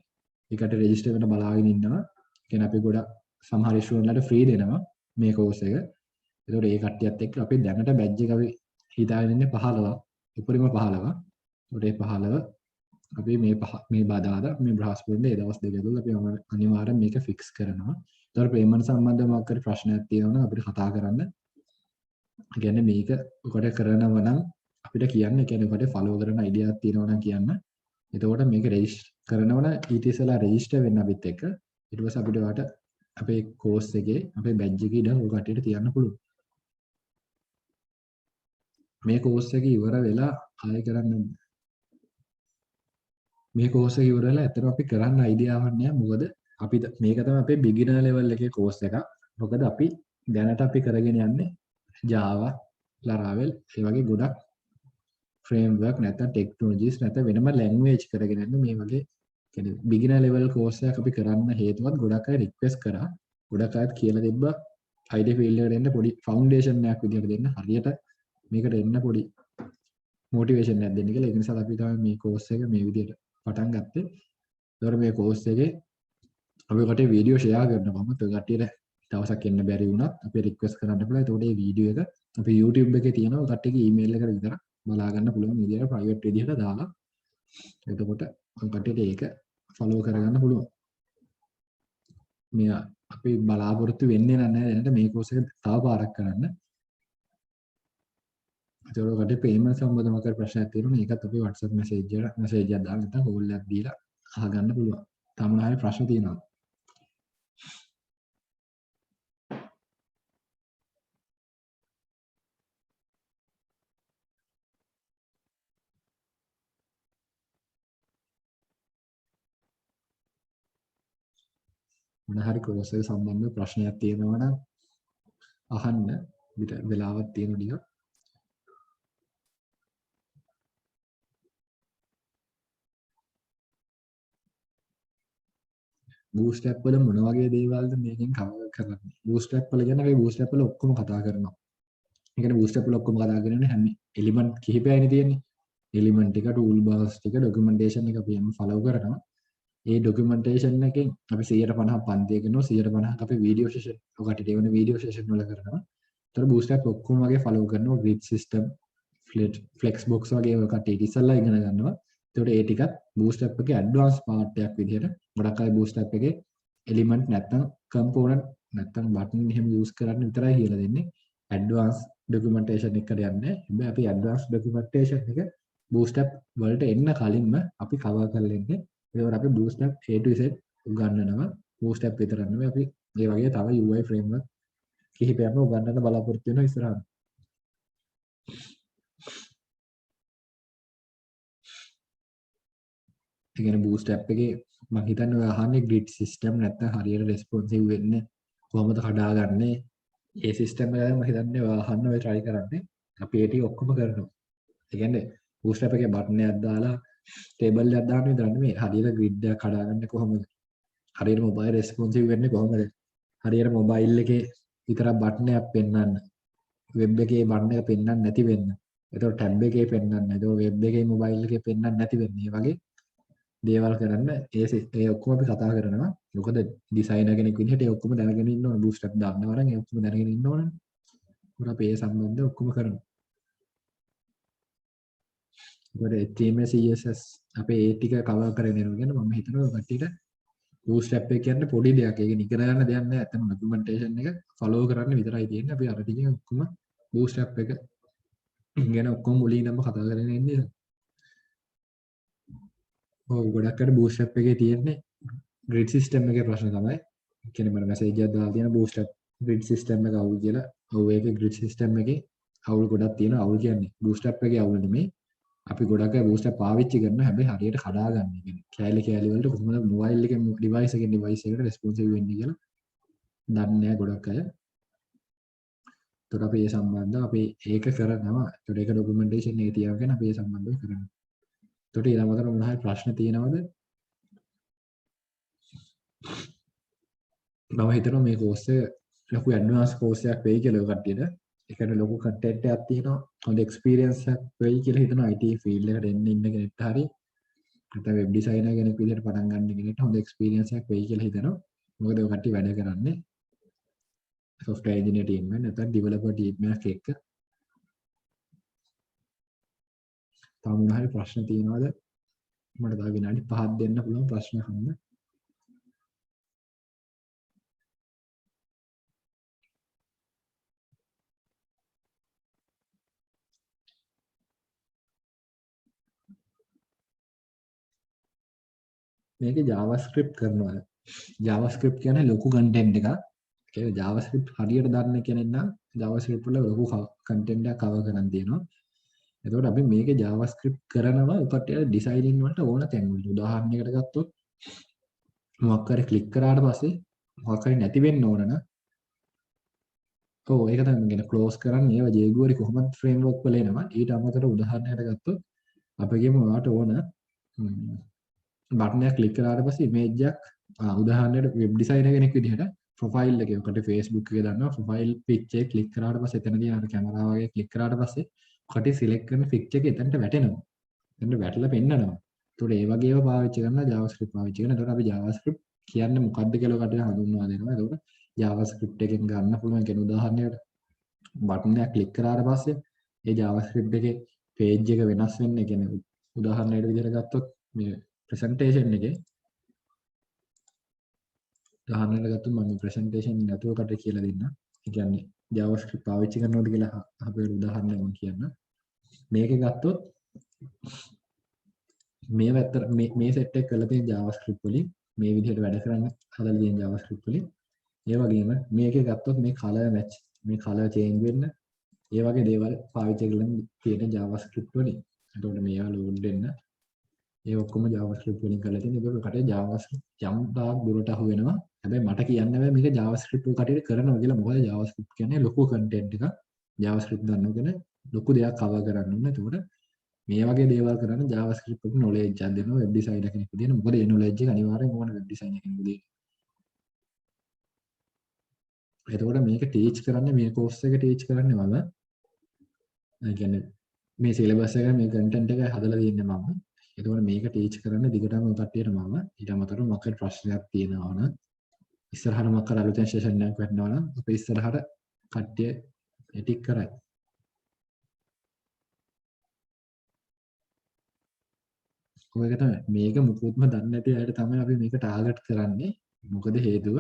ඒකට රෙජිස්ටර් වෙන්න බලාගෙන ඉන්නවා. ඒ කියන්නේ අපි ගොඩක් සමහර ස්ටුඩන්ට්ලාට ෆ්‍රී දෙනවා මේ course එක. ඒතකොට ඒ කට්ටියත් එක්ක අපි දැනට badge එක අපි හිතාගෙන ඉන්නේ 15ක්. උපරිම 15ක්. ඒකට 15 අපි මේ බදාදා මේ බ්‍රහස්පතින්ද ඒ දවස් දෙක ඇතුළත අපි අනිවාර්යෙන් මේක ෆික්ස් කරනවා. ඒතකොට payment සම්බන්ධව මොකක් හරි ප්‍රශ්නයක් තියෙනවා නම් අපිට කතා කරන්න. ඒ කියන්නේ මේක ඔකට කරනවා නම් අපිට කියන්න. ඒ කියන්නේ ඔකට ෆලෝ කරන අයිඩියා එකක් තියෙනවා නම් කියන්න. එතකොට මේක රෙජිස්ටර් කරනවා නම් ඊට ඉස්සෙල්ලා රෙජිස්ටර් වෙන්න අපිත් එක්ක. ඊට පස්සේ අපිට වාට අපේ කෝස් එකේ අපේ බැජ් එකේ ඉඳන් ඔය කට්ටියට තියන්න පුළුවන්. මේ කෝස් එක ඉවර වෙලා ආයෙ කරන්න මේ කෝස් එක ඉවර වෙලා ඇත්තටම අපි කරන්න අයිඩියාවක් නැහැ. මොකද අපි මේක තමයි අපේ බිග්ිනර් ලෙවල් එකේ කෝස් එකක්. මොකද අපි දැනට අපි කරගෙන යන්නේ Java, Laravel ඒ වගේ ගොඩක් framework නැත්නම් technologies නැත්නම් වෙනම language කරගෙන යන්නේ මේ වගේ කියන්නේ beginner level course එකක් අපි කරන්න හේතුවත් ගොඩක් අය request කරා. ගොඩක් අයත් කියලා තිබ්බා IT field එකට එන්න පොඩි foundation එකක් විදියට දෙන්න. හරියට මේකට එන්න පොඩි motivation එකක් දෙන්න කියලා. ඒ නිසා අපි තමයි මේ course එක මේ විදියට පටන් ගත්තේ. ඒතකොට මේ course එකේ අපි කටේ වීඩියෝ ෂෙයා කරනවා. මම කට්ටියට දවසක් එන්න බැරි වුණත් අපි රික්වෙස්ට් කරන්න පුළුවන්. ඒතකොට මේ වීඩියෝ එක අපි YouTube එකේ තියෙනවා. කට්ටියගේ email එකට විතරක් බලා ගන්න පුළුවන් විදියට private විදියට දාලා. එතකොට කට්ටියට ඒක follow කරගන්න පුළුවන්. මේ අපි බලාපොරොත්තු වෙන්නේ නැහැ දැනට මේ course එක තව පාරක් කරන්න. ඒතකොට කට්ටිය payment සම්බන්ධව මොකක් ප්‍රශ්නයක් තියෙනවා. ඒකත් අපි WhatsApp message එකක් දාලා නැත්නම් call එකක් දීලා අහගන්න පුළුවන්. තව මොනවා හරි ප්‍රශ්න තියෙනවා. මොන හරි course එක සම්බන්ධව ප්‍රශ්නයක් තියෙනවා නම් අහන්න. වෙලාවක් තියෙන ටික. bootstrap වල මොන වගේ දේවල්ද මේකෙන් කවර් කරන්නේ? bootstrap වල කියන්නේ අපි bootstrap වල ඔක්කොම කතා කරනවා. ඒ කියන්නේ bootstrap වල ඔක්කොම කතා කරන්නේ හැම එලිමන්ට් කිහිපයයිනේ තියෙන්නේ. එලිමන්ට් ටික, toolbars ටික, documentation එක අපි යම් follow කරනවා. ඒ documentation එකෙන් අපි 150ක් පන්තිය කරනවා 150ක් අපි video session ඔකට දෙවන video session වල කරනවා. ඒතර bootstrap ඔක්කොම වගේ follow කරනවා grid system, flexbox වගේ ඔය කට්ටිය ඉස්සල්ලා ඉගෙන ගන්නවා. ඒතකොට ඒ ටිකත් bootstrap එකේ advanced part එකක් විදිහට ගොඩක් අය bootstrap එකේ element නැත්තම් component නැත්තම් button එහෙම use කරන්න විතරයි කියලා දෙන්නේ. advanced documentation එකට යන්නේ. හැබැයි අපි advanced documentation එක bootstrap වලට එන්න කලින්ම අපි cover කරලා ඉන්නේ. ඒකවල අපි bootstrap A to Z උගන්වනවා. bootstrap විතරක් නෙවෙයි අපි මේ වගේ තව UI framework කිහිපයක්ම උගන්වන්න බලාපොරොත්තු වෙනවා ඉස්සරහට. ඒ කියන්නේ bootstrap එකේ මම හිතන්නේ ඔය අහන්නේ grid system නැත්නම් හරියට responsive වෙන්නේ කොහොමද හදාගන්නේ? ඒ system එක මම හිතන්නේ ඔය අහන්න ඔය try කරන්නේ. අපි ඒ ටික ඔක්කොම කරනවා. ඒ කියන්නේ bootstrap එකේ button එකක් දාලා table එකක් දාන්න විතරක් නෙමෙයි හරියට grid එකක් හදාගන්නේ කොහොමද? හරියට mobile responsive වෙන්නේ කොහොමද? හරියට mobile එකේ විතරක් button එකක් පෙන්වන්න. web එකේ button එක පෙන්වන්න නැති වෙන්න. ඒතකොට tab එකේ පෙන්වන්න. ඒතකොට web එකේ mobile එකේ පෙන්වන්න නැති වෙන්න. මේ වගේ දේවල් කරන්න ඒ ඔක්කොම අපි කතා කරනවා. මොකද ඩිසයිනර් කෙනෙක් විදිහට ඒ ඔක්කොම දැනගෙන ඉන්න ඕන. bootstrap දාන්නවා නම් ඒ ඔක්කොම දැනගෙන ඉන්න ඕනනේ. මොකද අපි ඒ සම්බන්ධව ඔක්කොම කරනවා. ඒකට HTML CSS අපේ ඒ ටික කවර් කරගෙන යනවා කියන්නේ මම හිතනවා කට්ටියට bootstrap එක කියන්නේ පොඩි දෙයක්. ඒක ඉගෙන ගන්න දෙයක් නෑ. ඇත්තම documentation එක follow කරන්න විතරයි තියෙන්නේ. අපි අර ටික ඔක්කොම bootstrap එක ගැන ඔක්කොම මුලින්ම කතා කරගෙන ඉන්නේ. ඔව් ගොඩක් අර bootstrap එකේ තියෙන්නේ grid system එකේ ප්‍රශ්න තමයි. කියන්නේ මම message එකක් දාලා තියෙන bootstrap grid system එක අවුල් කියලා. ඔව් ඒකේ grid system එකේ අවුල් ගොඩක් තියෙනවා. අවුල් කියන්නේ bootstrap එකේ අවුල් නෙමෙයි. අපි ගොඩක් අය bootstrap පාවිච්චි කරනවා. හැබැයි හරියට කඩාගන්න. කියන්නේ කෑලි වලට කොහොමද mobile එකෙන් device එකෙන් device එකට responsive වෙන්නේ කියලා දන්නේ නැහැ ගොඩක් අය. ඒතකොට අපි ඒ සම්බන්ධව අපි ඒක කරනවා. ඒතකොට ඒක documentation එකේ තියාගෙන අපි ඒ සම්බන්ධව කරනවා. ඒතකොට ඊළඟට මොන හරි ප්‍රශ්න තියෙනවද? මම හිතනවා මේ course එක ලොකු advanced course එකක් වෙයි කියලා ඔය කට්ටියට. ඒකට ලොකු content එකක් තියෙනවා. හොඳ experience එකක් වෙයි කියලා හිතනවා IT field එකට එන්න ඉන්න කෙනෙක්ට හරි. නැත්නම් web designer කෙනෙක් විදිහට පටන් ගන්න කෙනෙක්ට හොඳ experience එකක් වෙයි කියලා හිතනවා. මොකද ඔය කට්ටිය වැඩ කරන්නේ software engineer team එක නැත්නම් developer team එකක් එක්ක. තව මොන හරි ප්‍රශ්න තියෙනවද? මට තව විනාඩි 5ක් දෙන්න පුළුවන් ප්‍රශ්න අහන්න. මේකේ JavaScript කරනවා. JavaScript කියන්නේ ලොකු content එකක්. ඒ JavaScript හරියට දන්න කෙනෙක් නම් JavaScript වල ලොකු content එකක් cover කරන් තියෙනවා. එතකොට අපි මේකේ JavaScript කරනවා උකට ඩිසයිනින් වලට ඕන තැන් වලට. උදාහරණයකට ගත්තොත් මොකක් හරි ක්ලික් කරාට පස්සේ මොකක් හරි නැති වෙන්න ඕන නම් ඔව් ඒක තමයි කියන ක්ලෝස් කරන්න ඒවා jQuery කොහොමද framework වල එනවා. ඊට අමතරව උදාහරණයකට ගත්තොත් අපි කියමු ඔයාලට ඕන බටන් එක ක්ලික් කරාට පස්සේ ඉමේජ් එකක් උදාහරණයට වෙබ් ඩිසයිනර් කෙනෙක් විදිහට ප්‍රොෆයිල් එකේ ඔකට Facebook එකේ දානවා ප්‍රොෆයිල් පික්චර් එක ක්ලික් කරාට පස්සේ එතන තියෙන අර කැමරාව වගේ ක්ලික් කරාට පස්සේ ඔකට සිලෙක්ට් කරන පික්චර් එක එතනට වැටෙනවා. එතනට වැටලා පෙන්නනවා. ඒතකොට ඒ වගේ ඒවා පාවිච්චි කරන JavaScript පාවිච්චි කරන. ඒතකොට අපි JavaScript කියන්නේ මොකක්ද කියලා ඔකට හඳුන්වා දෙනවා. ඒතකොට JavaScript එකෙන් ගන්න පුළුවන් කියන උදාහරණයකට බටන් එක ක්ලික් කරාට පස්සේ ඒ JavaScript එකේ page එක වෙනස් වෙන්නේ. ඒ කියන්නේ උදාහරණයකට විදිහට ගත්තොත් මේ presentation එකේ උදාහරණයකට ගත්තොත් මම මේ presentation නැතුව කට කියලා දෙන්න. ඒ කියන්නේ JavaScript පාවිච්චි කරනවද කියලා අපේ උදාහරණයක් මම කියන්න. මේකේ ගත්තොත් මේ වැත්ත මේ සෙට් එක කරලා තියෙන JavaScript වලින් මේ විදිහට වැඩ කරන්න හදලා තියෙන JavaScript වලින් ඒ වගේම මේකේ ගත්තොත් මේ color match මේ color change වෙන්න ඒ වගේ දේවල් පාවිච්චි කරලා තියෙන JavaScript වලින්. එතකොට මේවා load වෙන්න ඒ ඔක්කොම JavaScript වලින් කරලා තියෙන. ඒකෝ කටේ JavaScript යම් තාක් දුරට අහු වෙනවා. හැබැයි මට කියන්න බෑ මේක JavaScript කටේ කරනවා කියලා. මොකද JavaScript කියන්නේ ලොකු content එකක්. JavaScript දන්නව කියන ලොකු දෙයක් cover කරන්න ඕනේ. එතකොට මේ වගේ දේවල් කරන්න JavaScript එක knowledge එකක් දෙනවා web designer කෙනෙක් විදිහට. මොකද ඒ knowledge එක අනිවාර්යෙන් ඕන web designer කෙනෙකුට දෙන්න. එතකොට මේක teach කරන්නේ මේ course එක teach කරන්නේ මම. ඒ කියන්නේ මේ syllabus එක මේ content එක හදලා තියෙන්නේ මම. එතකොට මේක teach කරන්නේ දිගටම කට්ටියට මම. ඊට අමතරව මොකක්ද ප්‍රශ්නයක් තියෙනවා නම් ඉස්සරහට මොකක්ද අලුතෙන් session එකක් වෙන්නවා නම් අපි ඉස්සරහට කට්ටිය ටික කරයි. ඔයක තමයි මේක මුකුත්ම දන්නේ නැති අයට තමයි අපි මේක ටාගට් කරන්නේ. මොකද හේතුව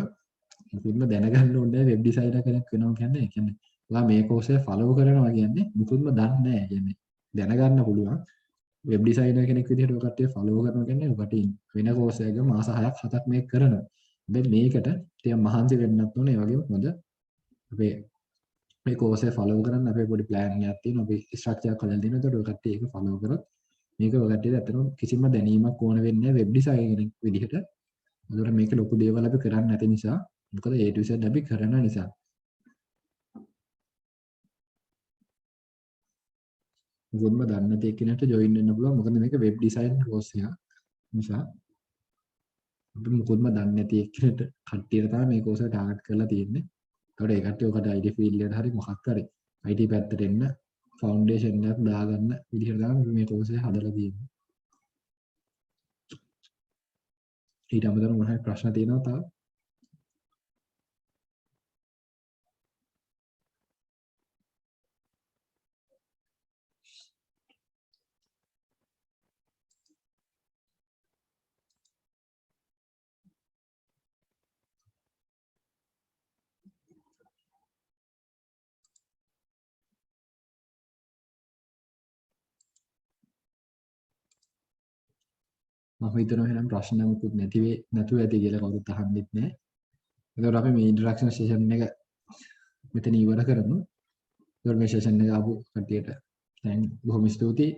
මුකුත්ම දැනගන්න ඕනේ වෙබ් ඩිසයිනර් කෙනෙක් වෙනවා කියන්නේ. ඒ කියන්නේ ඔයා මේ කෝස් එක ෆලෝ කරනවා කියන්නේ මුකුත්ම දන්නේ නැහැ. කියන්නේ දැනගන්න පුළුවන්. වෙබ් ඩිසයිනර් කෙනෙක් විදිහට ඔය කට්ටිය ෆලෝ කරනවා කියන්නේ ඔකට වෙන කෝස් එකක මාස 6ක් 7ක් මේක කරනවා. හැබැයි මේකට ටිකක් මහන්සි වෙන්නත් ඕනේ. ඒ වගේම හොඳ අපේ මේ කෝස් එක ෆලෝ කරන්න අපේ පොඩි ප්ලෑන් එකක් තියෙනවා. අපි ස්ට්‍රක්චර් එකක් හදලා දෙනවා. ඒකට ඔය කට්ටිය ඒක ෆලෝ කරොත් මේක ඔය කට්ටියට ඇත්තටම කිසිම දැනීමක් ඕන වෙන්නේ නැහැ වෙබ් ඩිසයිනර් කෙනෙක් විදිහට. ඒකට මේක ලොකු දේවල් අපි කරන්නේ නැති නිසා මොකද A to Z අපි කරන නිසා. මුකුත්ම දන්නේ නැති එක්කෙනාට ජොයින් වෙන්න පුළුවන්. මොකද මේක වෙබ් ඩිසයින් කෝස් එකක් නිසා අපි මුකුත්ම දන්නේ නැති එක්කෙනාට කට්ටියට තමයි මේ කෝස් එක ටාගට් කරලා තියෙන්නේ. ඒකට ඒ කට්ටිය ඔකට IT ෆීල්ඩ් එකට හරි මොකක් කරේ IT පැත්තට එන්න ෆවුන්ඩේෂන් එකක් දාගන්න විදිහට තමයි මේ කෝස් එක හදලා තියෙන්නේ. ඊට අමතරව මොනවද ප්‍රශ්න තියෙනවද තව? මම හිතනවා එහෙනම් ප්‍රශ්න මොකුත් නැතුව ඇති කියලා කවුරුත් අහන්නෙත් නැහැ. ඒතකොට අපි මේ ඉන්ට්‍රොඩක්ෂන් සෙෂන් එක මෙතන ඉවර කරමු. ඒතකොට මේ සෙෂන් එක ආපු කට්ටියට දැන් බොහොම ස්තුතියි.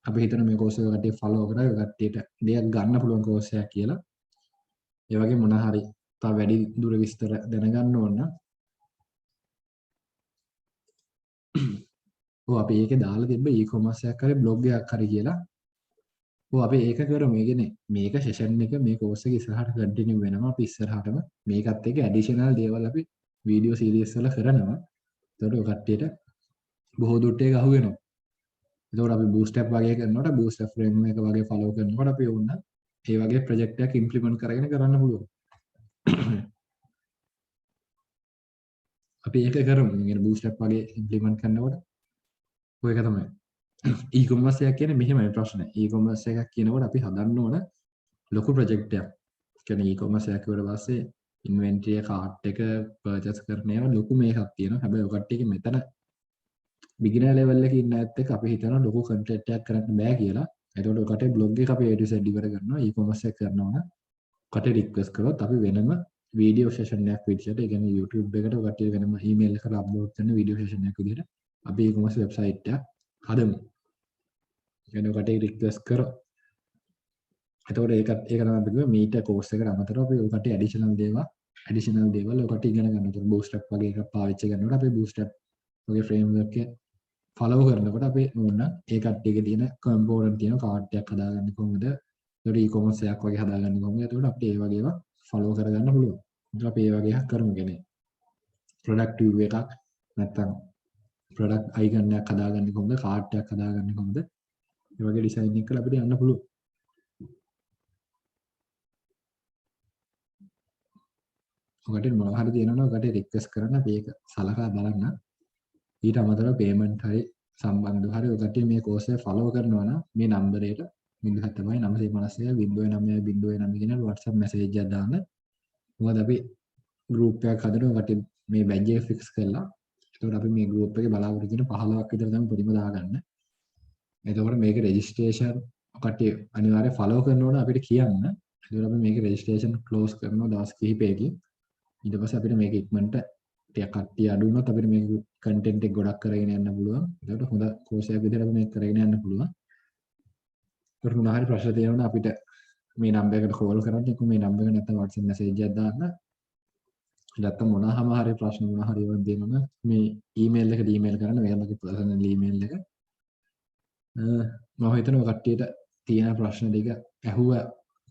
අපි හිතන මේ කෝස් එක කට්ටිය ෆලෝ කරලා ඒ කට්ටියට දෙයක් ගන්න පුළුවන් කෝස් එකක් කියලා. ඒ වගේ මොන හරි තව වැඩි දුර විස්තර දැනගන්න ඕන නම් ඔව් අපි ඒකේ දාලා තිබ්බ e-commerce එකක් හරි blog එකක් හරි කියලා. ඔව් අපි ඒක කරමු. ඒ කියන්නේ මේක සෙෂන් එක මේ කෝස් එක ඉස්සරහට කන්ටිනියු වෙනවා. අපි ඉස්සරහටම මේකත් එක්ක ඇඩිෂනල් දේවල් අපි වීඩියෝ සීරීස් වල කරනවා. ඒතකොට ඔය කට්ටියට බොහෝ දුරට ඒක අහු වෙනවා. ඒතකොට අපි bootstrap වගේ කරනකොට bootstrap framework එක වගේ follow කරනකොට අපි ඕන ඒ වගේ project එකක් implement කරගෙන කරන්න පුළුවන්. අපි ඒක කරමු. يعني bootstrap වගේ implement කරනකොට ඔය එක තමයි. e-commerce එකක් කියන්නේ මෙහෙමයි ප්‍රශ්නේ. e-commerce එකක් කියනකොට අපි හදන්න ඕන ලොකු project එකක්. කියන්නේ e-commerce එකක් වල පස්සේ inventory cart එක purchase කරන ඒවා ලොකු මේකක් තියෙනවා. හැබැයි ඔය කට්ටියගේ මෙතන beginner level එකේ ඉන්න ඇත්ත එක්ක අපි හිතනවා ලොකු content එකක් කරන්න බෑ කියලා. එතකොට ඔය කටේ blog එක අපි A to Z ඉවර කරනවා. e-commerce එක කරනවා නම් කටේ request කරොත් අපි වෙනම video session එකක් විදිහට ඒ කියන්නේ YouTube එකට ඔය කට්ටිය වෙනම email එකකට upload කරන video session එකක් විදිහට අපි e-commerce website එකක් හදමු. يعني ඔය කටේ request කරොත් එතකොට ඒක තමයි අපි කිව්වේ මීට course එකට අමතරව අපි ඔය කටේ additional දේවල් ඔය කටේ ඉගෙන ගන්න. ඒතර bootstrap වගේ එකක් පාවිච්චි කරනකොට අපි bootstrap වගේ framework එක follow කරනකොට අපි ඕන ඒ කට්ටියගේ තියෙන component තියෙන card එකක් හදාගන්න කොහොමද? ඒකට e-commerce එකක් වගේ හදාගන්න කොහොමද? එතකොට අපිට ඒ වගේ ඒවා follow කරගන්න පුළුවන්. ඒත් අපි ඒ වගේ එකක් කරමු කියන්නේ product view එකක් නැත්නම් product icon එකක් හදාගන්නේ කොහොමද? cart එකක් හදාගන්නේ කොහොමද? ඒ වගේ design එකක් කරලා අපිට යන්න පුළුවන්. ඔකට මොනවා හරි තියෙනවා නම් ඔකට රික්වෙස්ට් කරන්න අපි ඒක සලකා බලන්න. ඊට අමතරව පේමන්ට් හරි සම්බන්ධව හරි ඔකට මේ කෝස් එක ෆලෝ කරනවා නම් මේ නම්බරයට 0.956 කියන WhatsApp මැසේජ් එකක් දාන්න. මොකද අපි ගෲප් එකක් හදනවා ඔකට මේ බැජ් එක ෆික්ස් කරලා. එතකොට අපි මේ ගෲප් එකේ බලාපොරොත්තු වෙන 15ක් විතර තමයි පොඩිම දාගන්න. එතකොට මේක රෙජිස්ට්‍රේෂන් ඔකට අනිවාර්යයෙන් ෆලෝ කරන්න ඕන අපිට කියන්න. එතකොට අපි මේක රෙජිස්ට්‍රේෂන් ක්ලෝස් කරනවා දවස් කිහිපයකින්. ඊට පස්සේ අපිට මේක ඉක්මනට ටිකක් කට්ටිය අඩු වුණොත් අපිට මේක කන්ටෙන්ට් එක ගොඩක් කරගෙන යන්න පුළුවන්. ඒකට හොඳ කෝස් එකක් විදිහට අපි මේක කරගෙන යන්න පුළුවන්. ඒකට මොනවා හරි ප්‍රශ්න තියෙනවා නම් අපිට මේ නම්බර් එකට කෝල් කරන්න. එක්ක මේ නම්බර් එක නැත්නම් WhatsApp මැසේජ් එකක් දාන්න. නැත්නම් මොනවාම හරි ප්‍රශ්න මොනවා හරි ඒවා දෙනවනම් මේ ඊමේල් එකට ඊමේල් කරන්න. මේක මගේ පර්සනල් ඊමේල් එක. මම හිතනවා කට්ටියට තියෙන ප්‍රශ්න ටික ඇහුවා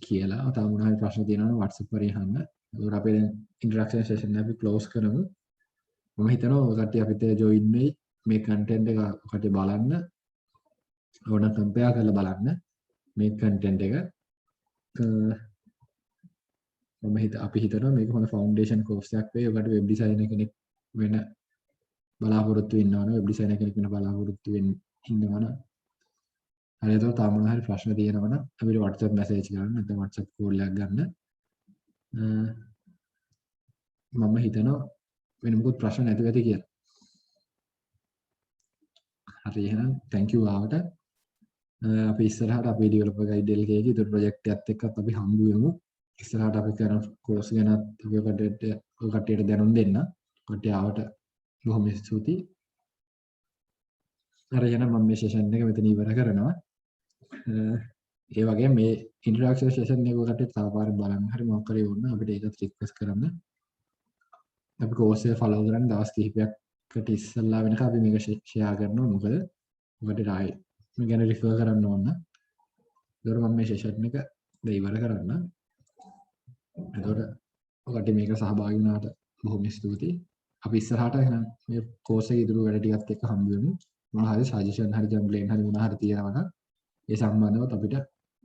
කියලා. තව මොනවා හරි ප්‍රශ්න තියෙනවා නම් WhatsApp කරේ අහන්න. ඒකට අපි දැන් ඉන්ටරැක්ෂන් සෙෂන් එක අපි ක්ලෝස් කරමු. මම හිතනවා ඔය කට්ටිය අපිට ජොයින් වෙයි මේ කන්ටෙන්ට් එක කට්ටිය බලන්න. ඕන කම්පෙයාර් කරලා බලන්න මේ කන්ටෙන්ට් එක. අපි හිතනවා මේක හොඳ ෆවුන්ඩේෂන් කෝස් එකක් වෙයි. ඔකට වෙබ් ඩිසයිනර් කෙනෙක් වෙන බලාපොරොත්තු වෙනවනේ. වෙබ් ඩිසයිනර් කෙනෙක් වෙන බලාපොරොත්තු ඉන්නවනේ. හරි එතකොට තාම මොනවා හරි ප්‍රශ්න තියෙනවා නම් අපිට WhatsApp මැසේජ් කරන්න නැත්නම් WhatsApp කෝල් එකක් ගන්න. මම හිතනවා වෙන මොකුත් ප්‍රශ්න නැතුව ඇති කියලා. හරි එහෙනම් thank you ආවට. අපි ඉස්සරහට අපේ developer guide LK එකේ ඉතුරු project එකත් එක්කත් අපි හම්බ වෙමු. ඉස්සරහට අපි කරන course ගැනත් අපි කට්ටියට දැනුම් දෙන්න. කට්ටිය ආවට බොහොම ස්තුතියි. හරි එහෙනම් මම මේ session එක මෙතන ඉවර කරනවා. ඒ වගේම මේ introduction session එක කට්ටිය තව පාරක් බලන්න. හරි මොකක් හරි වුණා අපිට ඒකත් රික්වෙස්ට් කරන්න. අපි course එක follow කරන්න දවස් කිහිපයකට ඉස්සෙල්ලා වෙනකම් අපි මේක share කරනවා. මොකද ඔකට ආයි මේ ගැන රිෆර් කරන්න ඕන. ඒකට මම මේ session එක ඉවර කරන්න. එතකොට ඔකට මේක සහභාගී වුණාට බොහොම ස්තුතියි. අපි ඉස්සරහට එහෙනම් මේ course එකේ ඉදිරි වැඩ ටිකත් එක්ක හම්බ වෙමු. මොනවා හරි suggestion හරි complaint හරි මොනවා හරි තියෙනවා නම් ඒ සම්බන්ධව අපිට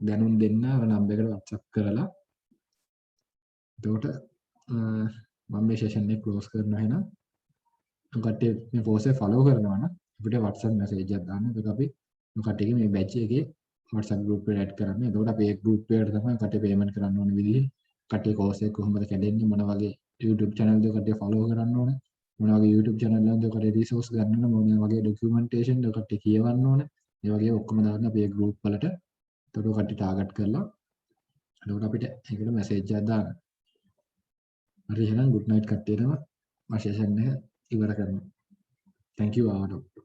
දැනුම් දෙන්න අර නම්බර් එකට WhatsApp කරලා. එතකොට මම මේ session එක close කරනවා එහෙනම්. කට්ටිය මේ course එක follow කරනවා නම් අපිට WhatsApp message එකක් දාන්න. ඒක අපි කට්ටියගේ මේ batch එකේ WhatsApp group එකට add කරන්න. එතකොට අපි ඒ group එකට තමයි කට්ටිය payment කරන්න ඕන විදිහේ කට්ටිය course එක කොහොමද කැඩෙන්නේ මොන වගේ YouTube channel එක කට්ටිය follow කරන්න ඕන. මොන වගේ YouTube channel එකද කට්ටිය resource ගන්න ඕන. මොන වගේ documentation එක කට්ටිය කියවන්න ඕන. ඒ වගේ ඔක්කොම දාන්න අපි ඒ group වලට. එතකොට කට්ටිය target කරලා එතකොට අපිට ඒකට message එකක් දාන්න. හරි එහෙනම් good night කට්ටියටම මම session එක ඉවර කරනවා. Thank you ආවට.